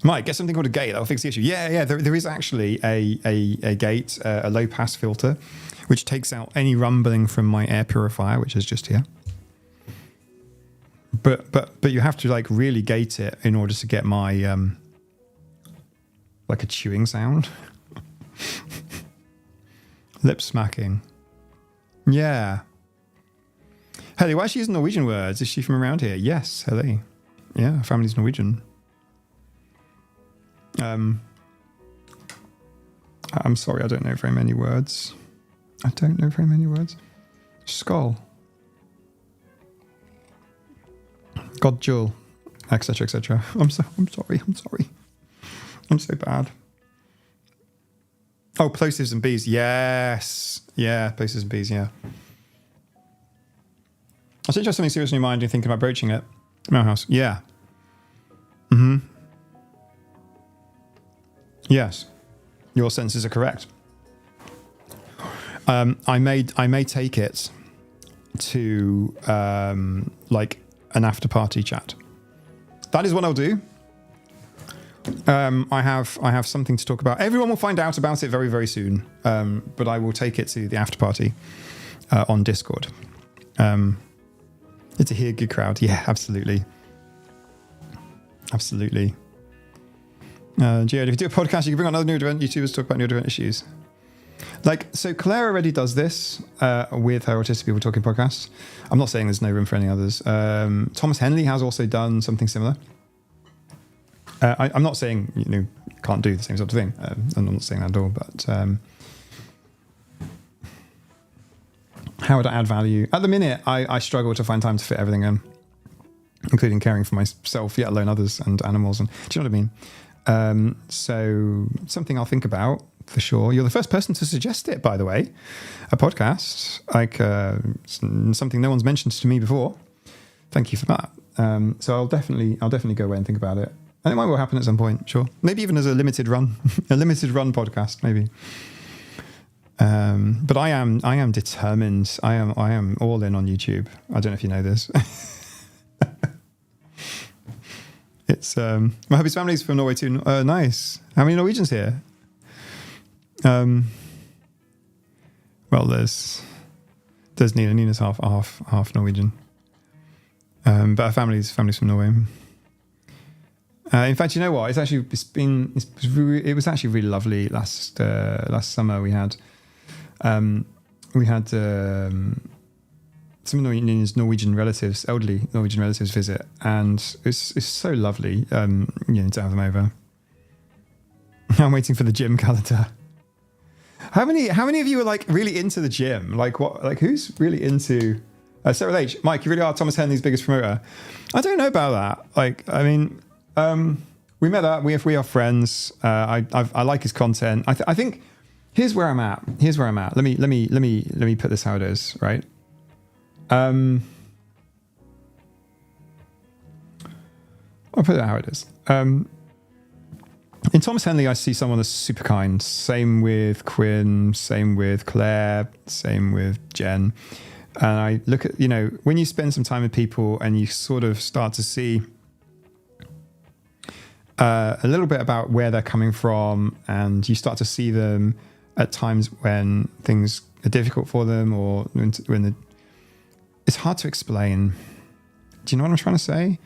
Mike, get something called a gate. That'll fix the issue. Yeah. There is actually a gate, a low pass filter, which takes out any rumbling from my air purifier, which is just here. But you have to like really gate it in order to get my like a chewing sound. Lip smacking. Yeah. Helly, why is she using Norwegian words? Is she from around here? Yes, Helly. Yeah, family's Norwegian. I'm sorry, I don't know very many words. Skull. God jewel. Etc. etc. I'm sorry. I'm so bad. Oh, plosives and bees. Yes. Yeah, plosives and bees, yeah. I think you have something serious in your mind and you're thinking about broaching it. Mouse. Yeah. Mm-hmm. Yes. Your senses are correct. I may take it to like an after party chat. That is what I'll do. I have something to talk about. Everyone will find out about it very, very soon. But I will take it to the after party on Discord. It's a good crowd. Yeah, absolutely. Absolutely. Gio, if you do a podcast, you can bring on other neurodivergent YouTubers to talk about neurodivergent issues. Like, so Claire already does this with her Autistic People Talking podcast. I'm not saying there's no room for any others. Thomas Henley has also done something similar. I'm not saying you can't do the same sort of thing. I'm not saying that at all. But how would I add value? At the minute, I struggle to find time to fit everything in, including caring for myself, yet alone others and animals. And do you know what I mean? So something I'll think about for sure. You're the first person to suggest it, by the way. A podcast, like something no one's mentioned to me before. Thank you for that. So I'll definitely go away and think about it. And it might well happen at some point, sure. Maybe even as a limited run podcast, maybe. But I am determined. I am all in on YouTube. I don't know if you know this. It's my hubby's family's from Norway too. Nice. How many Norwegians here? Well, there's Nina. Nina's half Norwegian. But our family's from Norway. In fact, you know what? It was actually really lovely last summer. We had some of Nina's Norwegian relatives, elderly Norwegian relatives, visit, and it's so lovely, to have them over. I'm waiting for the gym calendar. How many of you are like really into the gym? Like what? Like who's really into? Sarah H. Mike, you really are Thomas Henley's biggest promoter. I don't know about that. Like, I mean, we met up. We are friends. I like his content. I think here's where I'm at. Let me put this how it is, right? I'll put it how it is. In Thomas Henley, I see someone that's super kind. Same with Quinn, same with Claire, same with Jen. And I look at, when you spend some time with people and you sort of start to see a little bit about where they're coming from, and you start to see them at times when things are difficult for them, or it's hard to explain. Do you know what I'm trying to say?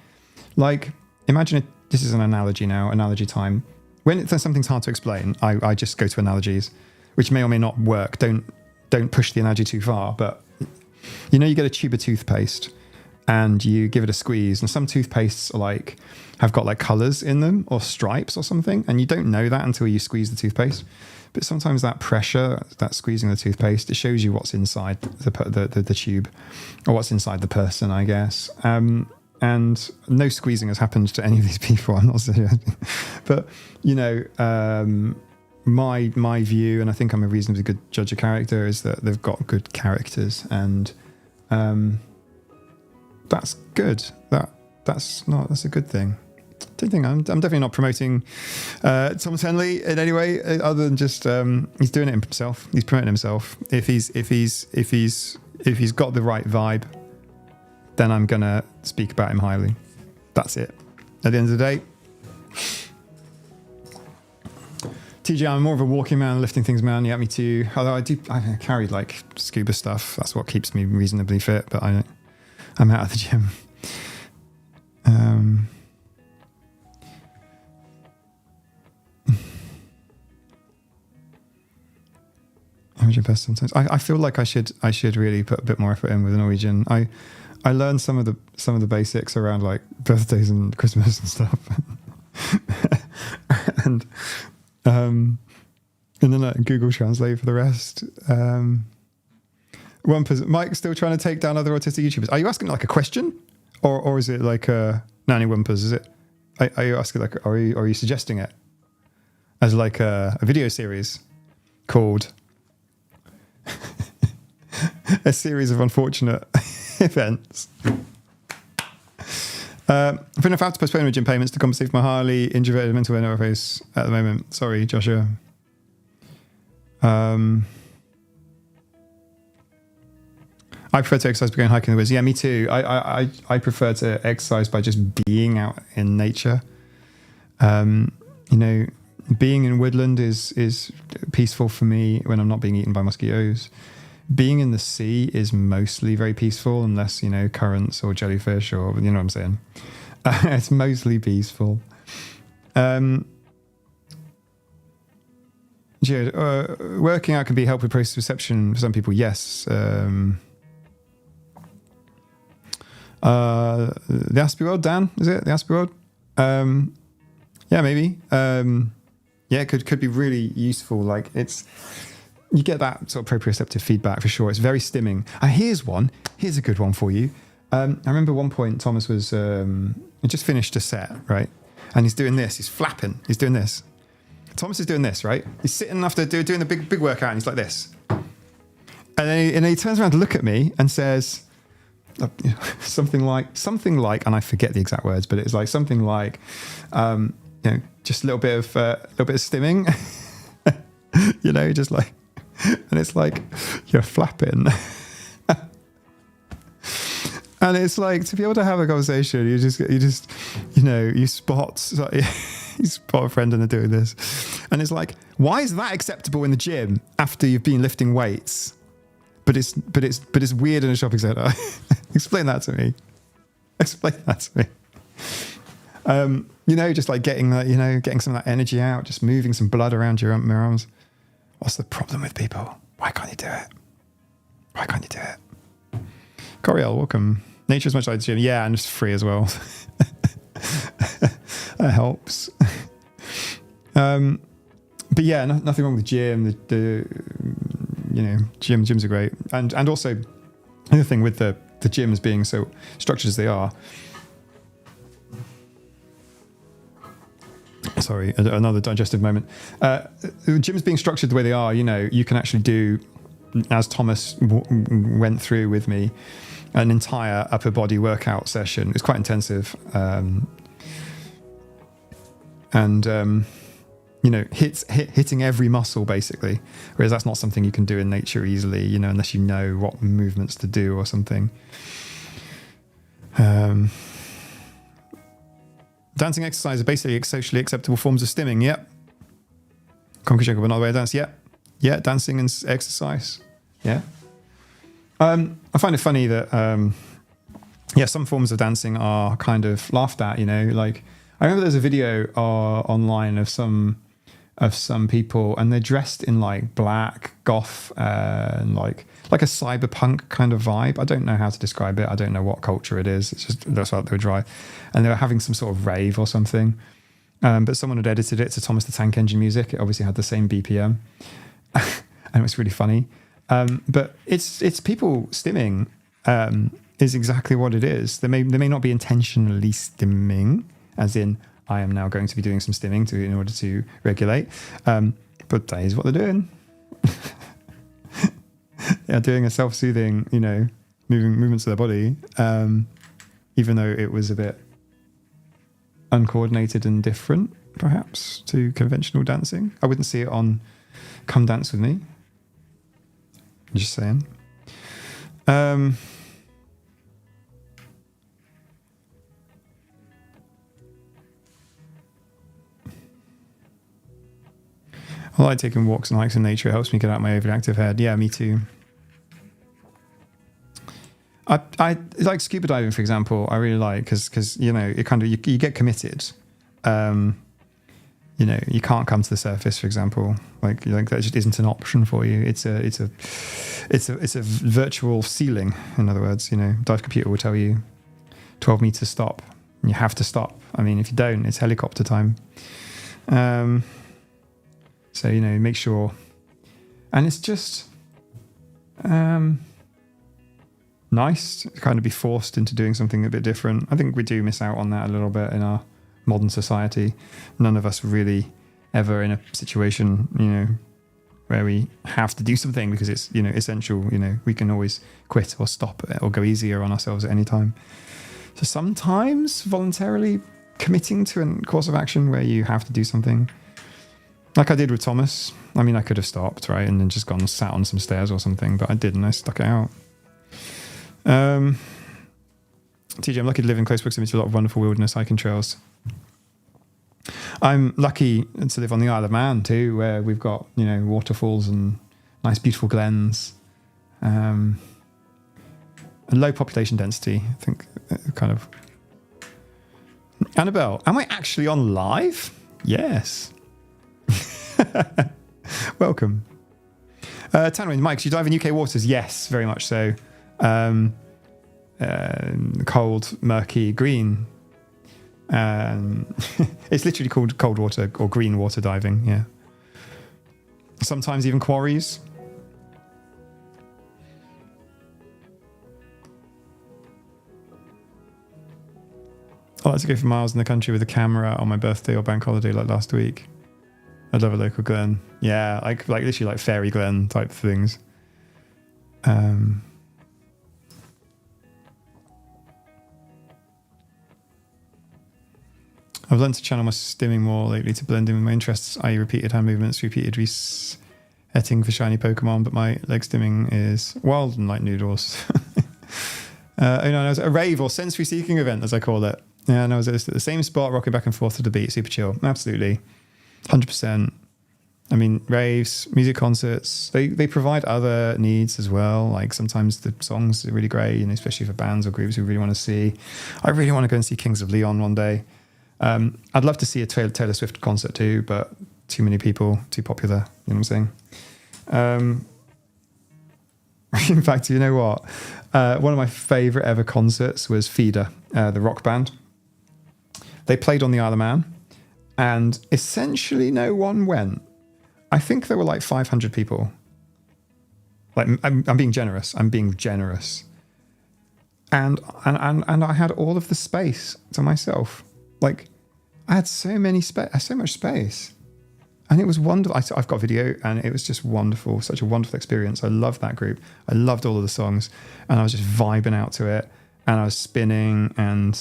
Like, imagine this is an analogy now, analogy time. When something's hard to explain, I just go to analogies, which may or may not work. Don't push the analogy too far. But you get a tube of toothpaste and you give it a squeeze, and some toothpastes have got like colors in them or stripes or something, and you don't know that until you squeeze the toothpaste. But sometimes that pressure, that squeezing the toothpaste, it shows you what's inside the tube, or what's inside the person, I guess. And no squeezing has happened to any of these people. I'm not suggesting, but when my view, and I think I'm a reasonably good judge of character, is that they've got good characters, and that's good. That's a good thing. Don't think I'm definitely not promoting Thomas Henley in any way, other than just he's doing it himself. He's promoting himself. If he's got the right vibe, then I'm gonna speak about him highly. That's it. At the end of the day, TJ, I'm more of a walking man, lifting things man. Yeah, me too. Although I carry like scuba stuff. That's what keeps me reasonably fit. But I'm out of the gym. Best sometimes. I feel like I should really put a bit more effort in with Norwegian. I learned some of the basics around like birthdays and Christmas and stuff, and then Google Translate for the rest. Mike's still trying to take down other autistic YouTubers. Are you asking like a question, or is it like Nanny Wumpers? Is it? Are you asking like? Are you suggesting it as like a video series called a series of unfortunate events? I've been about to postpone my gym payments to compensate for my highly introverted mental interface at the moment. Sorry, Joshua. I prefer to exercise by going hiking in the woods. Yeah, me too. I prefer to exercise by just being out in nature. Being in woodland is peaceful for me when I'm not being eaten by mosquitoes. Being in the sea is mostly very peaceful, unless, currents or jellyfish, or, you know what I'm saying. It's mostly peaceful. Jared, working out can be help with process perception for some people. Yes. The Aspie World, Dan, is it? The Aspie World? Yeah, maybe. Yeah, it could be really useful. Like you get that sort of proprioceptive feedback for sure. It's very stimming. And here's a good one for you. I remember one point Thomas was, he just finished a set, right? And he's doing this, he's flapping, he's doing this. Thomas is doing this, right? He's sitting after doing the big workout and he's like this. And then he turns around to look at me and says something like, and I forget the exact words, but it's like something like, just a little bit of stimming, just like, and it's like you're flapping. And it's like, to be able to have a conversation, you spot a friend and they're doing this, and it's like, why is that acceptable in the gym after you've been lifting weights, but it's weird in a shopping centre? Explain that to me. Just like getting that, getting some of that energy out, just moving some blood around your arms. What's the problem with people? Why can't you do it? Coriel, welcome. Nature's much like the gym. Yeah, and it's free as well. That helps. But yeah, nothing wrong with the gym. Gyms are great. And also, another thing with the gyms being so structured as they are. Sorry, another digestive moment. Gyms being structured the way they are, you can actually do, as Thomas went through with me, an entire upper body workout session. It's quite intensive. Hitting every muscle basically, whereas that's not something you can do in nature easily, unless you know what movements to do or something. Dancing exercise are basically socially acceptable forms of stimming. Yep. Concrete joke of another way of dance. Yep. Yeah, dancing and exercise. Yeah. I find it funny that some forms of dancing are kind of laughed at. Like I remember there's a video online of some people, and they're dressed in like black goth and like a cyberpunk kind of vibe. I don't know how to describe it. I don't know what culture it is. It's just that's what they were dry, and they were having some sort of rave or something. But someone had edited it to Thomas the Tank Engine music. It obviously had the same BPM, and it was really funny. But it's people stimming is exactly what it is. They may not be intentionally stimming, as in I am now going to be doing some stimming in order to regulate. but that is what they're doing. They're doing a self-soothing, movements of their body, even though it was a bit uncoordinated and different, perhaps, to conventional dancing. I wouldn't see it on Come Dance With Me. Just saying. I like taking walks and hikes in nature. It helps me get out my overactive head. Yeah, me too. I like scuba diving, for example. I really like because it kind of you get committed. You can't come to the surface, for example. Like that just isn't an option for you. It's a virtual ceiling. In other words, dive computer will tell you 12 meters stop. And you have to stop. I mean, if you don't, it's helicopter time. So make sure, and it's just nice to kind of be forced into doing something a bit different. I think we do miss out on that a little bit in our modern society. None of us really ever in a situation, where we have to do something because it's, essential. We can always quit or stop or go easier on ourselves at any time. So sometimes voluntarily committing to a course of action where you have to do something, like I did with Thomas. I mean, I could have stopped, right, and then just gone and sat on some stairs or something, but I didn't. I stuck it out. TJ, I'm lucky to live in close proximity to a lot of wonderful wilderness hiking trails. I'm lucky to live on the Isle of Man too, where we've got, waterfalls and nice, beautiful glens. A low population density, I think, kind of. Annabelle, am I actually on live? Yes. Welcome. Tanwin, Mike, you dive in UK waters? Yes, very much so. Cold, murky, green. It's literally called cold water or green water diving, yeah. Sometimes even quarries. I like to go for miles in the country with a camera on my birthday or bank holiday like last week. I'd love a local glen. Yeah, like literally like fairy glen type things. I've learned to channel my stimming more lately to blend in with my interests, i.e. repeated hand movements, repeated resetting for shiny Pokemon, but my leg stimming is wild and light noodles. I was at a rave or sensory seeking event, as I call it. Yeah, and I was at the same spot, rocking back and forth to the beat, super chill. Absolutely. 100%. I mean, raves, music concerts, they provide other needs as well. Like sometimes the songs are really great, especially for bands or groups we really want to see. I really want to go and see Kings of Leon one day. I'd love to see a Taylor Swift concert too, but too many people, too popular. You know what I'm saying? In fact, you know what? One of my favourite ever concerts was Feeder, the rock band. They played on the Isle of Man, and essentially no one went. I think there were like 500 people. Like I'm being generous. I'm being generous. And I had all of the space to myself. Like I had so much space, and it was wonderful. I've got video, and it was just wonderful. Such a wonderful experience. I loved that group. I loved all of the songs, and I was just vibing out to it. And I was spinning and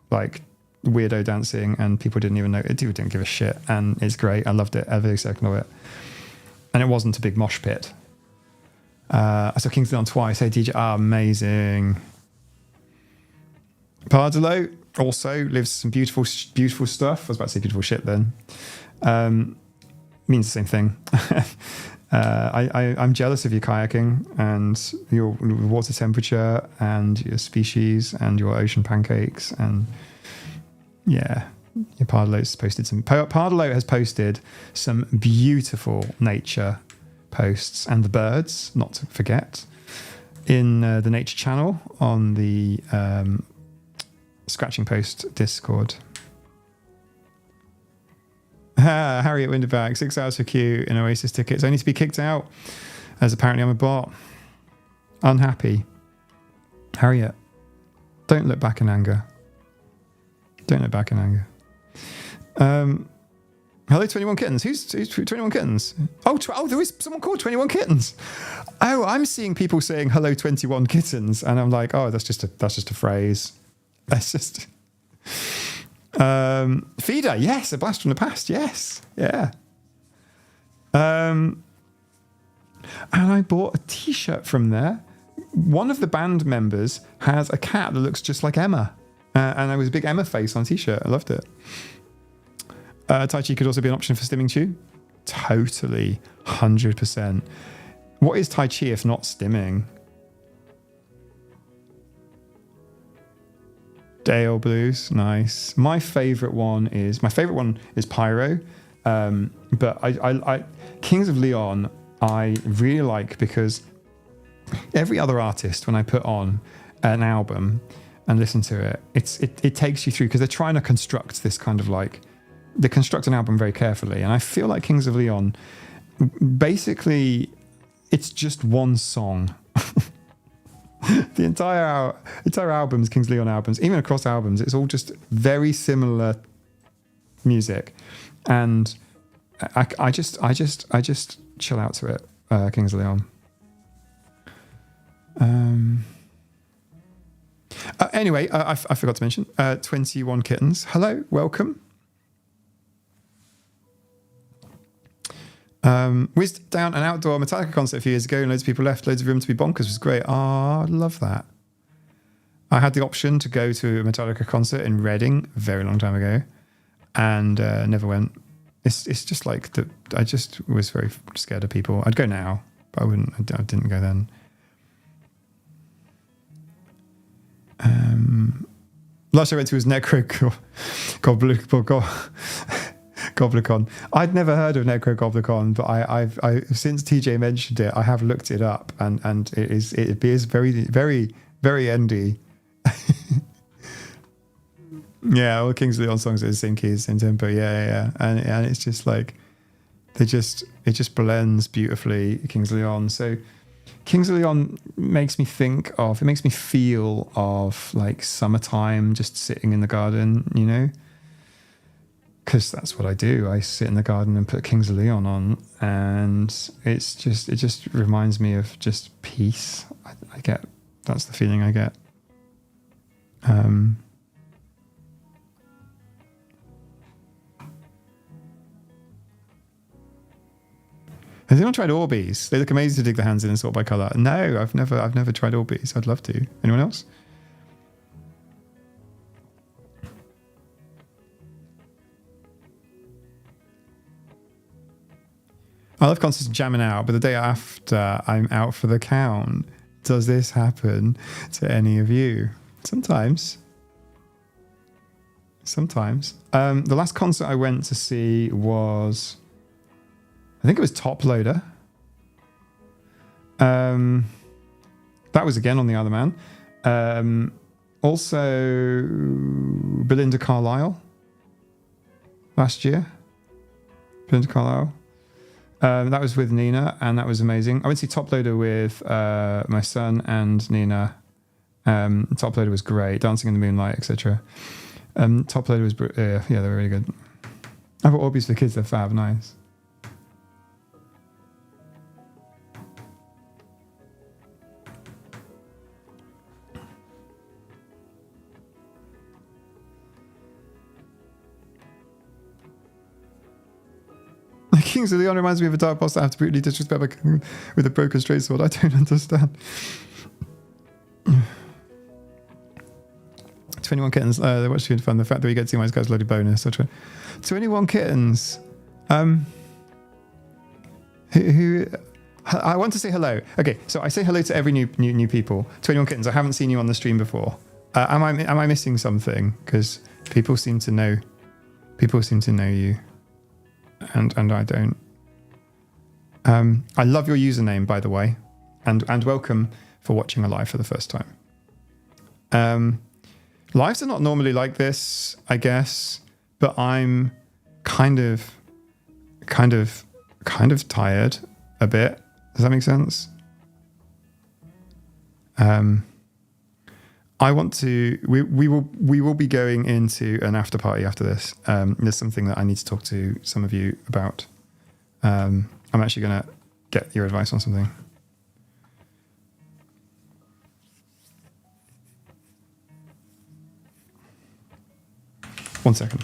like weirdo dancing, and people didn't even know. People didn't give a shit, and it's great. I loved it every second of it. And it wasn't a big mosh pit. I saw Kings of Leon twice. Hey DJ, amazing. Pardalo also lives some beautiful stuff. I was about to say beautiful shit then. Means the same thing. I'm jealous of your kayaking and your water temperature and your species and your ocean pancakes, and yeah, your Pardalo has posted some beautiful nature posts, and the birds, not to forget, in the nature channel on the Scratching Post Discord. Harriet Winterback, 6 hours for queue in Oasis tickets, only to be kicked out as apparently I'm a bot. Unhappy. Harriet, don't look back in anger. Don't look back in anger. Hello, 21 Kittens. Who's 21 Kittens? Oh, there is someone called 21 Kittens. Oh, I'm seeing people saying hello, 21 Kittens, and I'm like, oh, that's just a phrase. That's just. Feeder, yes, a blast from the past, yes, yeah. And I bought a T-shirt from there. One of the band members has a cat that looks just like Emma, and there was a big Emma face on a T-shirt. I loved it. Tai Chi could also be an option for stimming too. Totally, 100%. What is Tai Chi if not stimming? Dale Blues, nice. My favorite one is Pyro, but I Kings of Leon I really like because every other artist, when I put on an album and listen to it, it takes you through, because they're trying to construct this kind of like, they construct an album very carefully, and I feel like Kings of Leon, basically, it's just one song. The entire albums, Kings of Leon albums, even across albums, it's all just very similar music, and I just chill out to it. Kings of Leon. Anyway, I forgot to mention 21 Kittens. Hello, welcome. Whizzed down an outdoor Metallica concert a few years ago, and loads of people left, loads of room to be bonkers. It was great. I love that. I had the option to go to a Metallica concert in Reading a very long time ago, and never went. It's just like I just was very scared of people. I'd go now, but I wouldn't. I didn't go then. Last I went to was Necro Goblicon. I'd never heard of Necro Goblicon, but I've since TJ mentioned it, I have looked it up, and it appears very, very, very endy. Yeah, all Kings of Leon songs are the same keys, same tempo. Yeah. And it's just like it just blends beautifully, Kings of Leon. So Kings of Leon makes me feel of like summertime, just sitting in the garden, you know, because that's what I do. I sit in the garden and put Kings of Leon on, and it just reminds me of just peace. That's the feeling I get. Has anyone tried Orbeez? They look amazing to dig the hands in and sort by colour. No, I've never tried Orbeez. I'd love to. Anyone else? I love concerts jamming out, but the day after I'm out for the count. Does this happen to any of you? Sometimes. The last concert I went to see was, I think it was Top Loader. That was again on the Isle of Man. Also, Belinda Carlisle last year. Belinda Carlisle. That was with Nina, and that was amazing. I went to see Top Loader with my son and Nina. Top Loader was great. Dancing in the Moonlight, etc. Top Loader was, yeah, they were really good. I bought Orbeez for the kids. They're fab, nice. Kings of Leon reminds me of a dark boss that I have to brutally disrespect with a broken straight sword. I don't understand. 21 Kittens. What's good fun? The fact that we get to see my guy's loaded bonus. 21 Kittens. Who I want to say hello. Okay, so I say hello to every new people. 21 Kittens. I haven't seen you on the stream before. Am I missing something? Because people seem to know you. And I don't. I love your username, by the way, and welcome for watching a live for the first time. Lives are not normally like this, I guess, but I'm kind of tired a bit. Does that make sense? I want to. We will be going into an after party after this. There's something that I need to talk to some of you about. I'm actually going to get your advice on something. One second.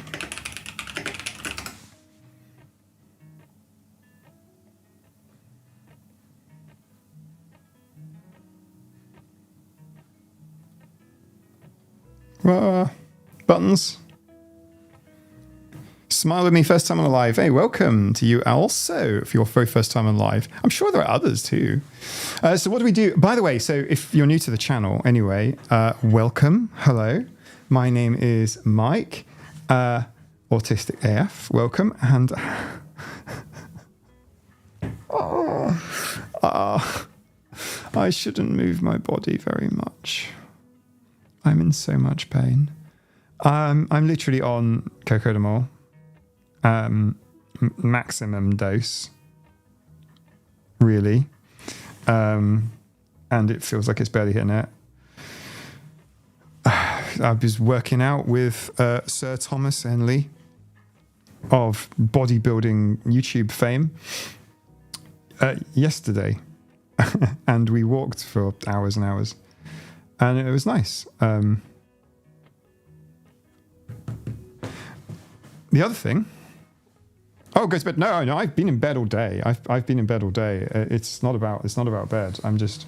Buttons. Smile with me, first time on live. Hey, welcome to you also for your very first time on live. I'm sure there are others too. So what do we do? By the way, so if you're new to the channel anyway, welcome. Hello. My name is Mike, Autistic AF. Welcome. And I shouldn't move my body very much. I'm in so much pain. I'm literally on cocodamol, maximum dose, really, and it feels like it's barely hitting it. I was working out with Sir Thomas Henley of bodybuilding YouTube fame yesterday, and we walked for hours and hours. And it was nice. The other thing. Oh, go to bed. No, I've been in bed all day. I've been in bed all day. It's not about bed. I'm just.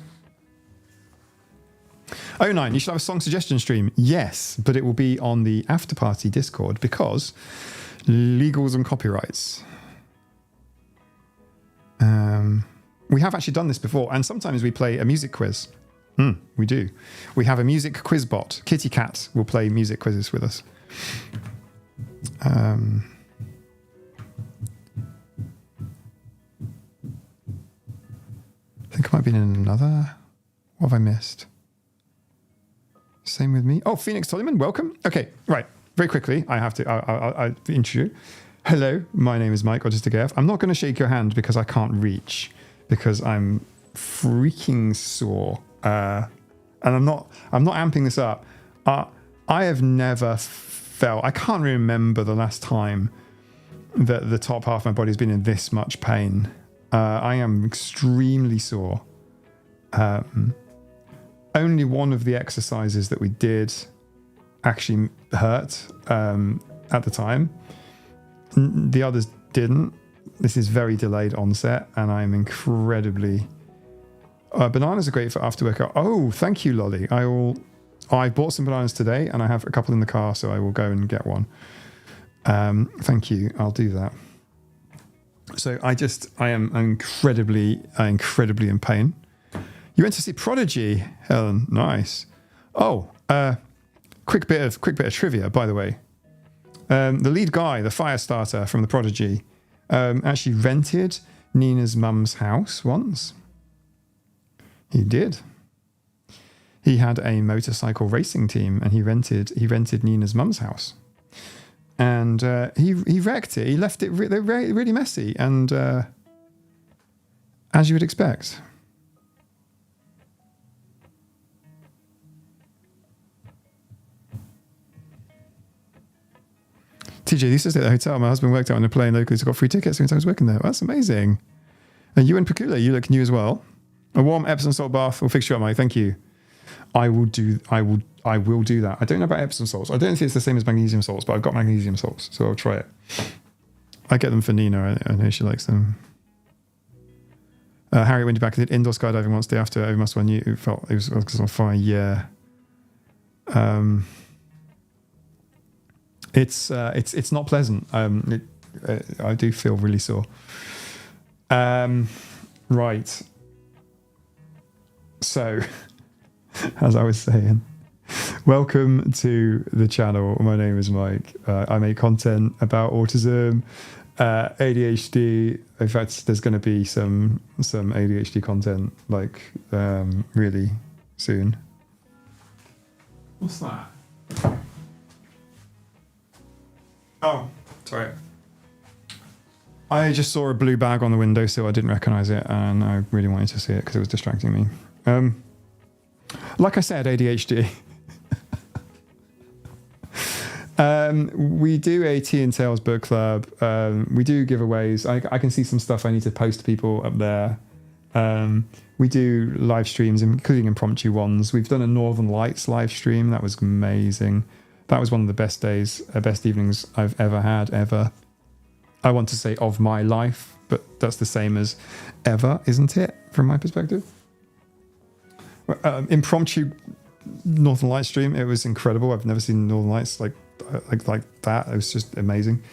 Oh, 9. You should have a song suggestion stream. Yes, but it will be on the after party Discord because legals and copyrights. We have actually done this before, and sometimes we play a music quiz. We do. We have a music quiz bot. Kitty Cat will play music quizzes with us. I think I might be in another. What have I missed? Same with me. Oh, Phoenix Tollyman, welcome. Okay, right. Very quickly, I have to. I'll introduce you. Hello, my name is Mike, Autistic AF. I'm not going to shake your hand because I can't reach because I'm freaking sore. And I'm not amping this up. I have never felt. I can't remember the last time that the top half of my body has been in this much pain. I am extremely sore. Only one of the exercises that we did actually hurt at the time. The others didn't. This is very delayed onset, and I'm incredibly. Bananas are great for after workout. Oh, thank you, Lolly. I bought some bananas today, and I have a couple in the car, so I will go and get one. Thank you. I'll do that. So I am incredibly in pain. You went to see Prodigy, Helen. Nice. Oh, quick bit of trivia, by the way. The lead guy, the fire starter from the Prodigy, actually rented Nina's mum's house once. He did. He had a motorcycle racing team, and he rented Nina's mum's house, and he wrecked it. He left it really messy, and as you would expect. TJ, this is at the hotel. My husband worked out on a plane locally, so got free tickets since I was working there. That's amazing. And you and Pecula, you look new as well. A warm Epsom salt bath will fix you up, Mike. Thank you. I will do that. I don't know about Epsom salts. I don't think it's the same as magnesium salts, but I've got magnesium salts, so I'll try it. I get them for Nina. I know she likes them. Harry went back and did indoor skydiving once day after. Over must one you felt it was on fire. Yeah. It's not pleasant. I do feel really sore. Right. So, as I was saying, welcome to the channel. My name is Mike. I make content about autism, ADHD. In fact, there's going to be some ADHD content really soon. What's that? Oh, sorry. I just saw a blue bag on the window, so I didn't recognize it, and I really wanted to see it because it was distracting me. Like I said, ADHD. We do a Tea and Tales book club. We do giveaways. I can see some stuff I need to post to people up there. We do live streams, including impromptu ones. We've done a Northern Lights live stream. That was amazing. That was one of the best days, best evenings I've ever had, ever. I want to say of my life, but that's the same as ever, isn't it? From my perspective. Impromptu Northern Lights stream. It was incredible. I've never seen Northern Lights like that. It was just amazing.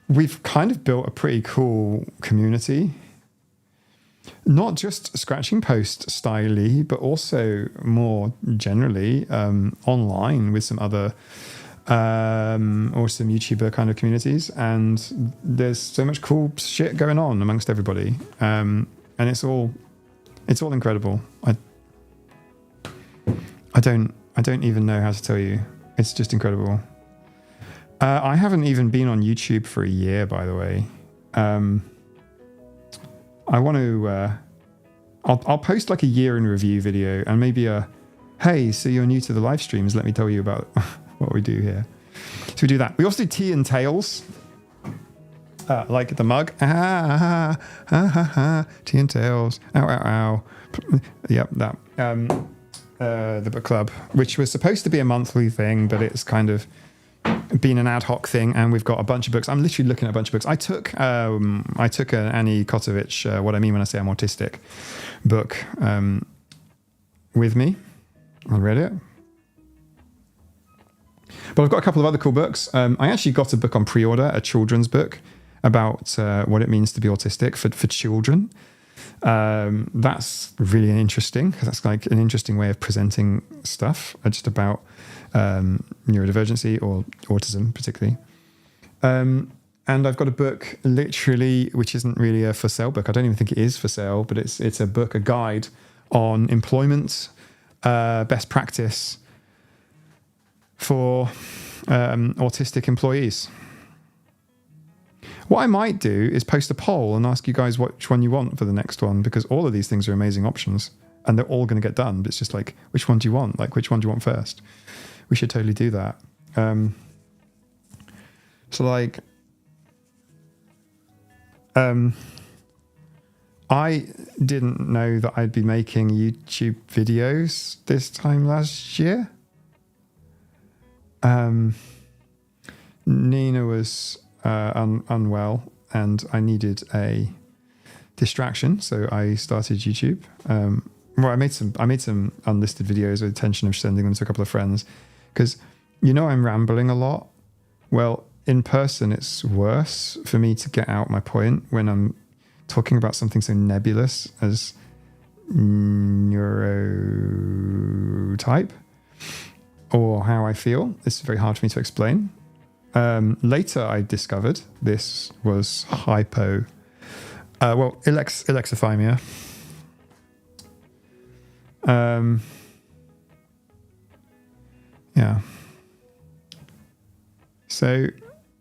We've kind of built a pretty cool community. Not just scratching post styley, but also more generally online with some other awesome YouTuber kind of communities. And there's so much cool shit going on amongst everybody. And it's all incredible. I don't even know how to tell you. It's just incredible. I haven't even been on YouTube for a year, by the way. I want to. I'll post like a year in review video and maybe hey, so you're new to the live streams. Let me tell you about what we do here. So we do that. We also do Tea and Tales, like the mug. Tea and Tales. Ow, ow, ow. Yep, that. The book club, which was supposed to be a monthly thing, but it's kind of been an ad hoc thing, and we've got a bunch of books. I'm literally looking at a bunch of books. I took an Annie Kotovich, What I Mean When I Say I'm Autistic book with me. I read it. But I've got a couple of other cool books. I actually got a book on pre-order, a children's book about what it means to be autistic for children. That's really interesting because that's like an interesting way of presenting stuff just about neurodivergency or autism particularly. And I've got a book literally, which isn't really a for sale book. I don't even think it is for sale, but it's a book, a guide on employment, best practice for autistic employees. What I might do is post a poll and ask you guys which one you want for the next one, because all of these things are amazing options and they're all going to get done. But it's just like, which one do you want? Like, which one do you want first? We should totally do that. So like, I didn't know that I'd be making YouTube videos this time last year. Nina was unwell and I needed a distraction, so I started YouTube. Well, I made some unlisted videos with the intention of sending them to a couple of friends, because I'm rambling a lot. Well, in person it's worse for me to get out my point when I'm talking about something so nebulous as neurotype or how I feel. It's very hard for me to explain. Later I discovered this was alexithymia. Yeah. So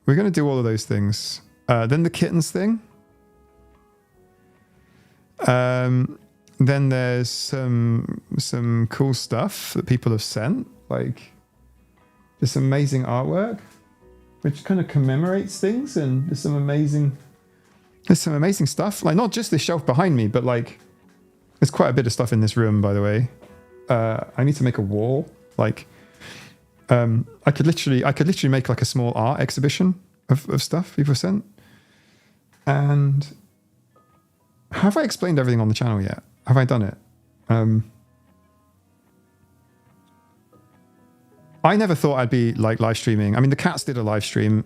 we're going to do all of those things. Then the kittens thing. Then there's some cool stuff that people have sent, like this amazing artwork, which kind of commemorates things, and there's some amazing stuff. Like not just this shelf behind me, but like there's quite a bit of stuff in this room, by the way. I need to make a wall. Like I could literally make like a small art exhibition of stuff people sent. And have I explained everything on the channel yet? Have I done it? I never thought I'd be like live streaming. I mean, the cats did a live stream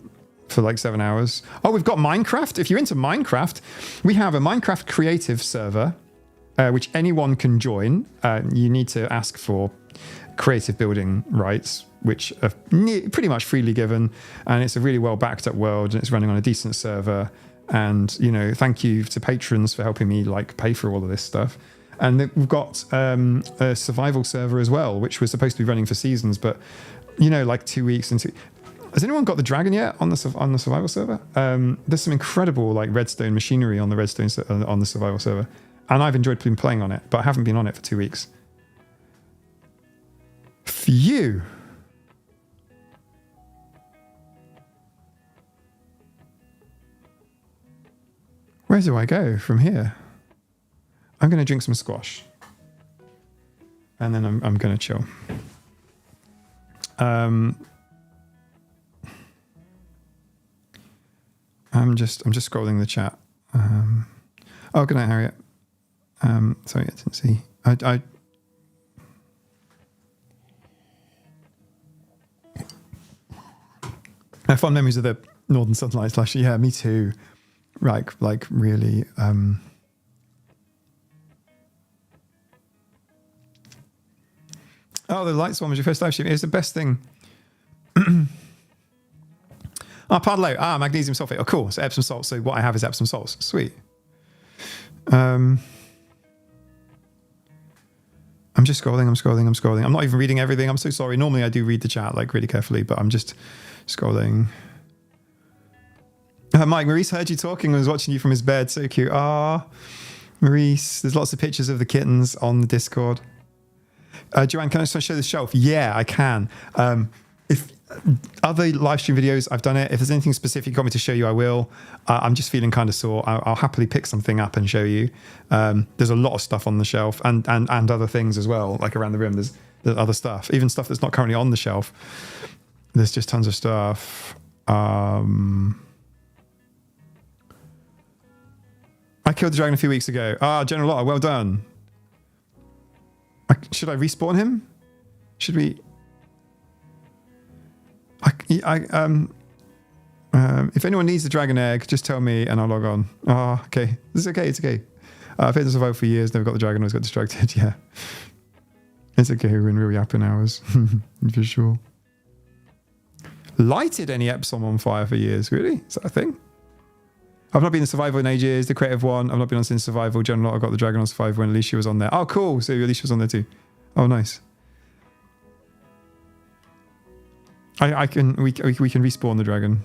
for like 7 hours. Oh, we've got Minecraft. If you're into Minecraft, we have a Minecraft creative server, which anyone can join. You need to ask for creative building rights, which are pretty much freely given. And it's a really well backed up world, and it's running on a decent server. And, thank you to patrons for helping me like pay for all of this stuff. And we've got a survival server as well, which was supposed to be running for seasons, but like 2 weeks into. Has anyone got the dragon yet on the survival server? There's some incredible like redstone machinery on the on the survival server, and I've enjoyed playing on it, but I haven't been on it for 2 weeks. Phew. Where do I go from here? I'm going to drink some squash. And then I'm going to chill. I'm just scrolling the chat. Oh, good night, Harriet. Sorry, I didn't see. I have fond memories of the Northern Sunlights last year. Yeah, me too. Like really. Oh, the lights one was your first live stream. It was the best thing. Pardalo. Magnesium sulfate. Oh, cool. So Epsom salts. So what I have is Epsom salts. Sweet. I'm just scrolling. I'm not even reading everything. I'm so sorry. Normally I do read the chat like really carefully, but I'm just scrolling. Mike, Maurice heard you talking and was watching you from his bed. So cute. Maurice. There's lots of pictures of the kittens on the Discord. Joanne, can I just show the shelf? Yeah, I can. If other live stream videos, I've done it. If there's anything specific you want me to show you, I will. I'm just feeling kind of sore. I'll happily pick something up and show you. There's a lot of stuff on the shelf and other things as well, like around the room. There's other stuff, even stuff that's not currently on the shelf. There's just tons of stuff. I killed the dragon a few weeks ago. General Lotta, well done. Should I respawn him? Should we? If anyone needs the dragon egg, just tell me and I'll log on. Okay. It's okay. I've been survived for years, never got the dragon, always got distracted. Yeah. It's okay, we're in real yapping hours. For sure. Lighted any Epsom on fire for years, really? Is that a thing? I've not been in survival in ages, the creative one. I've not been on Sin Survival. General, I got the dragon on survival when Alicia was on there. Oh, cool. So Alicia was on there too. Oh, nice. We can respawn the dragon.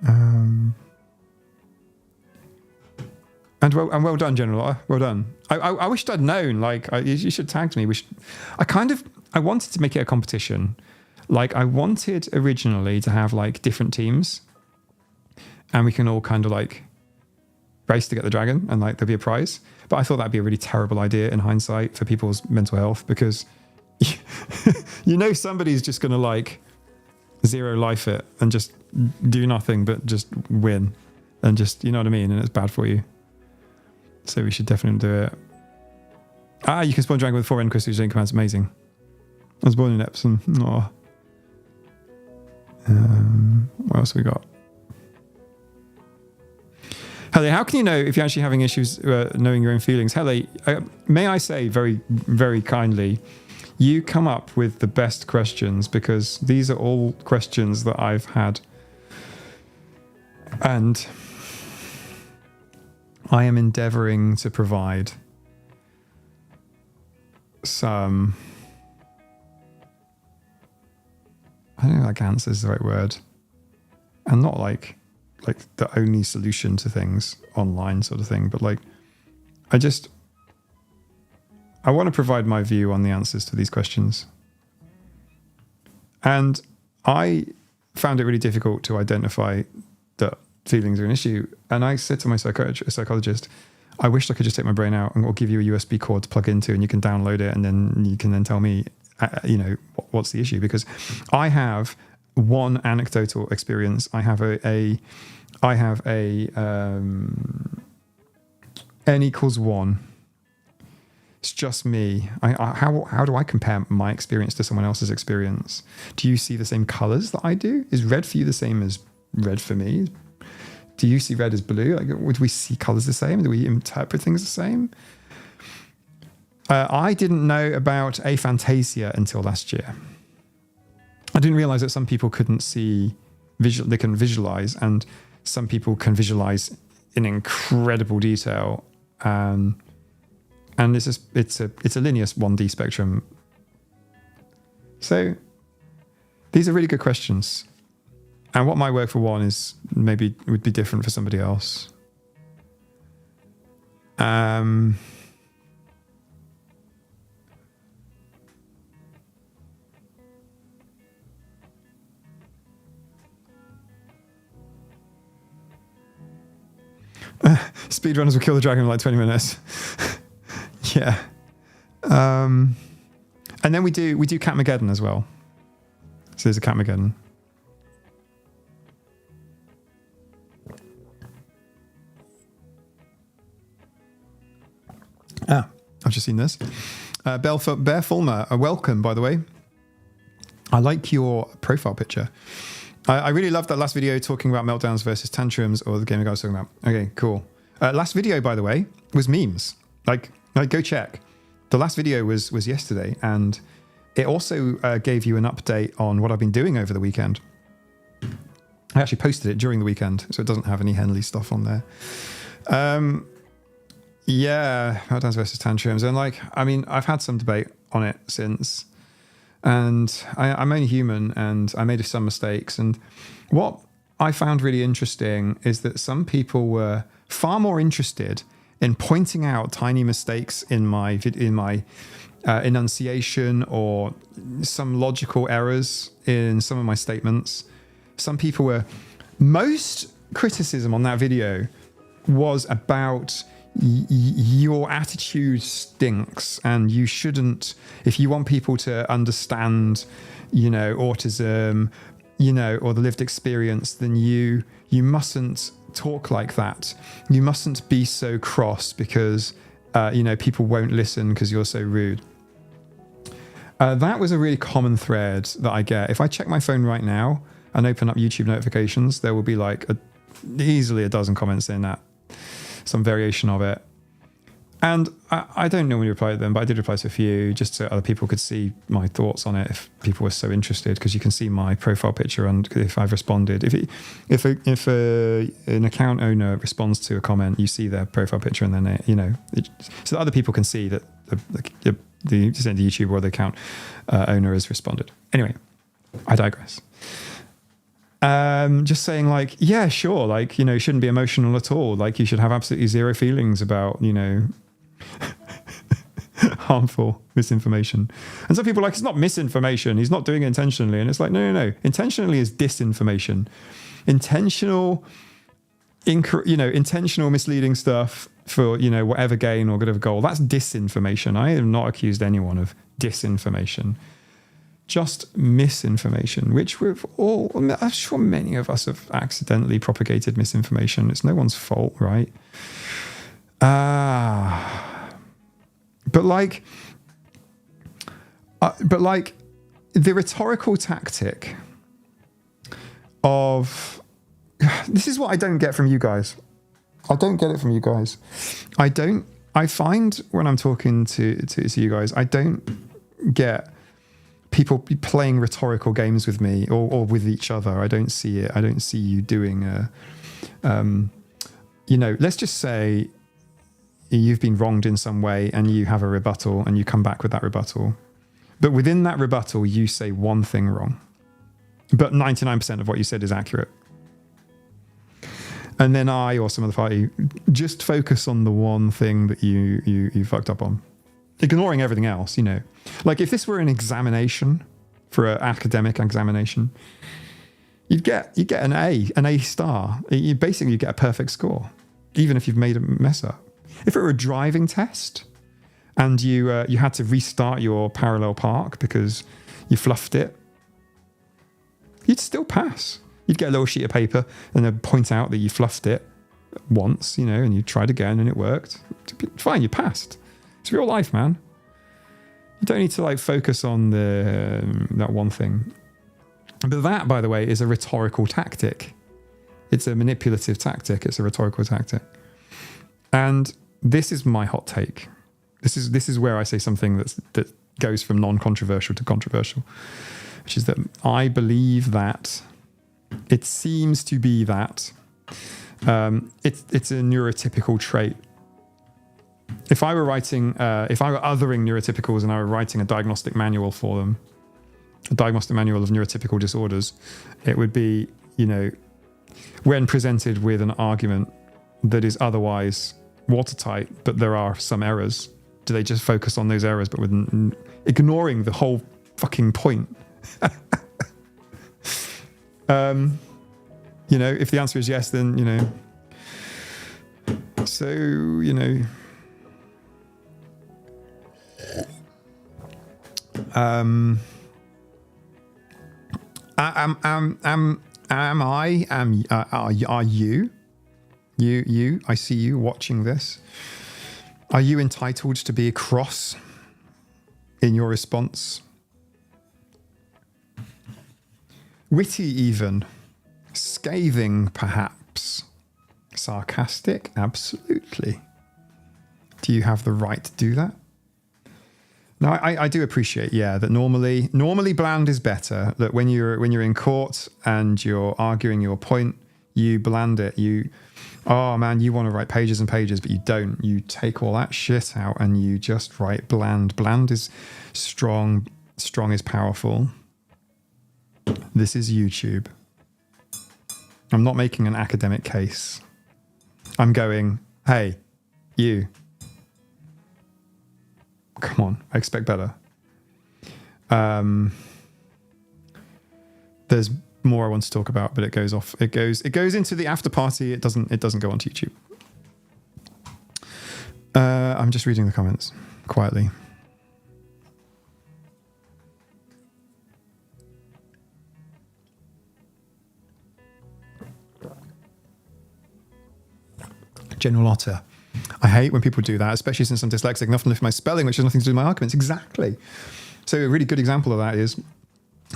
And well done, General. Well done. I wished I'd known. Like, you should tag me. I wanted to make it a competition. Like, I wanted originally to have like different teams, and we can all kind of like race to get the dragon, and like there'll be a prize. But I thought that'd be a really terrible idea in hindsight for people's mental health, because you know somebody's just going to like zero life it and just do nothing but just win, and just, you know what I mean, and it's bad for you. So we should definitely do it. You can spawn dragon with 4 end crystals using commands. Amazing. I was born in Epsom. What else have we got? Helle, how can you know if you're actually having issues knowing your own feelings? Helle, may I say very, very kindly, you come up with the best questions, because these are all questions that I've had. And I am endeavoring to provide some, I don't know, like answers is the right word. And not like the only solution to things online sort of thing, but like, I want to provide my view on the answers to these questions. And I found it really difficult to identify that feelings are an issue. And I said to my psychologist, I wish I could just take my brain out and I'll give you a USB cord to plug into, and you can download it, and then you can then tell me, what's the issue? Because I have one anecdotal experience. I have a n equals 1. It's just me. How do I compare my experience to someone else's experience? Do you see the same colors that I do? Is red for you the same as red for me? Do you see red as blue? Like, would we see colors the same? Do we interpret things the same? I didn't know about aphantasia until last year. I didn't realize that some people couldn't see they can visualize, and some people can visualize in incredible detail. And it's a linear 1D spectrum. So these are really good questions. And what might work for one is maybe would be different for somebody else. Speedrunners will kill the dragon in like 20 minutes. Yeah. And then we do Catmageddon as well. So there's a Catmageddon. I've just seen this. Bear Fulmer, welcome, by the way. I like your profile picture. I really loved that last video talking about meltdowns versus tantrums, or the game I was talking about. Okay, cool. Last video, by the way, was memes. Like go check. The last video was yesterday, and it also gave you an update on what I've been doing over the weekend. I actually posted it during the weekend, so it doesn't have any Henley stuff on there. Yeah, meltdowns versus tantrums. And I've had some debate on it since. And I'm only human, and I made some mistakes. And what I found really interesting is that some people were far more interested in pointing out tiny mistakes in my enunciation or some logical errors in some of my statements. Some people were... Most criticism on that video was about your attitude stinks, and you shouldn't, if you want people to understand, autism, or the lived experience, then you mustn't talk like that. You mustn't be so cross because, people won't listen because you're so rude. That was a really common thread that I get. If I check my phone right now and open up YouTube notifications, there will be easily a dozen comments in that. Some variation of it. And I don't normally reply to them, but I did reply to a few just so other people could see my thoughts on it if people were so interested, because you can see my profile picture and if I've responded. If an account owner responds to a comment, you see their profile picture and then, so that other people can see that the YouTube or the account owner has responded. Anyway, I digress. Just saying yeah, sure. You shouldn't be emotional at all. You should have absolutely zero feelings about, harmful misinformation. And some people are it's not misinformation. He's not doing it intentionally. And it's no. Intentionally is disinformation. Intentional misleading stuff for, whatever gain or good of a goal. That's disinformation. I have not accused anyone of disinformation. Just misinformation, which I'm sure many of us have accidentally propagated misinformation. It's no one's fault, right? But the rhetorical tactic of, this is what I don't get from you guys. I don't get it from you guys. I find when I'm talking to you guys, I don't get people playing rhetorical games with me or with each other. I don't see it. I don't see you doing let's just say you've been wronged in some way and you have a rebuttal and you come back with that rebuttal. But within that rebuttal, you say one thing wrong. But 99% of what you said is accurate. And then I or some other party just focus on the one thing that you fucked up on, ignoring everything else, If this were an examination, for an academic examination, you'd get an A star. You get a perfect score, even if you've made a mess up. If it were a driving test and you had to restart your parallel park because you fluffed it, you'd still pass. You'd get a little sheet of paper and they'd point out that you fluffed it once, and you tried again and it worked. Fine, you passed. It's real life, man. You don't need to focus on that one thing. But that, by the way, is a rhetorical tactic. It's a manipulative tactic. It's a rhetorical tactic. And this is my hot take. This is where I say something that goes from non-controversial to controversial, which is that I believe that it seems to be that it's a neurotypical trait. If I were othering neurotypicals and I were writing a diagnostic manual for them, a diagnostic manual of neurotypical disorders, it would be, when presented with an argument that is otherwise watertight, but there are some errors, do they just focus on those errors, but with ignoring the whole fucking point? If the answer is yes, then, So, you know, are you, I see you watching this. Are you entitled to be cross in your response? Witty even, scathing perhaps, sarcastic, absolutely. Do you have the right to do that? No, I do appreciate, yeah, that normally bland is better. That when you're in court and you're arguing your point, you bland it. Oh man, you want to write pages and pages, but you don't. You take all that shit out and you just write bland. Bland is strong. Strong is powerful. This is YouTube. I'm not making an academic case. I'm going, hey, you. Come on, I expect better. There's more I want to talk about, but it goes off. It goes into the after party. It doesn't go onto YouTube. I'm just reading the comments quietly. General Otter. I hate when people do that, especially since I'm dyslexic and often lift my spelling, which has nothing to do with my arguments. Exactly. So a really good example of that is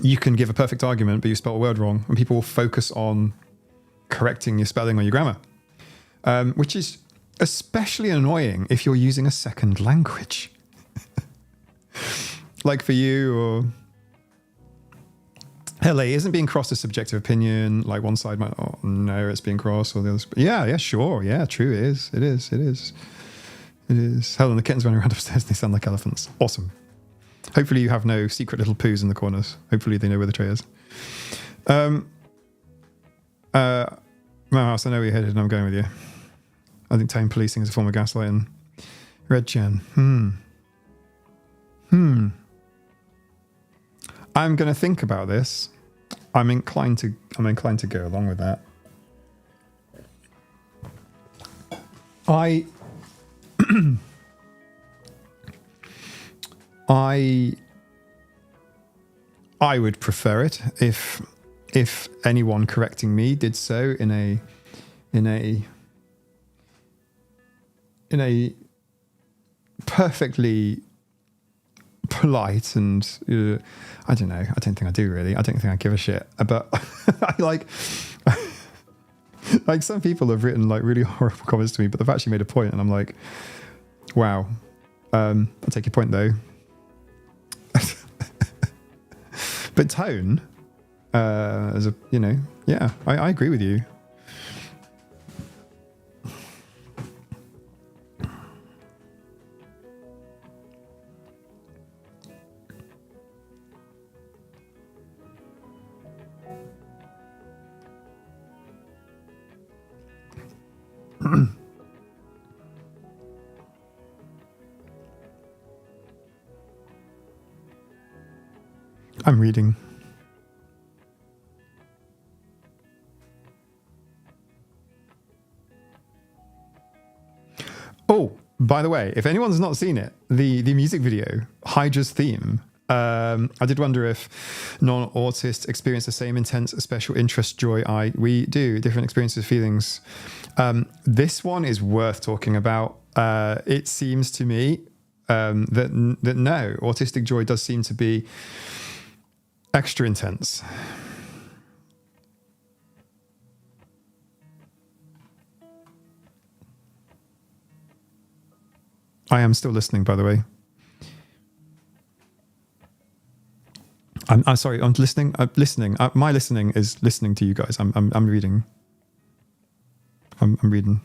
you can give a perfect argument, but you spell a word wrong, and people will focus on correcting your spelling or your grammar, which is especially annoying if you're using a second language. Like for you, or LA isn't being crossed as subjective opinion. Like one side might, oh no, it's being crossed, or the other. Yeah, sure. Yeah, true. It is. Helen, the kittens running around upstairs, they sound like elephants. Awesome. Hopefully you have no secret little poos in the corners. Hopefully they know where the tray is. Mouse, I know where you're headed and I'm going with you. I think tone policing is a form of gaslighting. Red Chen. I'm going to think about this. I'm inclined to go along with that. I would prefer it if anyone correcting me did so in a perfectly polite and I don't know. I don't think I do really. I don't think I give a shit. But I like some people have written like really horrible comments to me, but they've actually made a point, and I'm like, wow. I'll take your point though. But tone, as a, you know, yeah, I agree with you. I'm reading. Oh, by the way, if anyone's not seen it, the music video, Hydra's theme, I did wonder if non-autists experience the same intense special interest joy we do, different experiences, feelings. This one is worth talking about. It seems to me that no, autistic joy does seem to be extra intense. I am still listening, by the way. I'm sorry. I'm listening. My listening is listening to you guys. I'm reading. I'm reading.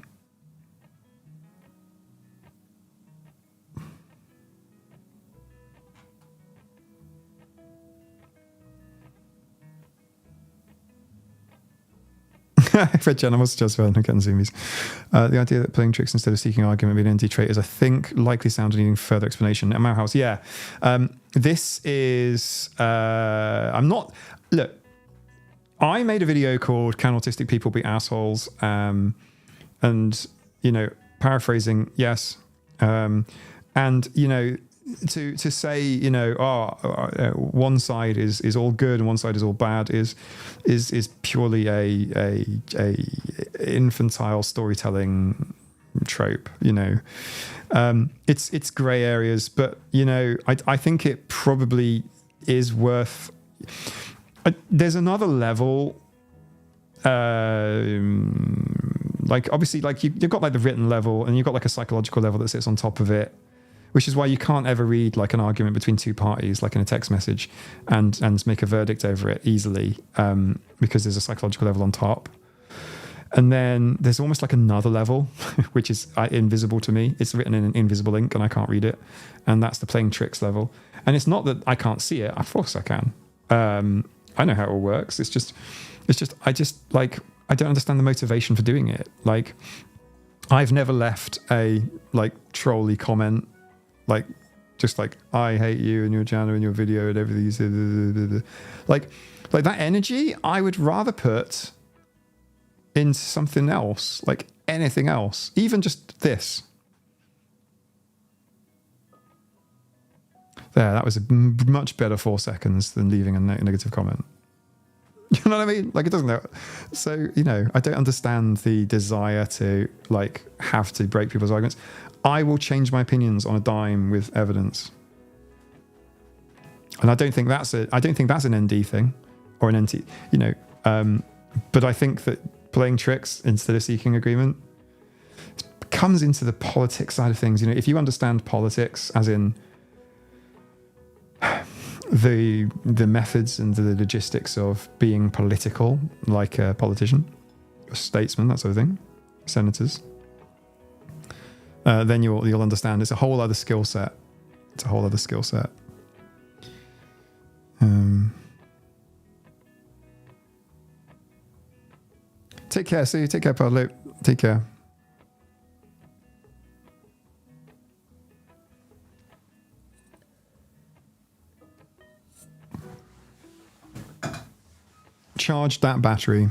Fred Jen, I must just well, I'm getting zoomies. The idea that playing tricks instead of seeking argument being an ND trait is, I think, likely sound needing further explanation. At House, yeah. This is... I'm not... Look, I made a video called Can Autistic People Be Assholes? And, you know, paraphrasing, yes. And, you know, to say, you know, one side is all good and one side is all bad is purely a infantile storytelling trope, you know. It's grey areas, but, you know, I think it probably is worth... there's another level, like, obviously, like, you've got, like, the written level, and you've got, like, a psychological level that sits on top of it, which is why you can't ever read, like, an argument between two parties, like in a text message, and make a verdict over it easily, because there's a psychological level on top. And then there's almost like another level, which is invisible to me. It's written in an invisible ink and I can't read it. And that's the playing tricks level. And it's not that I can't see it. Of course I can. I know how it all works. It's just, I don't understand the motivation for doing it. Like, I've never left a, like, trolly comment, like, just like, I hate you and your channel and your video and everything. Like that energy, I would rather put into something else, like anything else, even just this. There, that was a much better 4 seconds than leaving a negative comment. You know what I mean? Like, it doesn't... So, you know, I don't understand the desire to, like, have to break people's arguments. I will change my opinions on a dime with evidence. And I don't think that's an ND thing or an NT, you know. But I think that playing tricks instead of seeking agreement comes into the politics side of things. You know, if you understand politics as in the methods and the logistics of being political, like a politician, a statesman, that sort of thing, senators, then you'll understand it's a whole other skill set. It's a whole other skill set. Take care, Sue. Take care, Padlo. Take care. Charge that battery.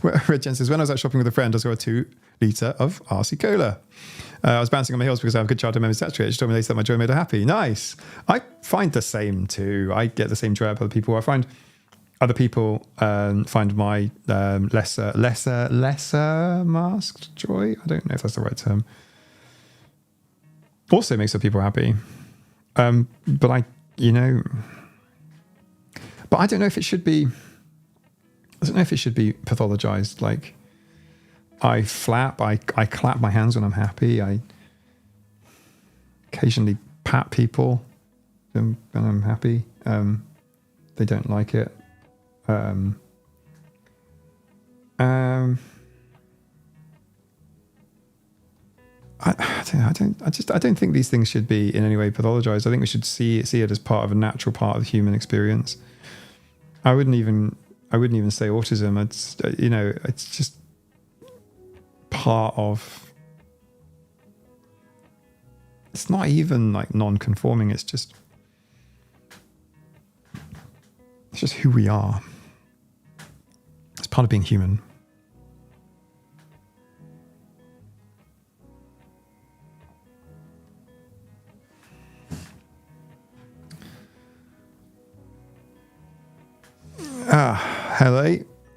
Red Jen says, when I was out shopping with a friend, I saw a 2-litre of RC Cola. I was bouncing on my heels because I have a good childhood memory attached to it. She told me later that my joy made her happy. Nice. I find the same too. I get the same joy out of other people. I find other people find my lesser masked joy. I don't know if that's the right term. Also makes other people happy. But I don't know if it should be... I don't know if it should be pathologized. Like, I clap my hands when I'm happy. I occasionally pat people when I'm happy. They don't like it. I don't think these things should be in any way pathologized. I think we should see it as part of a natural part of the human experience. I wouldn't even say autism. It's just part of... It's not even like non-conforming. It's just who we are. It's part of being human. Hello.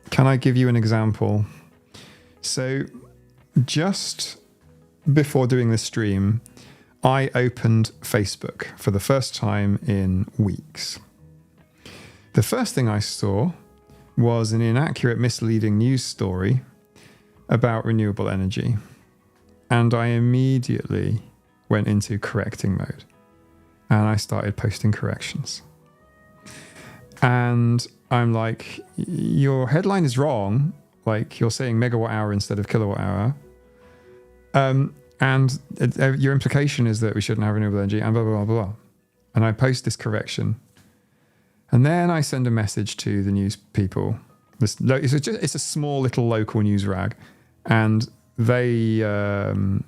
Can I give you an example? So just before doing this stream, I opened Facebook for the first time in weeks. The first thing I saw was an inaccurate, misleading news story about renewable energy. And I immediately went into correcting mode. And I started posting corrections. And I'm like, your headline is wrong. Like, you're saying megawatt hour instead of kilowatt hour. And your implication is that we shouldn't have renewable energy and blah, blah, blah, blah. And I post this correction. And then I send a message to the news people. It's a small little local news rag. And they then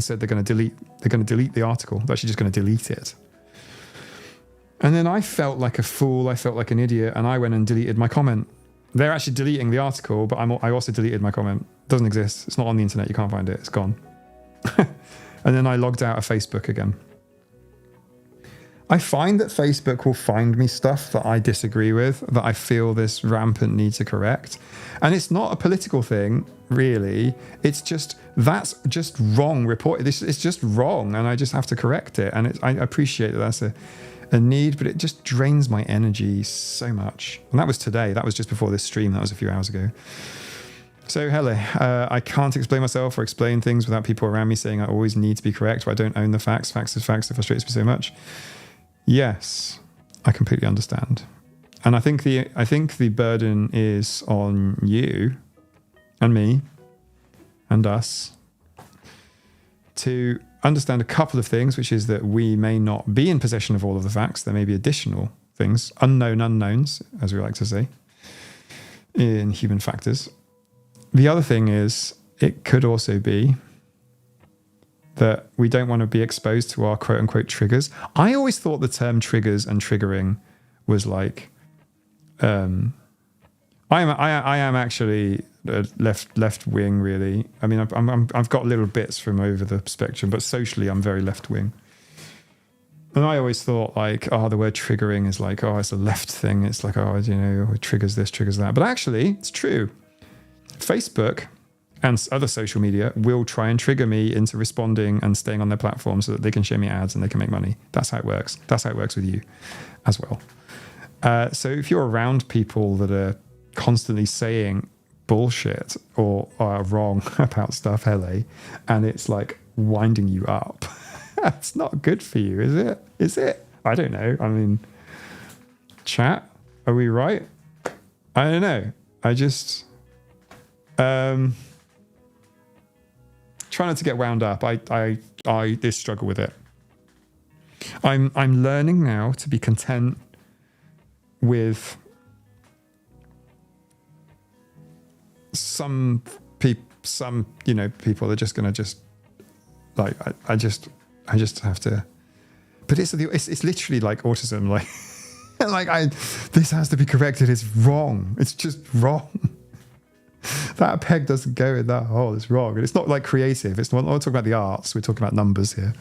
said they're going to delete the article. They're actually just going to delete it. And then I felt like a fool. I felt like an idiot. And I went and deleted my comment. They're actually deleting the article, but I also deleted my comment. It doesn't exist. It's not on the internet. You can't find it. It's gone. And then I logged out of Facebook again. I find that Facebook will find me stuff that I disagree with, that I feel this rampant need to correct. And it's not a political thing, really. It's just, that's just wrong report. It's just wrong, and I just have to correct it. And I appreciate that that's a need, but it just drains my energy so much. And that was today. That was just before this stream. That was a few hours ago. So, Hele, I can't explain myself or explain things without people around me saying I always need to be correct, or I don't own the facts. Facts is facts. It frustrates me so much. Yes, I completely understand. And I think the burden is on you and me and us to understand a couple of things, which is that we may not be in possession of all of the facts. There may be additional things, unknown unknowns, as we like to say, in human factors. The other thing is, it could also be that we don't want to be exposed to our quote unquote triggers. I always thought the term triggers and triggering was like, I am actually left wing, really. I mean, I've got little bits from over the spectrum, but socially I'm very left wing. And I always thought like, the word triggering is like, it's a left thing. It's like, it triggers this, triggers that. But actually, it's true. Facebook and other social media will try and trigger me into responding and staying on their platform so that they can show me ads and they can make money. That's how it works. That's how it works with you as well. So if you're around people that are constantly saying bullshit or are wrong about stuff, Hele, and it's like winding you up, that's not good for you, is it? Is it? I don't know. I mean, chat, are we right? I don't know. I just... try not to get wound up. I do struggle with it. I'm learning now to be content with some people are just going to just like, I just have to, but it's literally like autism. Like, this has to be corrected. It's wrong. It's just wrong. That peg doesn't go in that hole. It's wrong. And it's not like creative. It's not, we're talking about the arts. We're talking about numbers here.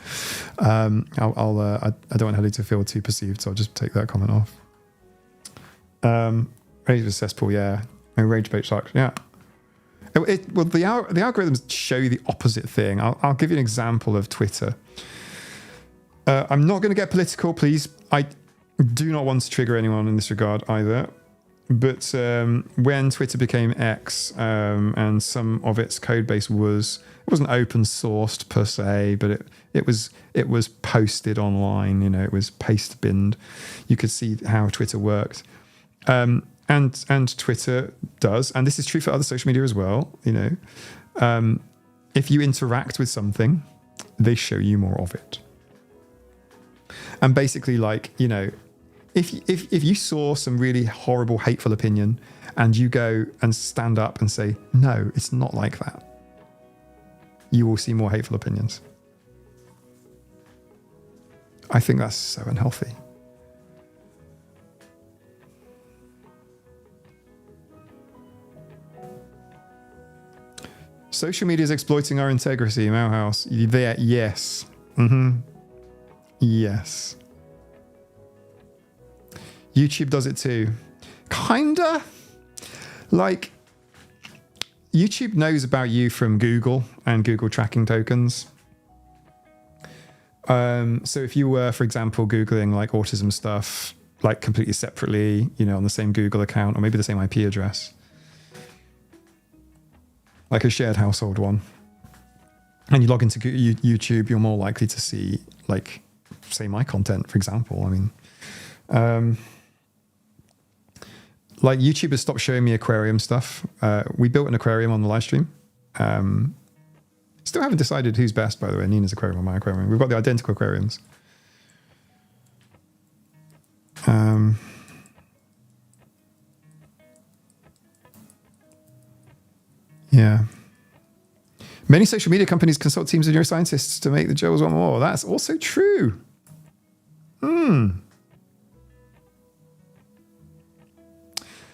I don't want Hele to feel too perceived, so I'll just take that comment off. Rage with cesspool, yeah. And rage bait sharks, yeah. Well, the algorithms show you the opposite thing. I'll give you an example of Twitter. I'm not going to get political, please. I do not want to trigger anyone in this regard either. But when Twitter became X, and some of its code base wasn't open sourced per se, but it was posted online. It was paste binned. You could see how Twitter worked, and Twitter does, and this is true for other social media as well. If you interact with something, they show you more of it. And basically, if you saw some really horrible, hateful opinion and you go and stand up and say, no, it's not like that, you will see more hateful opinions. I think that's so unhealthy. Social media is exploiting our integrity, Mauhaus. There, yes. Yes. YouTube does it too. Kinda. Like, YouTube knows about you from Google and Google tracking tokens. So if you were, for example, Googling like autism stuff, like completely separately, on the same Google account or maybe the same IP address, like a shared household one, and you log into YouTube, you're more likely to see, like, say, my content, for example. I mean, like, YouTube has stopped showing me aquarium stuff. We built an aquarium on the live stream. Still haven't decided who's best, by the way, Nina's aquarium or my aquarium. We've got the identical aquariums. Yeah. Many social media companies consult teams of neuroscientists to make the Joes want more. That's also true.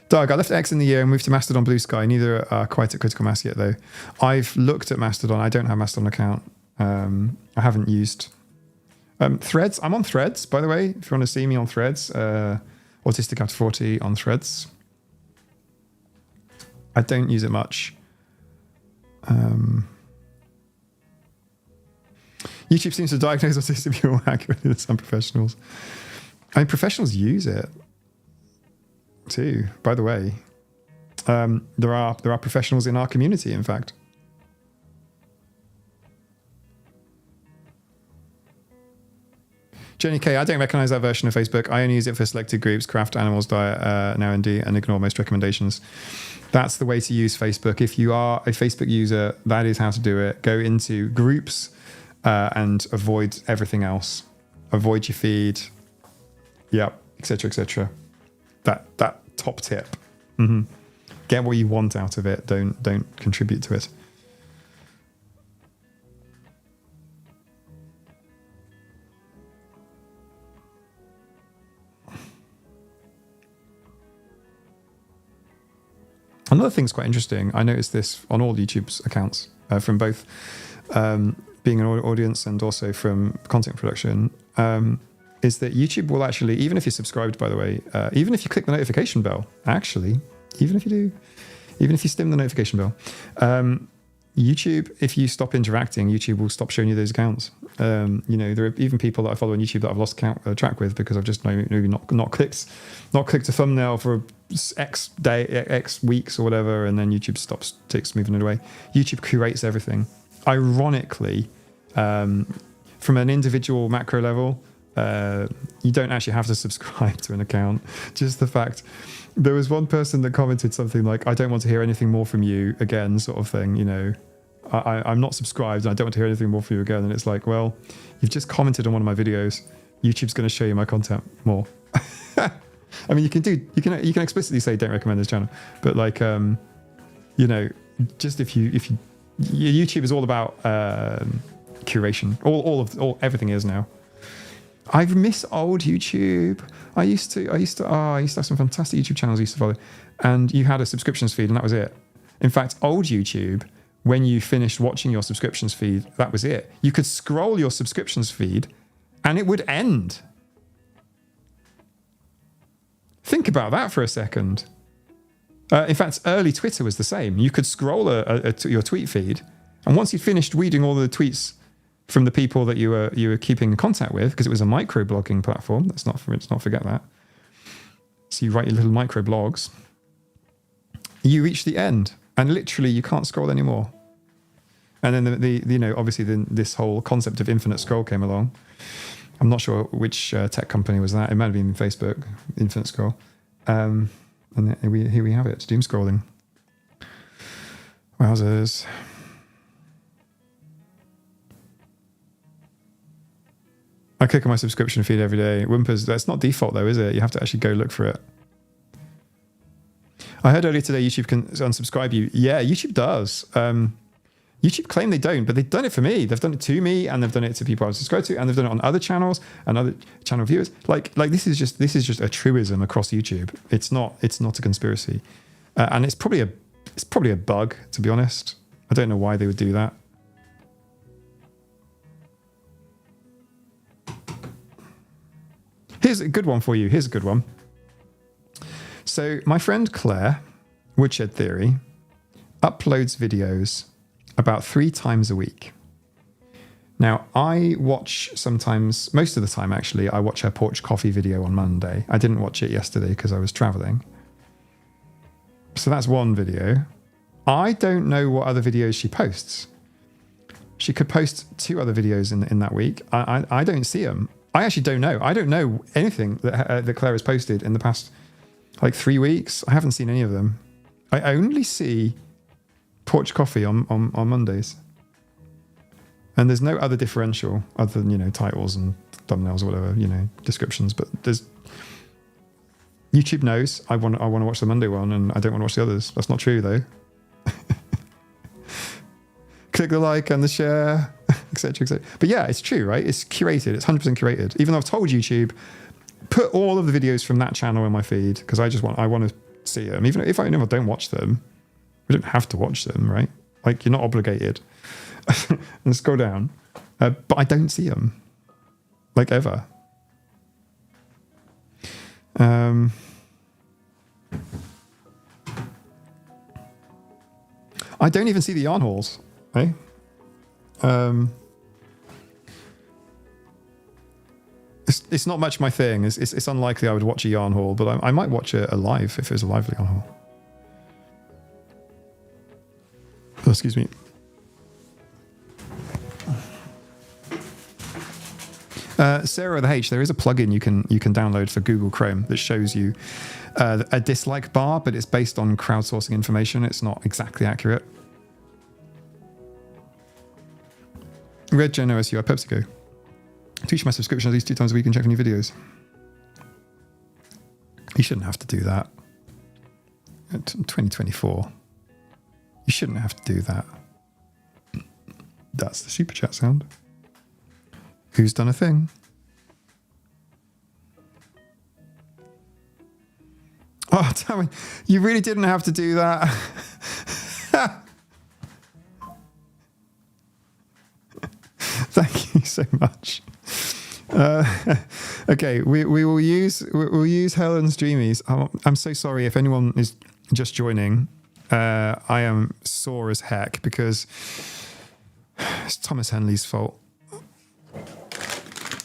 Doug, I left X in the year and moved to Mastodon Blue Sky. Neither are quite at critical mass yet, though. I've looked at Mastodon. I don't have a Mastodon account. I haven't used Threads. I'm on Threads, by the way. If you want to see me on Threads, Autistic After 40 on Threads. I don't use it much. YouTube seems to diagnose autism more accurately than some professionals. I mean, professionals use it too, by the way. There are professionals in our community, in fact. Jenny K, I don't recognize that version of Facebook. I only use it for selected groups, craft, animals, diet, now and D, and ignore most recommendations. That's the way to use Facebook. If you are a Facebook user, that is how to do it. Go into groups and avoid everything else. Avoid your feed. Yep, etc., etc. That top tip. Mm-hmm. Get what you want out of it. Don't contribute to it. Another thing's quite interesting. I noticed this on all YouTube's accounts, from both being an audience and also from content production, is that YouTube will actually, even if you're subscribed, by the way, even if you click the notification bell, actually, even if you do, even if you stim the notification bell, YouTube, if you stop interacting, YouTube will stop showing you those accounts. You know, there are even people that I follow on YouTube that I've lost track with because I've just maybe not clicked a thumbnail for X day, X weeks or whatever, and then YouTube takes moving it away. YouTube curates everything. Ironically, from an individual macro level, you don't actually have to subscribe to an account. Just the fact, there was one person that commented something like, "I don't want to hear anything more from you again," sort of thing. You know, I'm not subscribed and I don't want to hear anything more from you again. And it's like, well, you've just commented on one of my videos. YouTube's going to show you my content more. I mean, you can explicitly say don't recommend this channel, but like, you know, just if you YouTube is all about curation. Everything is now. I miss old YouTube. I used to have some fantastic YouTube channels I used to follow, and you had a subscriptions feed, and that was it. In fact, old YouTube, when you finished watching your subscriptions feed, that was it. You could scroll your subscriptions feed, and it would end. Think about that for a second. In fact, early Twitter was the same. You could scroll your tweet feed, and once you'd finished reading all the tweets from the people that you were keeping in contact with, because it was a micro-blogging platform. Let's not forget that. So you write your little micro-blogs. You reach the end, and literally you can't scroll anymore. And then obviously this whole concept of infinite scroll came along. I'm not sure which tech company was that. It might have been Facebook, infinite scroll. And here we have it, doom scrolling. Wowzers. I click on my subscription feed every day. Whimpers, that's not default though, is it? You have to actually go look for it. I heard earlier today YouTube can unsubscribe you. Yeah, YouTube does. YouTube claim they don't, but they've done it for me. They've done it to me, and they've done it to people I subscribe to, and they've done it on other channels and other channel viewers. Like this is just a truism across YouTube. It's not a conspiracy, and it's probably a bug, to be honest. I don't know why they would do that. Here's a good one for you. Here's a good one. So my friend Claire, Woodshed Theory, uploads videos about 3 times a week. Now, I watch sometimes, most of the time actually, I watch her porch coffee video on Monday. I didn't watch it yesterday because I was traveling. So that's one video. I don't know what other videos she posts. She could post 2 other videos in that week. I don't see them. I actually don't know. I don't know anything that Claire has posted in the past 3 weeks. I haven't seen any of them. I only see porch coffee on Mondays. And there's no other differential other than, titles and thumbnails or whatever, descriptions. But YouTube knows I want to watch the Monday one and I don't want to watch the others. That's not true though. Click the like and the share, etc., etc. But yeah, it's true, right? It's curated. It's 100% curated. Even though I've told YouTube, put all of the videos from that channel in my feed because I want to see them. Even if I don't watch them, we don't have to watch them, right? Like, you're not obligated. And scroll down. But I don't see them. Like, ever. I don't even see the yarn hauls, eh? It's not much my thing. It's unlikely I would watch a yarn haul, but I might watch a live if it was a live yarn haul. Oh, excuse me. Sarah the H, there is a plugin you can download for Google Chrome that shows you a dislike bar, but it's based on crowdsourcing information. It's not exactly accurate. Red Gen OSUI PepsiCo. Teach my subscription at least 2 times a week and check for new videos. You shouldn't have to do that. 2024. You shouldn't have to do that. That's the super chat sound. Who's done a thing? Oh, damn it. You really didn't have to do that. Thank you so much. Okay, we'll use Helen's Dreamies. I'm so sorry if anyone is just joining. I am sore as heck because it's Thomas Henley's fault.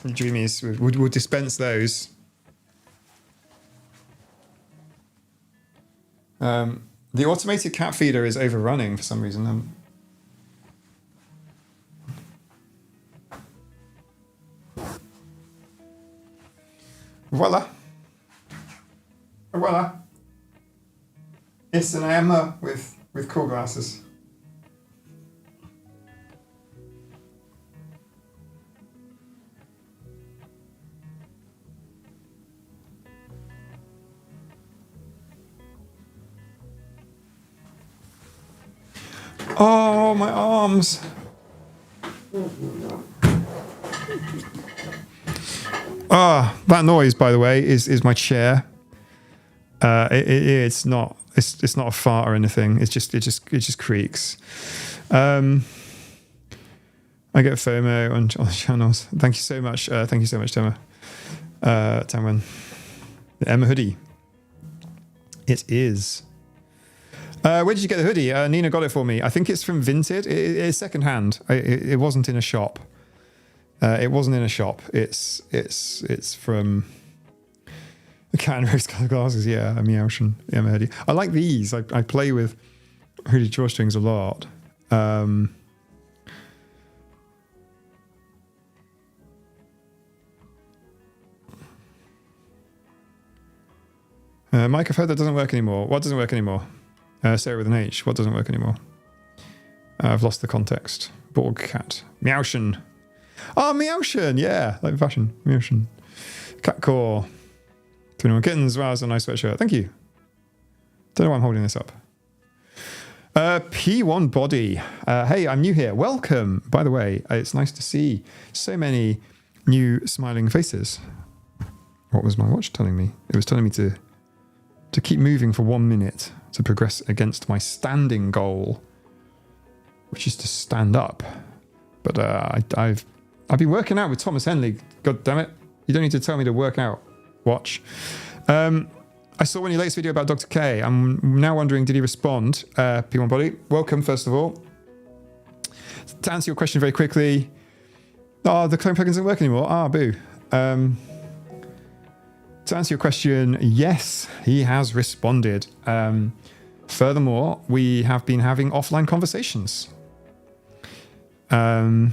Dreamies, we'll dispense those. The automated cat feeder is overrunning for some reason. Voila. Voila. It's an Emma with cool glasses. Oh, my arms. That noise, by the way, is my chair. It's not a fart or anything. It just creaks. I get FOMO on channels. Thank you so much. Thank you so much, Tama. Tamwen. The Emma hoodie. It is. Where did you get the hoodie? Nina got it for me. I think it's from Vinted. It's secondhand. It wasn't in a shop. It wasn't in a shop. It's from the Cat and Rose Colour Glasses. Yeah, a Meowshin Emma hoodie. I like these. I play with hoodie drawstrings a lot. Mike, I've heard that doesn't work anymore. What doesn't work anymore? Sarah with an H. What doesn't work anymore? I've lost the context. Borg cat. Meowshin. Oh, Meowshin. Yeah, like fashion. Meowshin. Catcore. 21 kittens. Wow, that's a nice sweatshirt. Thank you. Don't know why I'm holding this up. P1 Body. Hey, I'm new here. Welcome. By the way, it's nice to see so many new smiling faces. What was my watch telling me? It was telling me to keep moving for 1 minute to progress against my standing goal, which is to stand up. But I've been working out with Thomas Henley. God damn it! You don't need to tell me to work out. Watch. I saw one of your latest video about Dr. K. I'm now wondering, did he respond? P1 Body, welcome first of all. To answer your question very quickly, the clone plugin doesn't work anymore. Boo. To answer your question, yes, he has responded. Furthermore, we have been having offline conversations. More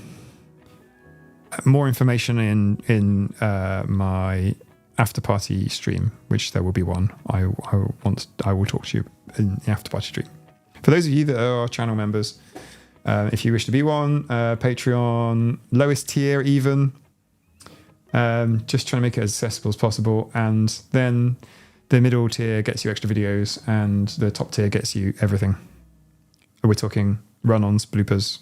information in my after party stream, which there will be one. I will talk to you in the after party stream. For those of you that are channel members, if you wish to be one, Patreon, lowest tier even. Just trying to make it as accessible as possible, and then the middle tier gets you extra videos, and the top tier gets you everything. We're talking run-ons, bloopers,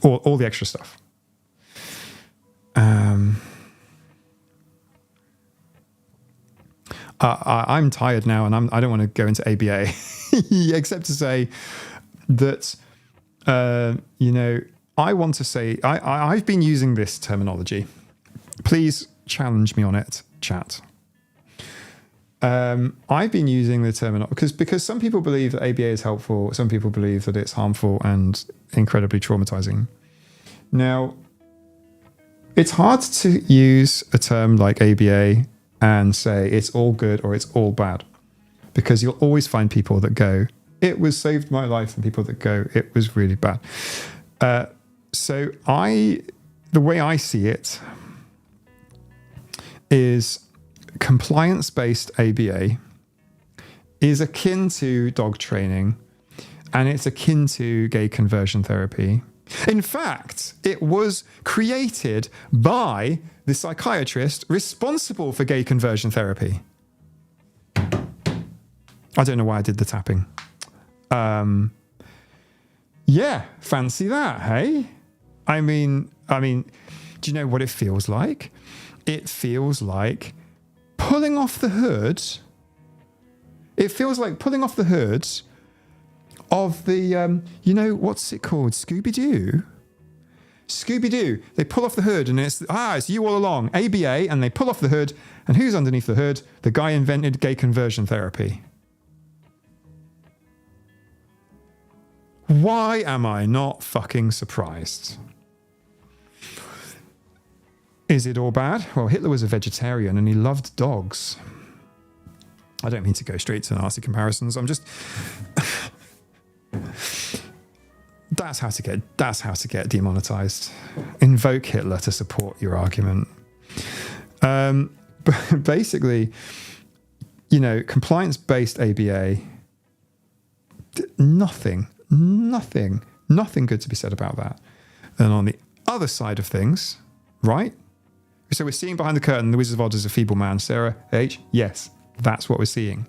all the extra stuff. I'm tired now, and I don't want to go into ABA, except to say that I want to say I've been using this terminology. Please challenge me on it, chat. I've been using the terminology because some people believe that ABA is helpful, some people believe that it's harmful and incredibly traumatizing. Now, it's hard to use a term like ABA and say it's all good or it's all bad, because you'll always find people that go, it was saved my life, and people that go, it was really bad. So the way I see it is compliance-based ABA is akin to dog training, and it's akin to gay conversion therapy. In fact, it was created by the psychiatrist responsible for gay conversion therapy. I don't know why I did the tapping. Yeah, fancy that, hey? I mean, do you know what it feels like? It feels like pulling off the hood. It feels like pulling off the hood of the, what's it called? Scooby-Doo? Scooby-Doo. They pull off the hood and it's you all along, ABA, and they pull off the hood. And who's underneath the hood? The guy invented gay conversion therapy. Why am I not fucking surprised? Is it all bad? Well, Hitler was a vegetarian and he loved dogs. I don't mean to go straight to nasty comparisons. I'm just... That's how to get demonetized. Invoke Hitler to support your argument. But basically, compliance-based ABA, nothing good to be said about that. And on the other side of things, right? So we're seeing behind the curtain, the Wizard of Oz is a feeble man. Sarah H? Yes, that's what we're seeing.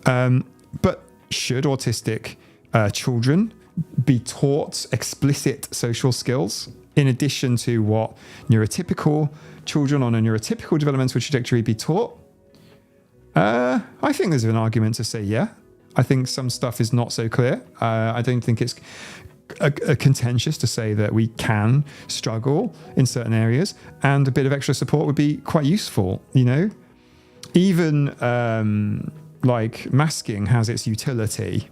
But should autistic children be taught explicit social skills in addition to what neurotypical children on a neurotypical developmental trajectory be taught? I think there's an argument to say yeah. I think some stuff is not so clear. I don't think it's contentious to say that we can struggle in certain areas, and a bit of extra support would be quite useful. Even like masking has its utility.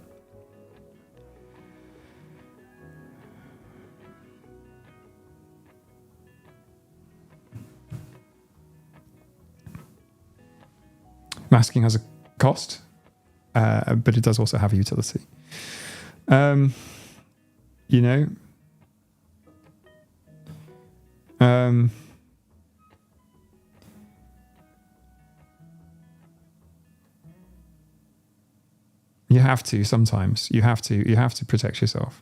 Masking has a cost, but it does also have a utility. You have to sometimes. You have to protect yourself.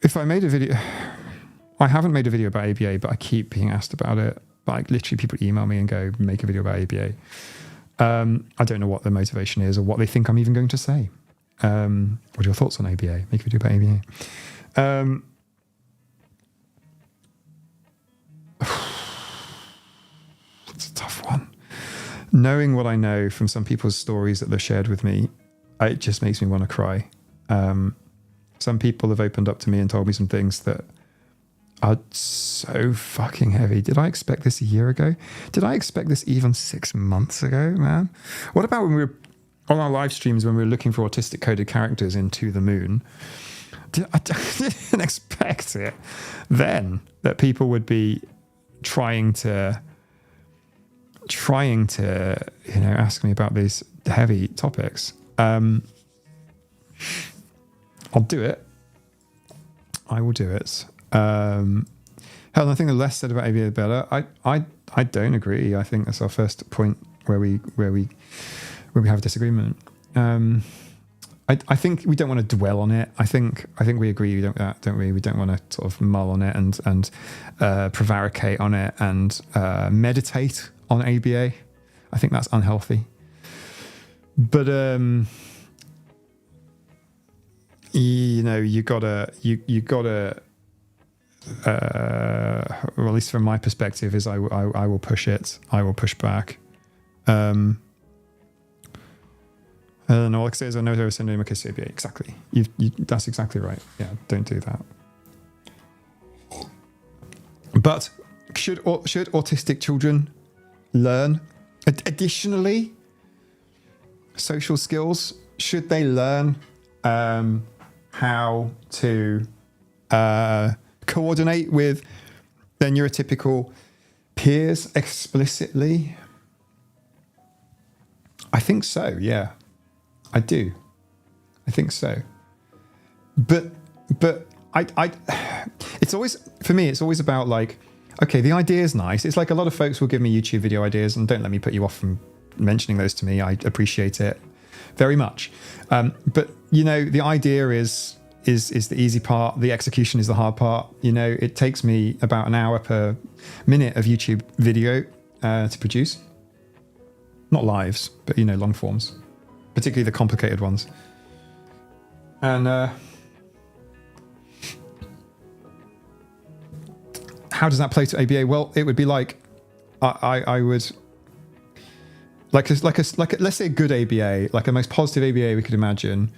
If I made a video, I haven't made a video about ABA, but I keep being asked about it. Like literally, people email me and go, "Make a video about ABA." I don't know what the motivation is or what they think I'm even going to say. What are your thoughts on ABA? Make a video about ABA. It's a tough one. Knowing what I know from some people's stories that they've shared with me, it just makes me want to cry. Some people have opened up to me and told me some things that are so fucking heavy. Did I expect this a year ago? Did I expect this even 6 months ago, man? What about when we were on our live streams when we were looking for autistic coded characters in To the Moon? I didn't expect it then that people would be trying to ask me about these heavy topics. I'll do it. I will do it. Helen, I think the less said about ABA, the better. I don't agree. I think that's our first point where we have a disagreement. I think we don't want to dwell on it. I think we agree, don't we? We don't want to sort of mull on it and prevaricate on it and meditate on ABA. I think that's unhealthy. But you gotta or at least from my perspective, is I will push it. I will push back. And all I can say is I know there is syndrome of ABA. Exactly. That's exactly right. Yeah, don't do that. But should autistic children learn additionally social skills? Should they learn how to coordinate with their neurotypical peers explicitly? I think so, yeah. I do. I think so. But I it's always, for me, it's always about like, okay, the idea is nice. It's like a lot of folks will give me YouTube video ideas, and don't let me put you off from mentioning those to me. I appreciate it very much. But, you know, the idea is the easy part. The execution is the hard part. You know, it takes me about an hour per minute of YouTube video to produce. Not lives, but, you know, long forms, particularly the complicated ones. And how does that play to ABA? Well, it would be like I would like let's say a good ABA, like a most positive ABA we could imagine.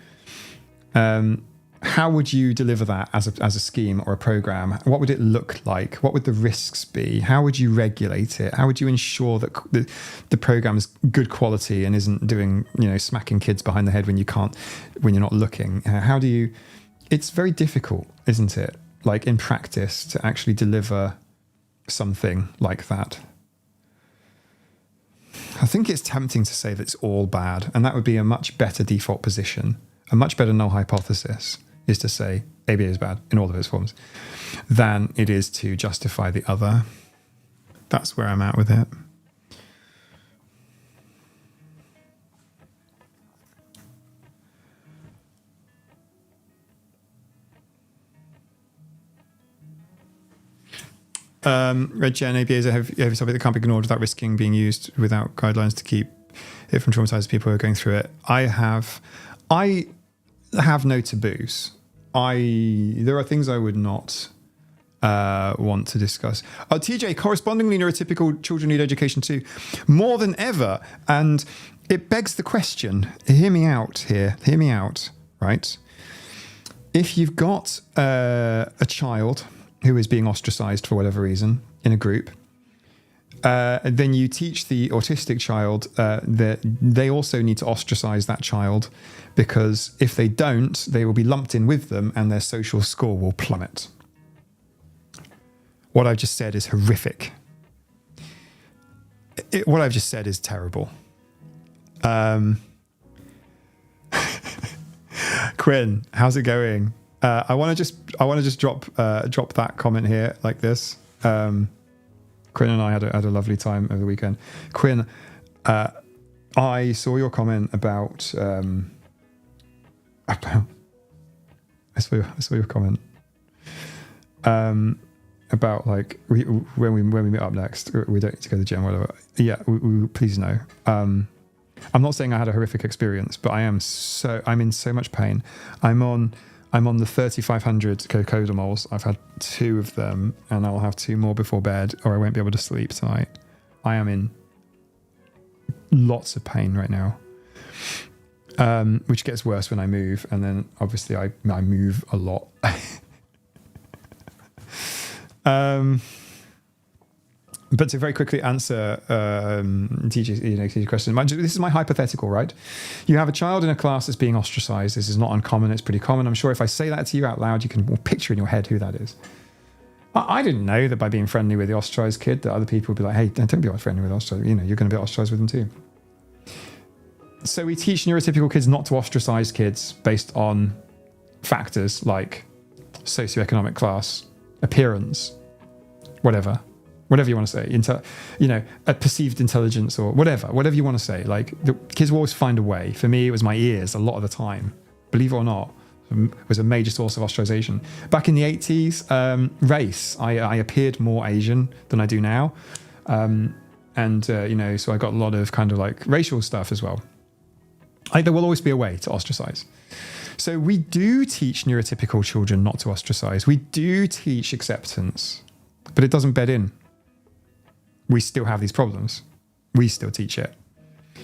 How would you deliver that as a scheme or a program? What would it look like? What would the risks be? How would you regulate it? How would you ensure that the program is good quality and isn't doing, you know, smacking kids behind the head when you're not looking? How do you? It's very difficult, isn't it? Like in practice, to actually deliver something like that. I think it's tempting to say that it's all bad, and that would be a much better default position. A much better null hypothesis is to say ABA is bad in all of its forms than it is to justify the other. That's where I'm at with it. Red Gen ABA is a heavy topic that can't be ignored without risking being used without guidelines to keep it from traumatized people who are going through it. I have no taboos. There are things I would not want to discuss. TJ, correspondingly neurotypical children need education too, more than ever. And it begs the question, hear me out, right? If you've got a child who is being ostracized for whatever reason in a group, then you teach the autistic child that they also need to ostracize that child, because if they don't, they will be lumped in with them and their social score will plummet. What I've just said is horrific. What I've just said is terrible. Quinn, how's it going? I want to just drop that comment here like this. Quinn and I had a lovely time over the weekend. Quinn, I saw your comment about. I saw your comment about like when we meet up next, we don't need to go to the gym or whatever. Yeah, we please no. I'm not saying I had a horrific experience, but I'm in so much pain. I'm on the 3,500 cocodamols. I've had 2 of them, and I'll have 2 more before bed, or I won't be able to sleep tonight. I am in lots of pain right now, which gets worse when I move, and then obviously I move a lot. But to very quickly answer TJ's question, this is my hypothetical, right? You have a child in a class that's being ostracized. This is not uncommon. It's pretty common. I'm sure if I say that to you out loud, you can picture in your head who that is. I didn't know that by being friendly with the ostracized kid, that other people would be like, hey, don't be friendly with ostracized. You know, you're going to be ostracized with them too. So we teach neurotypical kids not to ostracize kids based on factors like socioeconomic class, appearance, whatever you want to say, a perceived intelligence or whatever you want to say. Like, the kids will always find a way. For me, it was my ears a lot of the time. Believe it or not, was a major source of ostracization. Back in the 80s, race. I appeared more Asian than I do now. So I got a lot of kind of like racial stuff as well. There will always be a way to ostracize. So we do teach neurotypical children not to ostracize. We do teach acceptance, but it doesn't bed in. We still have these problems. We still teach it.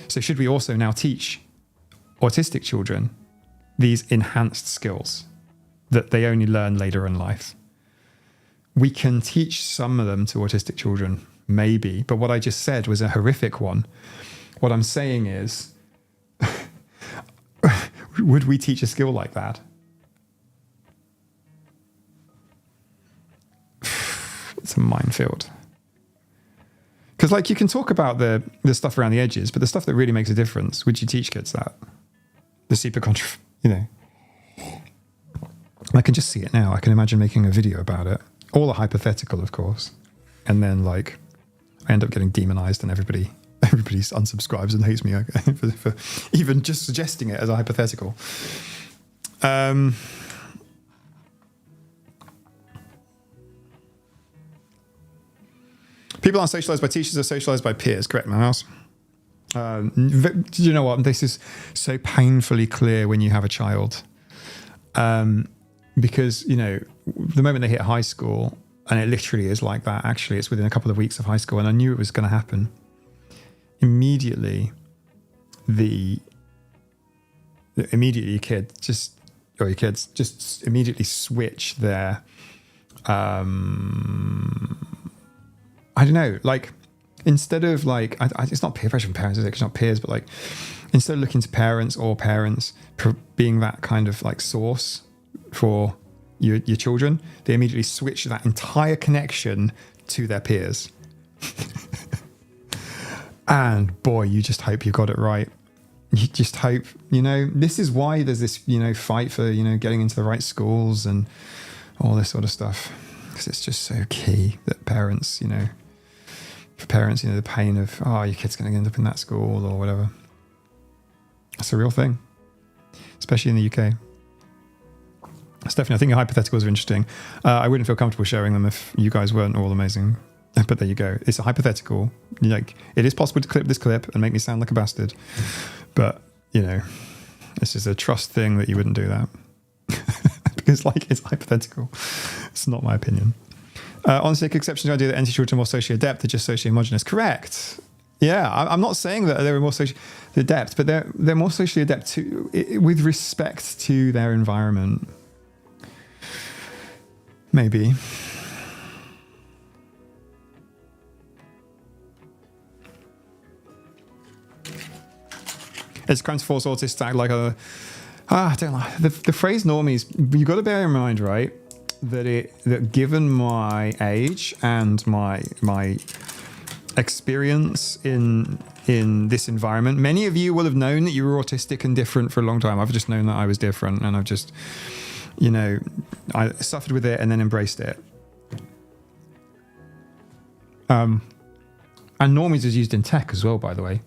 So should we also now teach autistic children these enhanced skills that they only learn later in life? We can teach some of them to autistic children, maybe, but what I just said was a horrific one. What I'm saying is, would we teach a skill like that? It's a minefield. Because like you can talk about the stuff around the edges, but the stuff that really makes a difference, would you teach kids that? The super you know. I can just see it now. I can imagine making a video about it. All a hypothetical, of course. And then like I end up getting demonized and everybody unsubscribes and hates me for even just suggesting it as a hypothetical. People aren't socialized by teachers, they're socialized by peers. Correct, my house. Do you know what? This is so painfully clear when you have a child. Because, you know, the moment they hit high school, and it literally is like that, actually, it's within a couple of weeks of high school, and I knew it was going to happen. Immediately, your kids just immediately switch their, I don't know, like, instead of like, it's not peer pressure from parents, is it? It's not peers, but like, instead of looking to parents being that kind of like source for your children, they immediately switch that entire connection to their peers. And boy, you just hope you got it right. You just hope, you know, this is why there's this, you know, fight for, you know, getting into the right schools and all this sort of stuff. Because it's just so key that parents, you know, for parents, you know, the pain of, oh, your kid's going to end up in that school or whatever. That's a real thing, especially in the UK. Stephanie, I think your hypotheticals are interesting. I wouldn't feel comfortable sharing them if you guys weren't all amazing. But there you go. It's a hypothetical. Like, it is possible to clip this clip and make me sound like a bastard. But, you know, this is a trust thing that you wouldn't do that. Because, like, it's hypothetical. It's not my opinion. Honestly, exceptions to the idea that NT children are more socially adept, they're just socially homogenous. Correct. Yeah, I'm not saying that they're more socially adept, but they're more socially adept with respect to their environment. Maybe. It's crime to force autists to act like I don't like the phrase normies. You got to bear in mind, right, that given my age and my experience in this environment, many of you will have known that you were autistic and different for a long time. I've just known that I was different, and I've just, you know, I suffered with it and then embraced it. And normies is used in tech as well, by the way.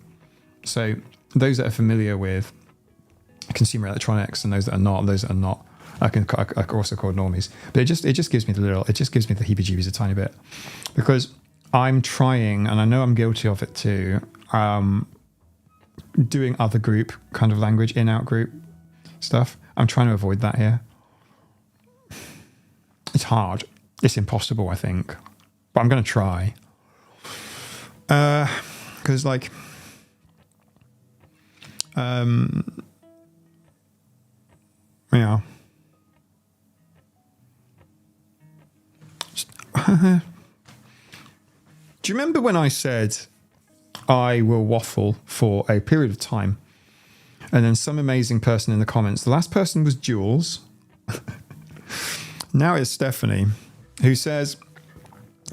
So those that are familiar with consumer electronics and those that are not, I can also call normies. But it just gives me the heebie-jeebies a tiny bit, because I'm trying, and I know I'm guilty of it too, doing other group kind of language, in-out group stuff. I'm trying to avoid that here. It's hard. It's impossible, I think. But I'm going to try. Because, like, yeah. Do you remember when I said I will waffle for a period of time, and then some amazing person in the comments, the last person was Jules, now it's Stephanie, who says,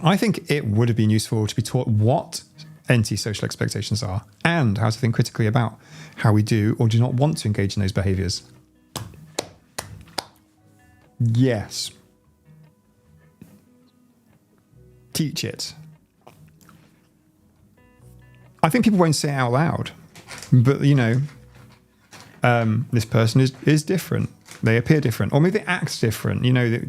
I think it would have been useful to be taught what anti-social expectations are and how to think critically about how we do or do not want to engage in those behaviours. Yes. Teach it. I think people won't say it out loud, but, you know, this person is different. They appear different, or maybe they act different. You know,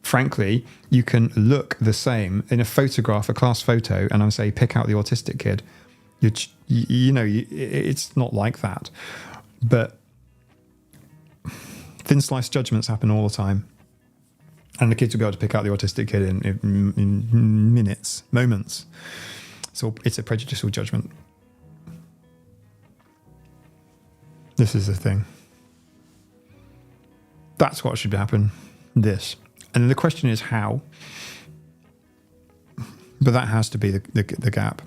frankly, you can look the same in a photograph, a class photo, and I say, pick out the autistic kid. It's not like that. But Thin sliced judgments happen all the time. And the kids will be able to pick out the autistic kid in minutes, moments. So it's a prejudicial judgment. This is the thing. That's what should happen. This. And the question is how. But that has to be the gap.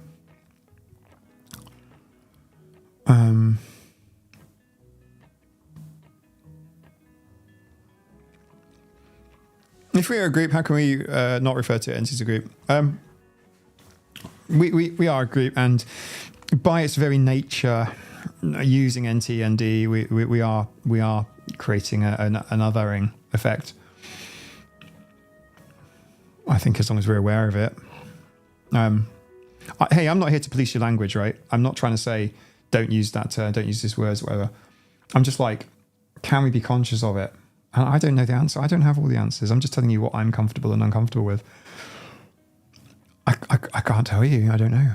If we are a group, how can we not refer to it as a group? We are a group, and by its very nature, using NT and D, we are creating an othering effect. I think as long as we're aware of it. Hey, I'm not here to police your language, right? I'm not trying to say don't use that, don't use these words, whatever. I'm just like, can we be conscious of it? And I don't know the answer. I don't have all the answers. I'm just telling you what I'm comfortable and uncomfortable with. I can't tell you. I don't know.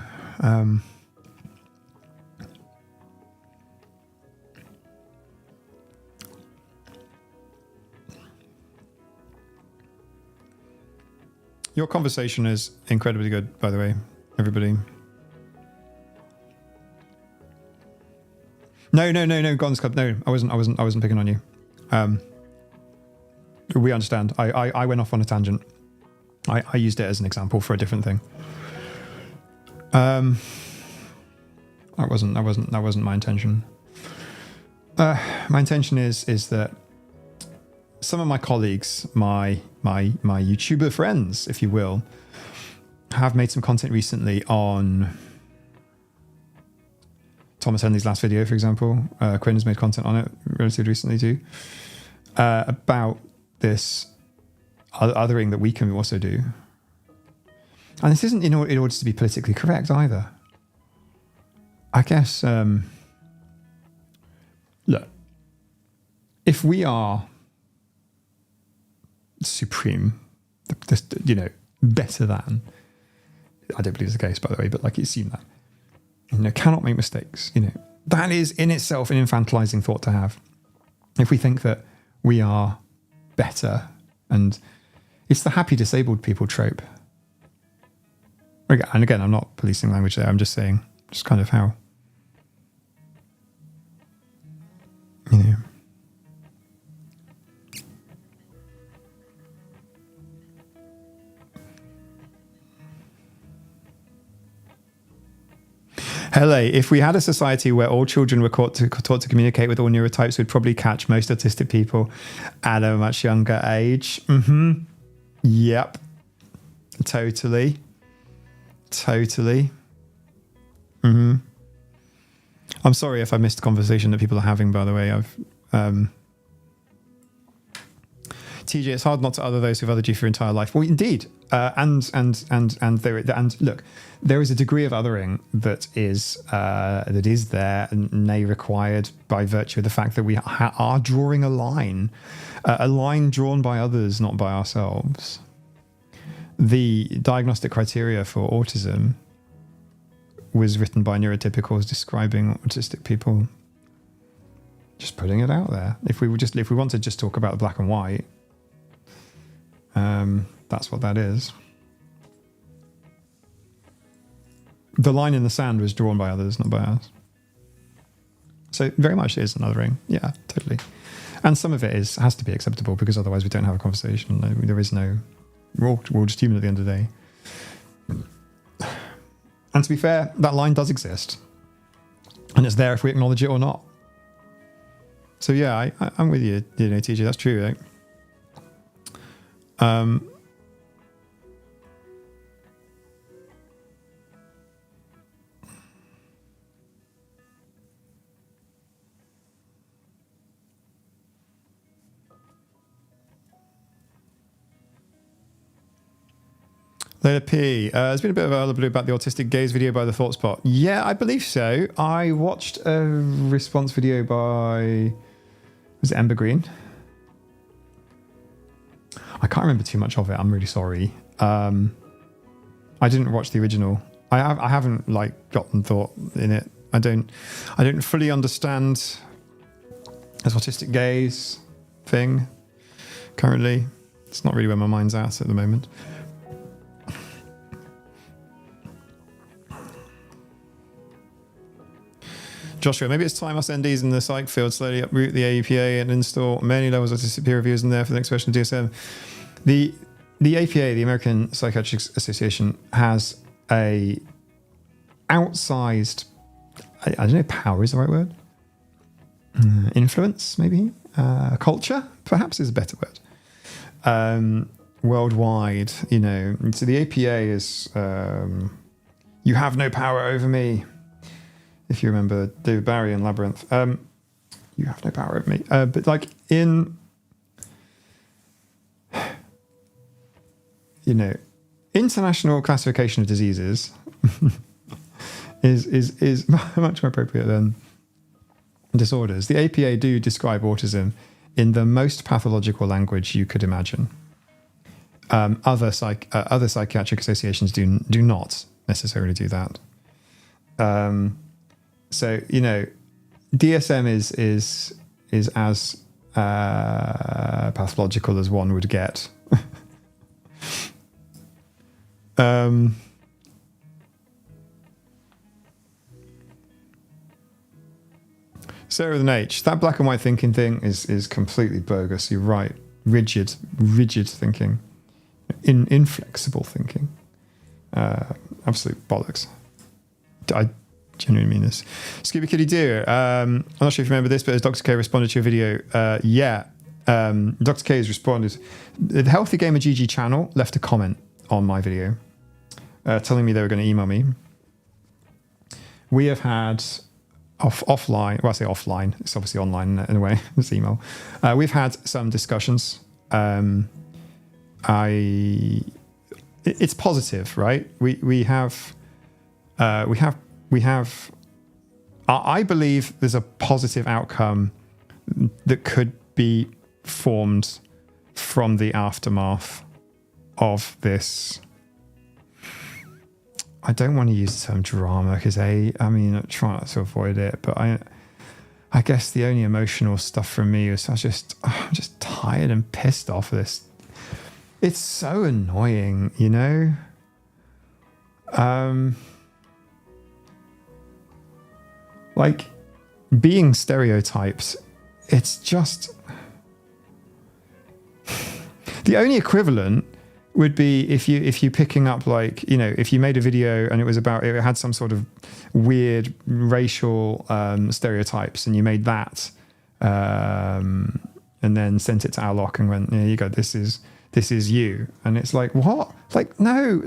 Your conversation is incredibly good, by the way, everybody. No, Gons Club. No, I wasn't picking on you. We understand. I went off on a tangent. I used it as an example for a different thing. That wasn't my intention. My intention is that some of my colleagues, my YouTuber friends, if you will, have made some content recently on Thomas Henley's last video, for example. Quinn has made content on it relatively recently too, about this othering that we can also do. And this isn't in order to be politically correct either. I guess, look, if we are supreme, better than, I don't believe it's the case, by the way, but like it seemed that, cannot make mistakes, that is in itself an infantilizing thought to have. If we think that we are better, and it's the happy disabled people trope. And again, I'm not policing language there. I'm just saying, just kind of how, Hele, if we had a society where all children were taught to communicate with all neurotypes, we'd probably catch most autistic people at a much younger age. Mm-hmm. Yep. Totally. Mm-hmm. I'm sorry if I missed the conversation that people are having, by the way. TJ, it's hard not to other those who've othered you for your entire life. Well, indeed. And look, there is a degree of othering that is there, nay required by virtue of the fact that we are drawing a line drawn by others, not by ourselves. The diagnostic criteria for autism was written by neurotypicals describing autistic people. Just putting it out there. If we want to just talk about the black and white, that's what that is. The line in the sand was drawn by others, not by us. So very much it is an othering. Yeah, totally. And some of it has to be acceptable, because otherwise we don't have a conversation. There is no... We're all just human at the end of the day. And to be fair, that line does exist. And it's there if we acknowledge it or not. So yeah, I'm with you, TJ, that's true, right? Leila P. There's been a bit of a hullabaloo about the autistic gaze video by the Thought Spot. Yeah, I believe so. I watched a response video by... Was it Ember Green? I can't remember too much of it. I'm really sorry. I didn't watch the original. I haven't gotten thought in it. I don't fully understand as autistic gaze. thing currently. It's not really where my mind's at the moment. Joshua, maybe it's time us NDs in the psych field slowly uproot the APA and install many levels of peer reviews in there for the next version of DSM. The APA, the American Psychiatric Association, has a outsized, I don't know, power is the right word? Influence, maybe? Culture, perhaps, is a better word. Worldwide, you know. So the APA is, you have no power over me. If you remember David Barry and Labyrinth, you have no power over me. But like in, you know, international classification of diseases is much more appropriate than disorders. The APA do describe autism in the most pathological language you could imagine. Other psychiatric associations do not necessarily do that. So, you know, DSM is as pathological as one would get. Sarah with an H, that black and white thinking thing is completely bogus. You're right. Rigid thinking. Inflexible thinking. Absolute bollocks. I genuinely mean this. Scooby Kitty Deer, I'm not sure if you remember this, but as Dr. K responded to your video, Dr. K has responded. The Healthy Gamer GG channel left a comment on my video telling me they were going to email me. We have had offline, well, I say offline, it's obviously online in a way, it's email. We've had some discussions. It's positive, right? We have, I believe there's a positive outcome that could be formed from the aftermath of this. I don't want to use the term drama because I mean, try not to avoid it, but I guess the only emotional stuff from me is I'm just tired and pissed off of this. It's so annoying, you know? Like being stereotypes, it's just the only equivalent would be if you picking up, like, you know, if you made a video and it had some sort of weird racial stereotypes and you made that and then sent it to Alok and went, there you go, this is you. And it's like, what? Like, no,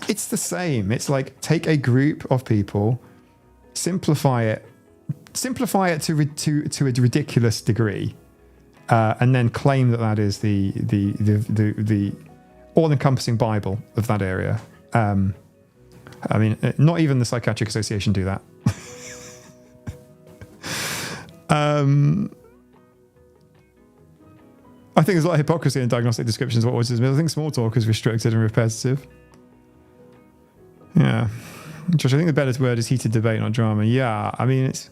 it's the same. It's like, take a group of people, simplify it to a ridiculous degree, and then claim that is the all-encompassing Bible of that area. I mean, not even the Psychiatric Association do that. I think there's a lot of hypocrisy in diagnostic descriptions of autism. I think small talk is restricted and repetitive. Yeah. Josh, I think the better word is heated debate, not drama. Yeah, I mean, it's...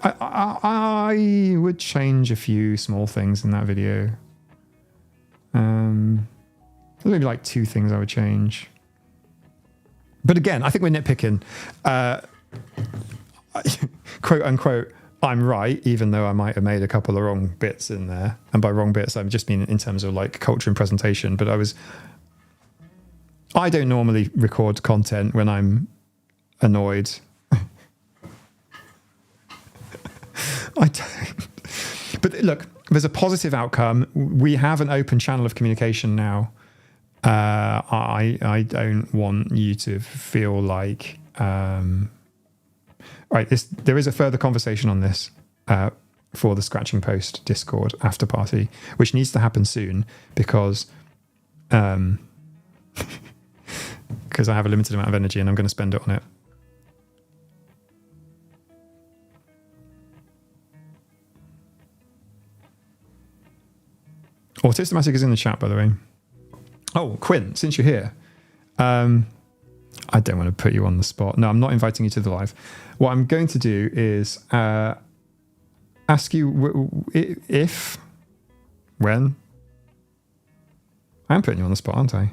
I would change a few small things in that video. There's maybe like 2 things I would change. But again, I think we're nitpicking. Quote unquote, I'm right, even though I might have made a couple of wrong bits in there. And by wrong bits, I just mean in terms of like culture and presentation. But I don't normally record content when I'm annoyed. I don't. But look, there's a positive outcome. We have an open channel of communication now. I don't want you to feel like... Right, there is a further conversation on this for the Scratching Post Discord after party, which needs to happen soon because I have a limited amount of energy and I'm going to spend it on it. Autismatic is in the chat, by the way. Oh, Quinn, since you're here, I don't want to put you on the spot. No, I'm not inviting you to the live. What I'm going to do is ask you when. I'm putting you on the spot, aren't I?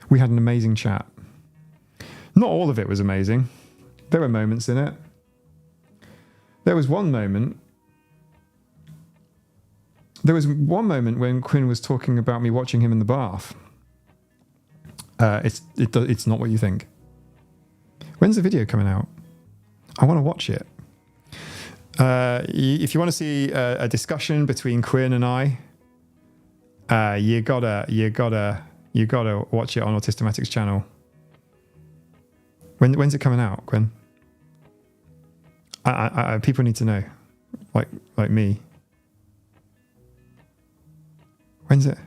We had an amazing chat. Not all of it was amazing. There were moments in it. There was one moment when Quinn was talking about me watching him in the bath. It's not what you think. When's the video coming out? I want to watch it. If you want to see a discussion between Quinn and I, you gotta watch it on Autismatic's channel. When's it coming out, Quinn? People need to know, like me. When's it?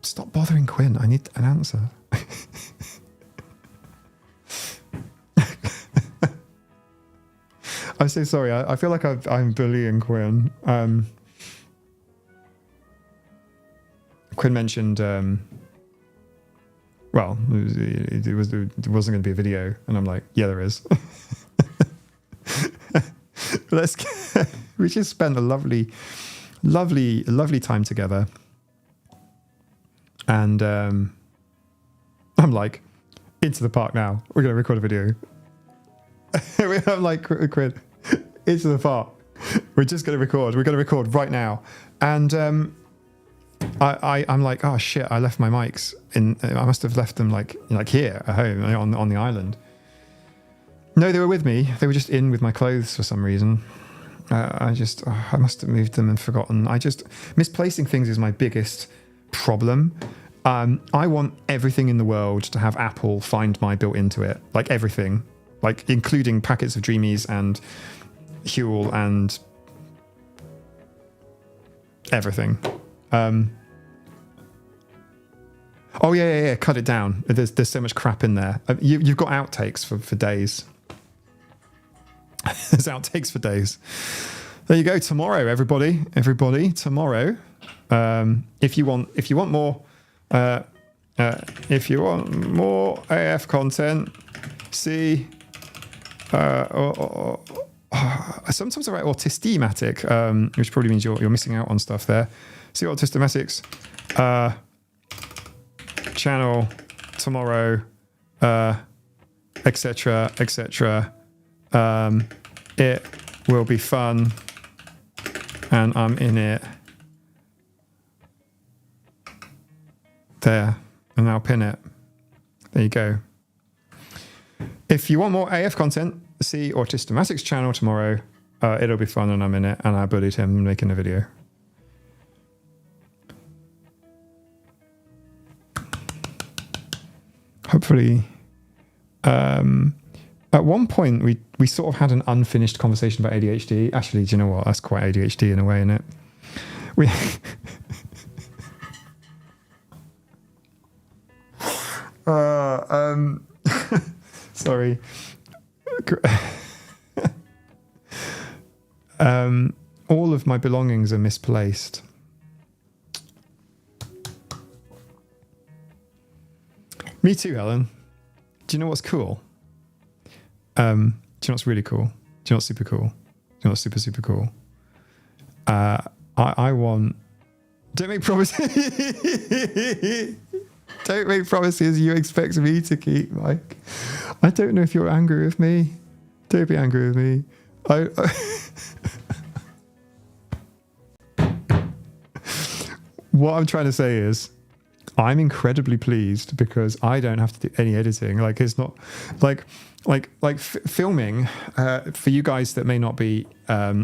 Stop bothering Quinn. I need an answer. I'm so sorry. I feel like I'm bullying Quinn. Quinn mentioned, well, it wasn't going to be a video, and I'm like, yeah, there is. We just spent a lovely time together, and I'm like, into the park now. We're going to record a video. I'm like, Quinn, into the park. We're just going to record. We're going to record right now. And I'm like, oh shit, I left my mics in. I must have left them like here at home on the island. No, they were with me. They were just in with my clothes for some reason. I must have moved them and forgotten. Misplacing things is my biggest problem. I want everything in the world to have Apple Find My built into it, like everything, like including packets of Dreamies and Huel and everything. Oh yeah. Cut it down. There's so much crap in there. You've got outtakes for days. There's outtakes for days. There you go. Tomorrow, everybody. Tomorrow. If you want more AF content, see. Sometimes I write Autismatic, which probably means you're missing out on stuff there. See Autismatic's channel tomorrow, etc. It will be fun, and I'm in it. There, and I'll pin it. There you go. If you want more AF content, see Autismatic's channel tomorrow. It'll be fun, and I'm in it, and I bullied him making a video. Hopefully, at one point we sort of had an unfinished conversation about ADHD. Actually, do you know what? That's quite ADHD in a way, isn't it? We sorry. All of my belongings are misplaced. Me too, Helen. Do you know what's cool? Do you know what's really cool? Do you know what's super cool? Do you know what's super cool? I want... Don't make promises. Don't make promises you expect me to keep, Mike. I don't know if you're angry with me. Don't be angry with me. What I'm trying to say is, I'm incredibly pleased because I don't have to do any editing. Like, it's not like filming for you guys that may not be au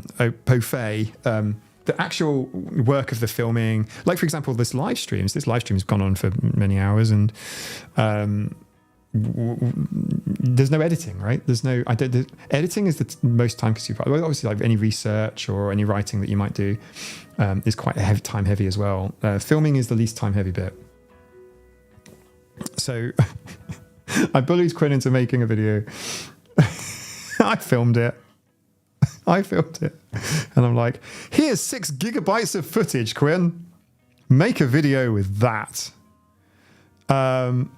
fait. The actual work of the filming, like for example, this live stream's gone on for many hours, and there's no editing, right? Editing is the most time-consuming part. Obviously, like any research or any writing that you might do is quite time heavy as well. Filming is the least time heavy bit. So I bullied Quinn into making a video. I filmed it. I filmed it. And I'm like, here's 6 gigabytes of footage, Quinn. Make a video with that. Autistic.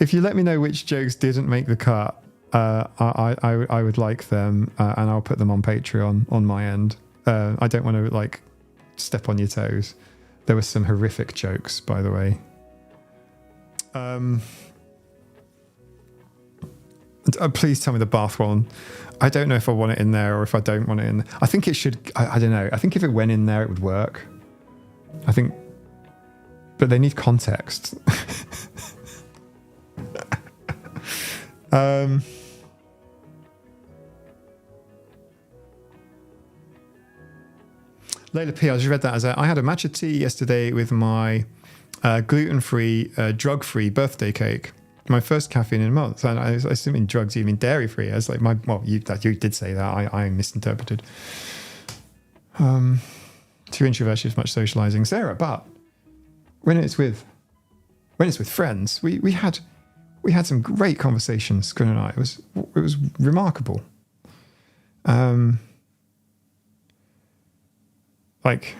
If you let me know which jokes didn't make the cut, I would like them, and I'll put them on Patreon on my end. I don't want to like step on your toes. There were some horrific jokes, by the way. Please tell me the bath one. I don't know if I want it in there or if I don't want it in there. I think it should. I don't know. I think if it went in there, it would work. I think, but they need context. Layla P, I just read that as I had a matcha tea yesterday with my gluten-free, drug-free birthday cake. My first caffeine in a month. And I assume in drugs you mean dairy-free. I was like, you did say that. I misinterpreted. Too introverted, much socializing, Sarah. But when it's with friends, we had some great conversations, Quinn and I. It was remarkable. Like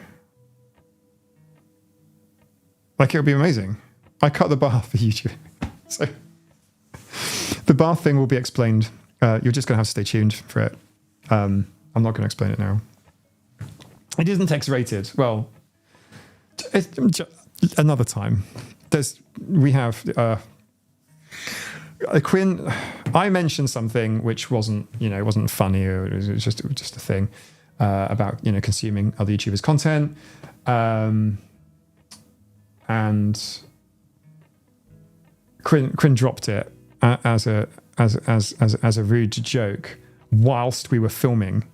it'll be amazing. I cut the bath for YouTube. So the bath thing will be explained. You're just going to have to stay tuned for it. I'm not going to explain it now. It isn't X-rated. Well, another time. We have Quinn. I mentioned something which wasn't funny, or it was just a thing about consuming other YouTubers' content, and Quinn dropped it as a rude joke whilst we were filming,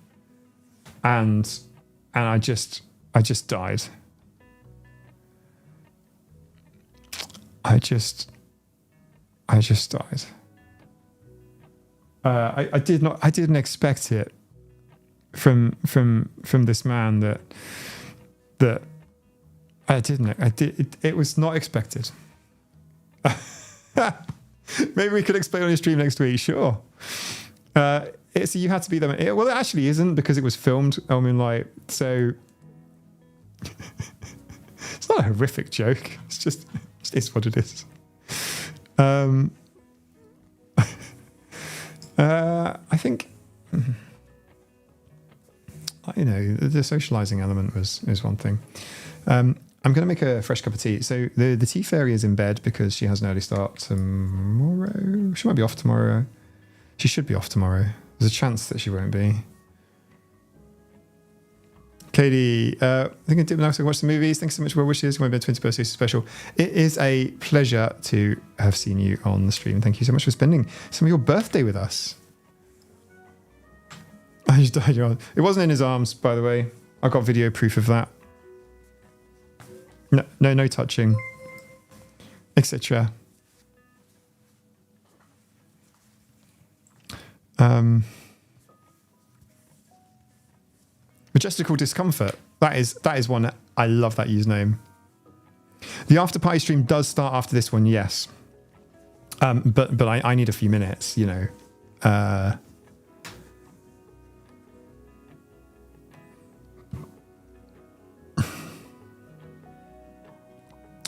and I just died. I just died. I didn't expect it from this man that it was not expected. Maybe we could explain on your stream next week. Sure. So you had to be there. Well, it actually isn't, because it was filmed. I mean, so it's not a horrific joke. It's just it's what it is. I think the socializing element is one thing. I'm going to make a fresh cup of tea. So the tea fairy is in bed because she has an early start tomorrow. She might be off tomorrow. She should be off tomorrow. There's a chance that she won't be. Katie, I think I did when I watch the movies. Thanks so much for your wishes. You might be a 20th birthday special. It is a pleasure to have seen you on the stream. Thank you so much for spending some of your birthday with us. I just died. It wasn't in his arms, by the way. I got video proof of that. No touching, etc. Majestical Discomfort. That is one. I love that username. The after party stream does start after this one, yes. But I need a few minutes,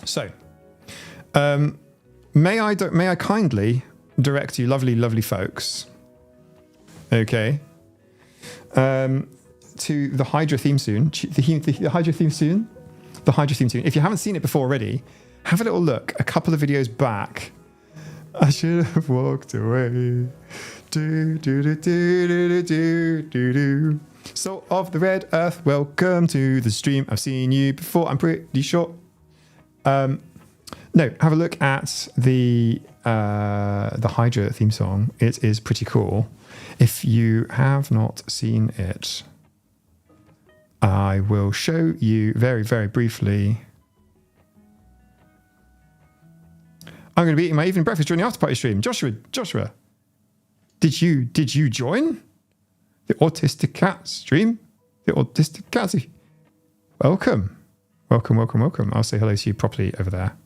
So, may I kindly direct you, lovely folks, okay, to the Hydra theme soon. The Hydra theme soon. The Hydra theme soon. If you haven't seen it before already, have a little look. A couple of videos back. I should have walked away. Do. Salt of the red earth, welcome to the stream. I've seen you before, I'm pretty sure. No, have a look at the Hydra theme song. It is pretty cool. If you have not seen it, I will show you very, very briefly. I'm going to be eating my evening breakfast during the after party stream. Joshua, did you join the Autistic Cat stream? The Autistic Cat. Welcome. I'll say hello to you properly over there.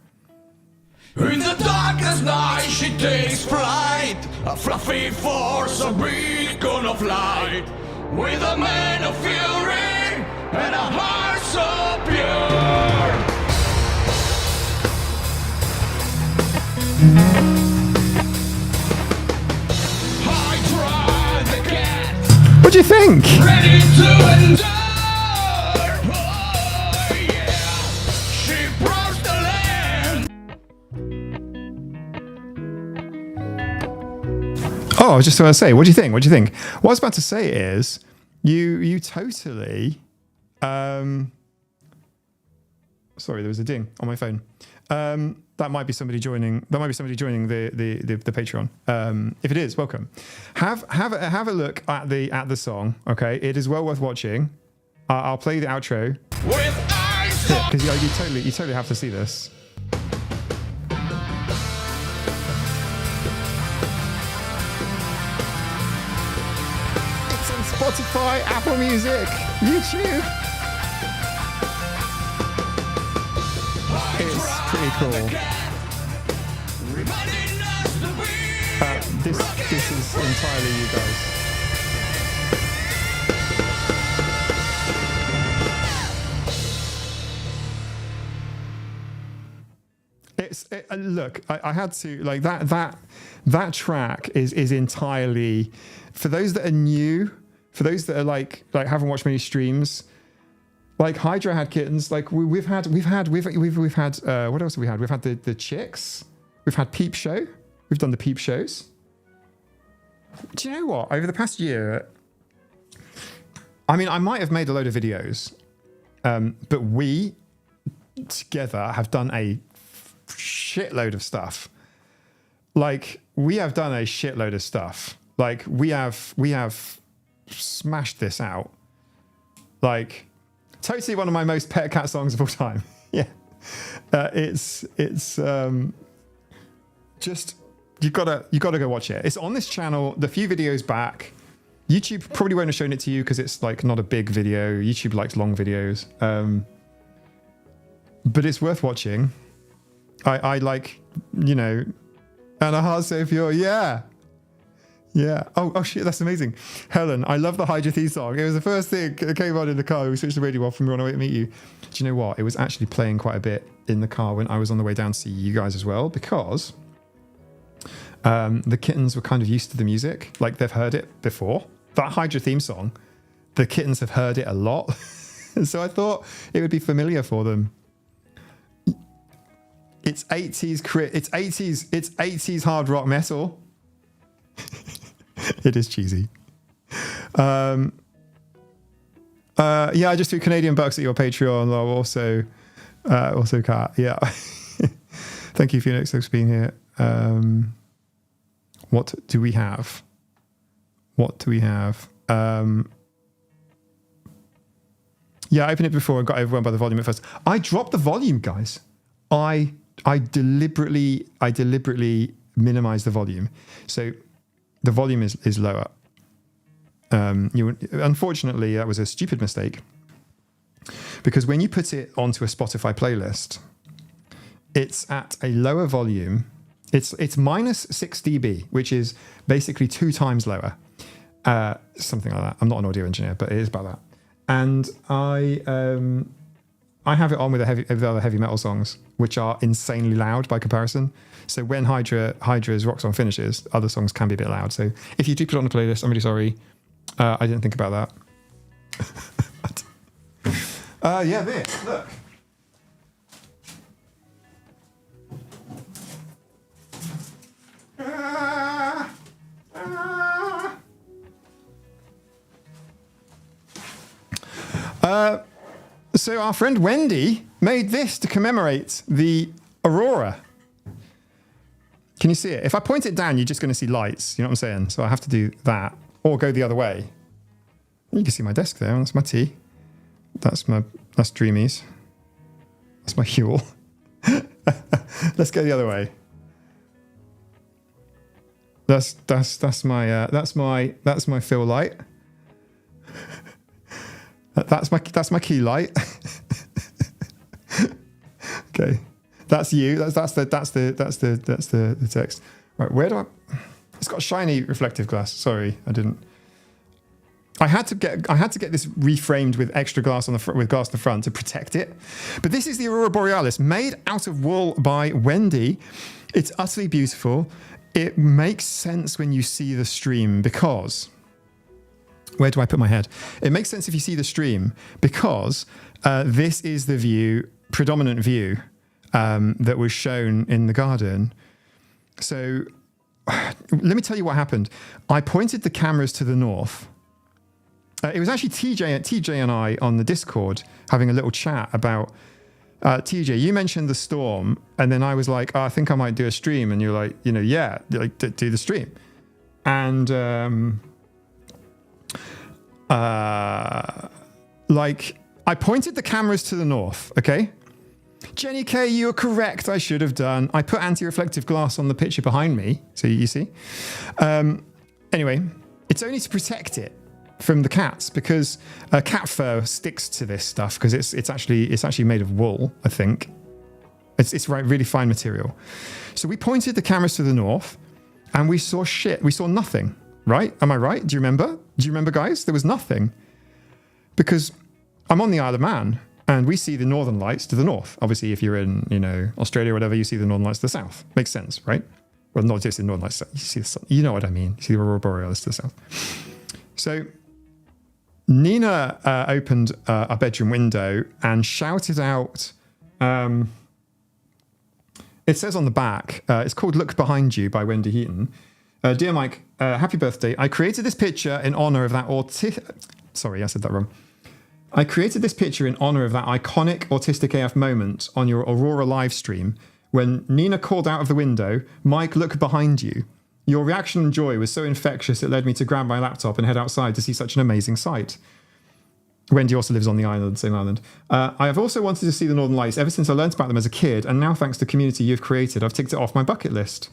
In the darkest night she takes flight, a fluffy force, a beacon of light, with a man of fury and a heart so pure. Hydra the cat, What do you think? ready to endure. Oh yeah, she broke the land. Oh, I was just going to say, what do you think? What do you think? What I was about to say is, you totally. Sorry, there was a ding on my phone. That might be somebody joining. That might be somebody joining the Patreon. If it is, welcome. Have a look at the song. Okay, it is well worth watching. I'll play the outro With eyes because you totally have to see this. It's on Spotify, Apple Music, YouTube. It's pretty cool. reminding us to be This is entirely you guys. Look, I had to like that track is entirely for those that are new, for those that are like haven't watched many streams. Like Hydra had kittens. Like we've had what else have we had? We've had the chicks. We've had Peep Show. We've done the Peep Shows. Do you know what? Over the past year, I mean, I might have made a load of videos, but we together have done a shitload of stuff. Like we have done a shitload of stuff. Like we have smashed this out. Like. Totally one of my most pet cat songs of all time. Yeah, it's just you gotta go watch it. It's on this channel. The few videos back, YouTube probably won't have shown it to you because it's like not a big video. YouTube likes long videos, but it's worth watching. I like and a heart so pure. Yeah. Oh shit, that's amazing. Helen, I love the Hydra theme song. It was the first thing that came on in the car. We switched the radio off and we were on our way to meet you. Do you know what? It was actually playing quite a bit in the car when I was on the way down to see you guys as well, because the kittens were kind of used to the music. Like they've heard it before. That Hydra theme song, the kittens have heard it a lot. So I thought it would be familiar for them. It's 80s hard rock metal. It is cheesy. Yeah, I just threw Canadian bucks at your Patreon. Also Kat. Yeah. Thank you, Phoenix. Thanks for being here. What do we have? Yeah, I opened it before and got overwhelmed by the volume at first. I dropped the volume, guys. I deliberately minimized the volume. So the volume is lower. Unfortunately, that was a stupid mistake because when you put it onto a Spotify playlist, it's at a lower volume. It's minus 6 dB, which is basically 2 times lower, something like that. I'm not an audio engineer, but it is about that. And I have it on with the other heavy metal songs, which are insanely loud by comparison. So when Hydra's rock song finishes, other songs can be a bit loud. So if you do put it on the playlist, I'm really sorry. I didn't think about that. Yeah, this. Look. So our friend Wendy made this to commemorate the Aurora. Can you see it? If I point it down, you're just going to see lights. You know what I'm saying? So I have to do that or go the other way. You can see my desk there. That's my tea. That's Dreamies. That's my Huel. Let's go the other way. That's my fill light. That's my key light. Okay. That's you. That's the text. Right, where do I? It's got a shiny reflective glass. Sorry, I didn't. I had to get this reframed with extra glass on the with glass on the front to protect it. But this is the Aurora Borealis, made out of wool by Wendy. It's utterly beautiful. It makes sense when you see the stream because. Where do I put my head? It makes sense if you see the stream because this is the view, predominant view that was shown in the garden. So let me tell you what happened. I pointed the cameras to the north. It was actually TJ and I on the Discord having a little chat about TJ. You mentioned the storm, and then I was like, I think I might do a stream, and you're like, yeah, like do the stream, and like I pointed the cameras to the north. Okay, Jenny K, you are correct. I should have done. I put anti-reflective glass on the picture behind me, so you see. Anyway, it's only to protect it from the cats because cat fur sticks to this stuff because it's actually made of wool. I think it's really fine material. So we pointed the cameras to the north, and we saw shit. We saw nothing. Right? Am I right? Do you remember? Do you remember, guys? There was nothing because I'm on the Isle of Man. And we see the northern lights to the north. Obviously, if you're in, Australia or whatever, you see the northern lights to the south. Makes sense, right? Well, not just the northern lights. You see the sun. You know what I mean. You see the Aurora Borealis to the south. So Nina opened our bedroom window and shouted out. It says on the back, it's called "Look Behind You" by Wendy Heaton. Dear Mike, happy birthday. I created this picture in honor of that Sorry, I said that wrong. I created this picture in honor of that iconic Autistic AF moment on your Aurora live stream when Nina called out of the window, Mike, look behind you. Your reaction and joy was so infectious it led me to grab my laptop and head outside to see such an amazing sight. Wendy also lives on the island, same island. I have also wanted to see the Northern Lights ever since I learned about them as a kid, and now thanks to the community you've created, I've ticked it off my bucket list.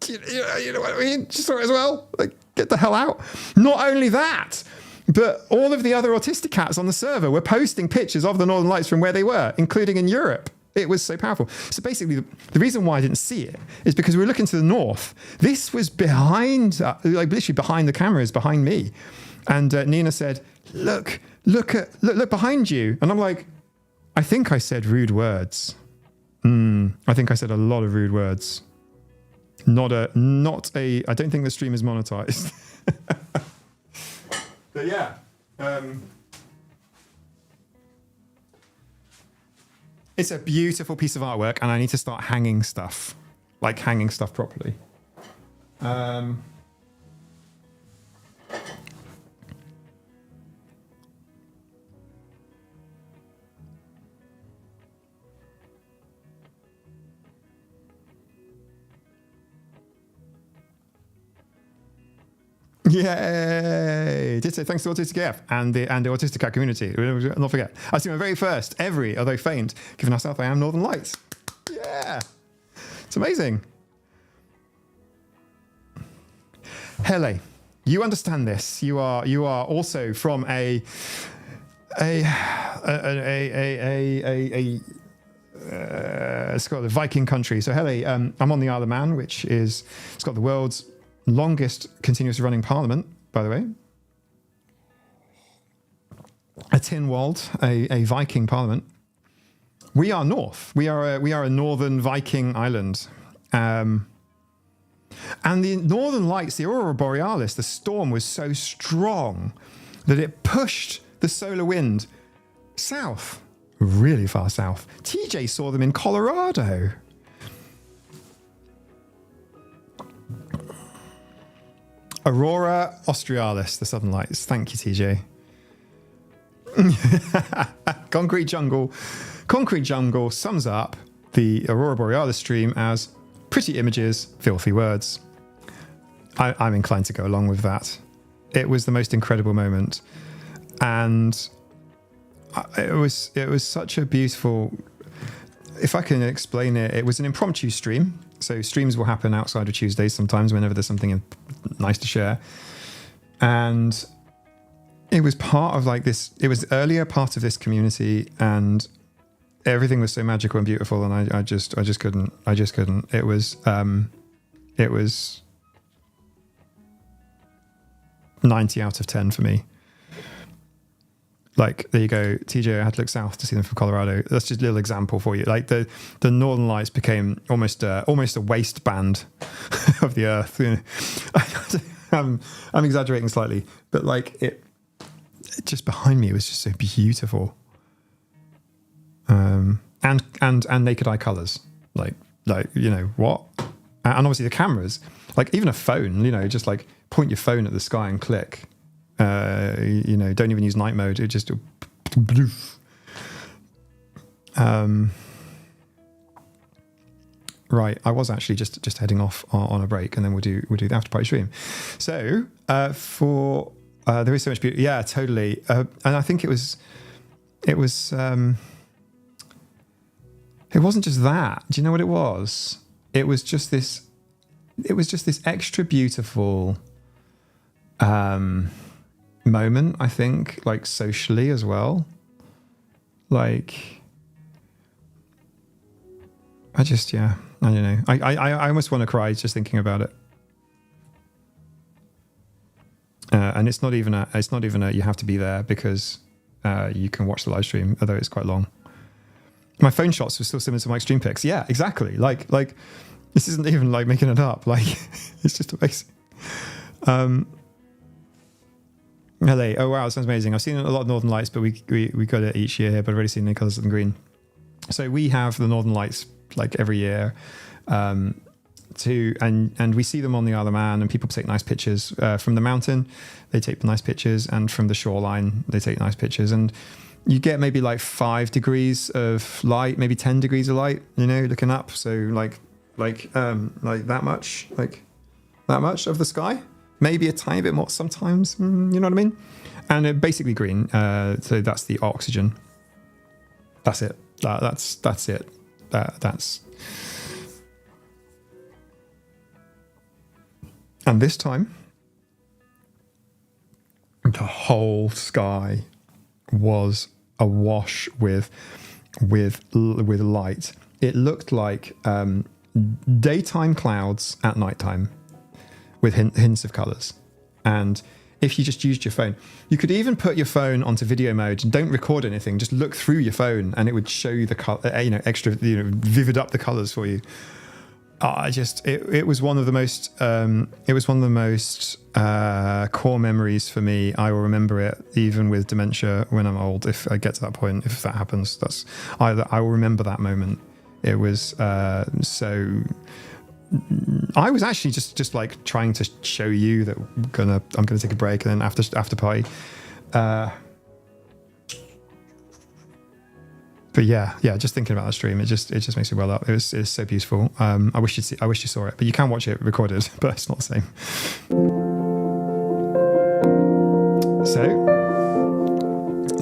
You know what I mean? Just saw it as well. Like, get the hell out. Not only that, but all of the other autistic cats on the server were posting pictures of the Northern Lights from where they were, including in Europe. It was so powerful. So basically, the reason why I didn't see it is because we were looking to the north. This was behind, like literally behind the cameras, behind me. And Nina said, look behind you. And I'm like, I think I said rude words. I think I said a lot of rude words. I don't think the stream is monetized. But yeah. It's a beautiful piece of artwork, and I need to start hanging stuff properly. Yay! Did say thanks to Autistic AF and the Autistic Cat community. Not forget. I see my very first, every, although faint, given how south I am, Northern Lights. Yeah! It's amazing. Hele, you understand this. You are also from it's got the Viking country. So Hele, I'm on the Isle of Man, which is, it's got the world's longest continuous running parliament, by the way. A Tinwald, a Viking parliament. We are north. We are a northern Viking island. And the Northern Lights, the Aurora Borealis, the storm was so strong that it pushed the solar wind south, really far south. TJ saw them in Colorado. Aurora Australis, the Southern Lights. Thank you, TJ. Concrete Jungle sums up the Aurora Borealis stream as pretty images, filthy words. I'm inclined to go along with that. It was the most incredible moment. And it was such a beautiful... If I can explain it, it was an impromptu stream. So streams will happen outside of Tuesdays sometimes whenever there's something nice to share. And it was part of like this, it was earlier part of this community, and everything was so magical and beautiful, and I just couldn't. It was 90 out of 10 for me. Like, there you go, TJ, I had to look south to see them from Colorado. That's just a little example for you. Like, the Northern Lights became almost a waistband of the earth. You know? I'm exaggerating slightly, but like it just behind me was just so beautiful. And naked eye colors, like you know what, and obviously the cameras, like even a phone, you know, just like point your phone at the sky and click. You know, don't even use night mode. It just right. I was actually just heading off on a break, and then we'll do the after party stream. So for there is so much beauty. Yeah, totally. And I think it wasn't just that. Do you know what it was? It was just this extra beautiful moment, I think, like socially as well. Like, I don't know. I almost want to cry just thinking about it. And it's not even a you have to be there, because you can watch the live stream, although it's quite long. My phone shots were still similar to my extreme pics. Yeah, exactly. Like this isn't even like making it up. Like, it's just amazing. LA. Oh wow, it sounds amazing. I've seen a lot of Northern Lights, but we got it each year. But I've already seen any colours other than green. So we have the Northern Lights like every year, and we see them on the Isle of Man, and people take nice pictures from the mountain. They take nice pictures, and from the shoreline they take nice pictures, and you get maybe like 5 degrees of light, maybe 10 degrees of light, you know, looking up. So like that much of the sky, maybe a tiny bit more sometimes, you know what I mean? And basically green. So that's the oxygen. That's it. That's it. And this time, the whole sky was awash with light. It looked like daytime clouds at nighttime, with hints of colours. And if you just used your phone, you could even put your phone onto video mode and don't record anything. Just look through your phone, and it would show you the color, extra, vivid up the colours for you. It was one of the most core memories for me. I will remember it even with dementia when I'm old. If I get to that point, if that happens, I will remember that moment. It was so. I was actually just like trying to show you that I'm gonna take a break, and then after party. But yeah, just thinking about the stream, it just makes me well up. It's so beautiful. I wish you saw it, but you can watch it recorded, but it's not the same. So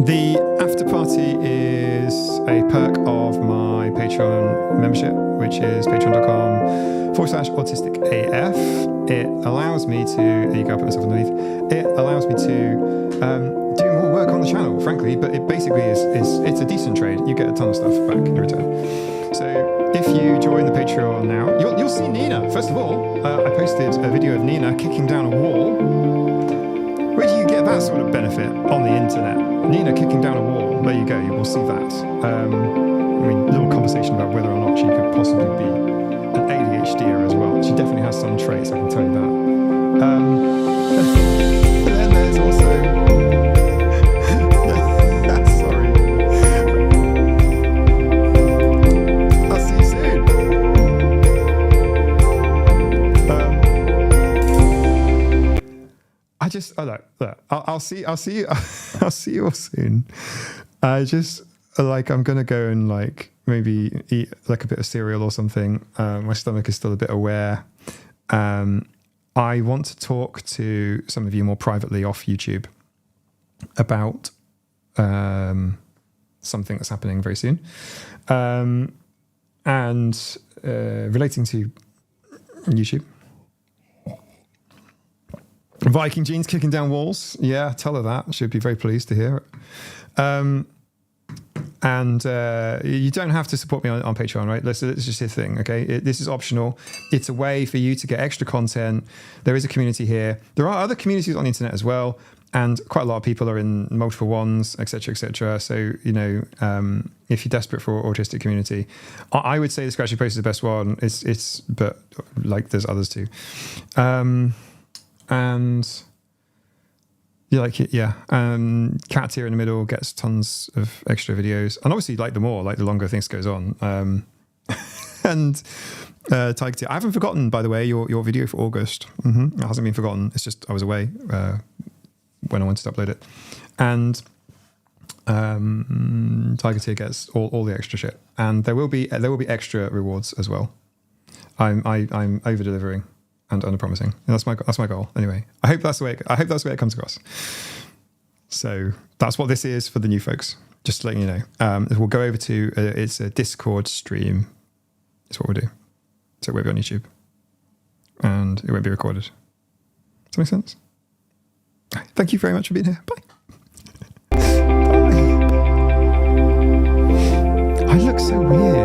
the after party is a perk of my Patreon membership, which is patreon.com/autisticaf. It allows me to, there you go, I'll put myself underneath. It allows me to do more work on the channel, frankly, but it basically it's a decent trade. You get a ton of stuff back in return. So if you join the Patreon now, you'll see Nina. First of all, I posted a video of Nina kicking down a wall. Where do you get that sort of benefit on the internet? Nina kicking down a wall. There you go. You will see that. Little conversation about whether or not she could possibly be an ADHDer as well. She definitely has some traits, I can tell you that. Then there's also... Sorry. I'll see you soon. I'll see you. I'll see you all soon. I'm gonna go and like maybe eat like a bit of cereal or something. My stomach is still a bit aware. I want to talk to some of you more privately off YouTube about something that's happening very soon, and relating to YouTube. Viking jeans kicking down walls. Yeah, tell her that. She'd be very pleased to hear it. And you don't have to support me on Patreon, right? Let's just the thing, okay? This is optional. It's a way for you to get extra content. There is a community here. There are other communities on the internet as well, and quite a lot of people are in multiple ones, etc., etc. So, you know, if you're desperate for autistic community, I would say the Scratchy Post is the best one. But like there's others too, and. You like it, yeah. Cat here in the middle gets tons of extra videos, and obviously, like the longer things goes on. And Tiger Tier, I haven't forgotten, by the way, your video for August. It hasn't been forgotten. It's just I was away when I wanted to upload it, and Tiger Tier gets all the extra shit, and there will be extra rewards as well. I'm over delivering and under promising. That's my goal. Anyway, I hope that's the way it comes across. So that's what this is for the new folks. Just to let you know, we'll go over to it's a Discord stream. That's what we'll do. So it won't be on YouTube, and it won't be recorded. Does that make sense? Thank you very much for being here. Bye. Bye. I look so weird.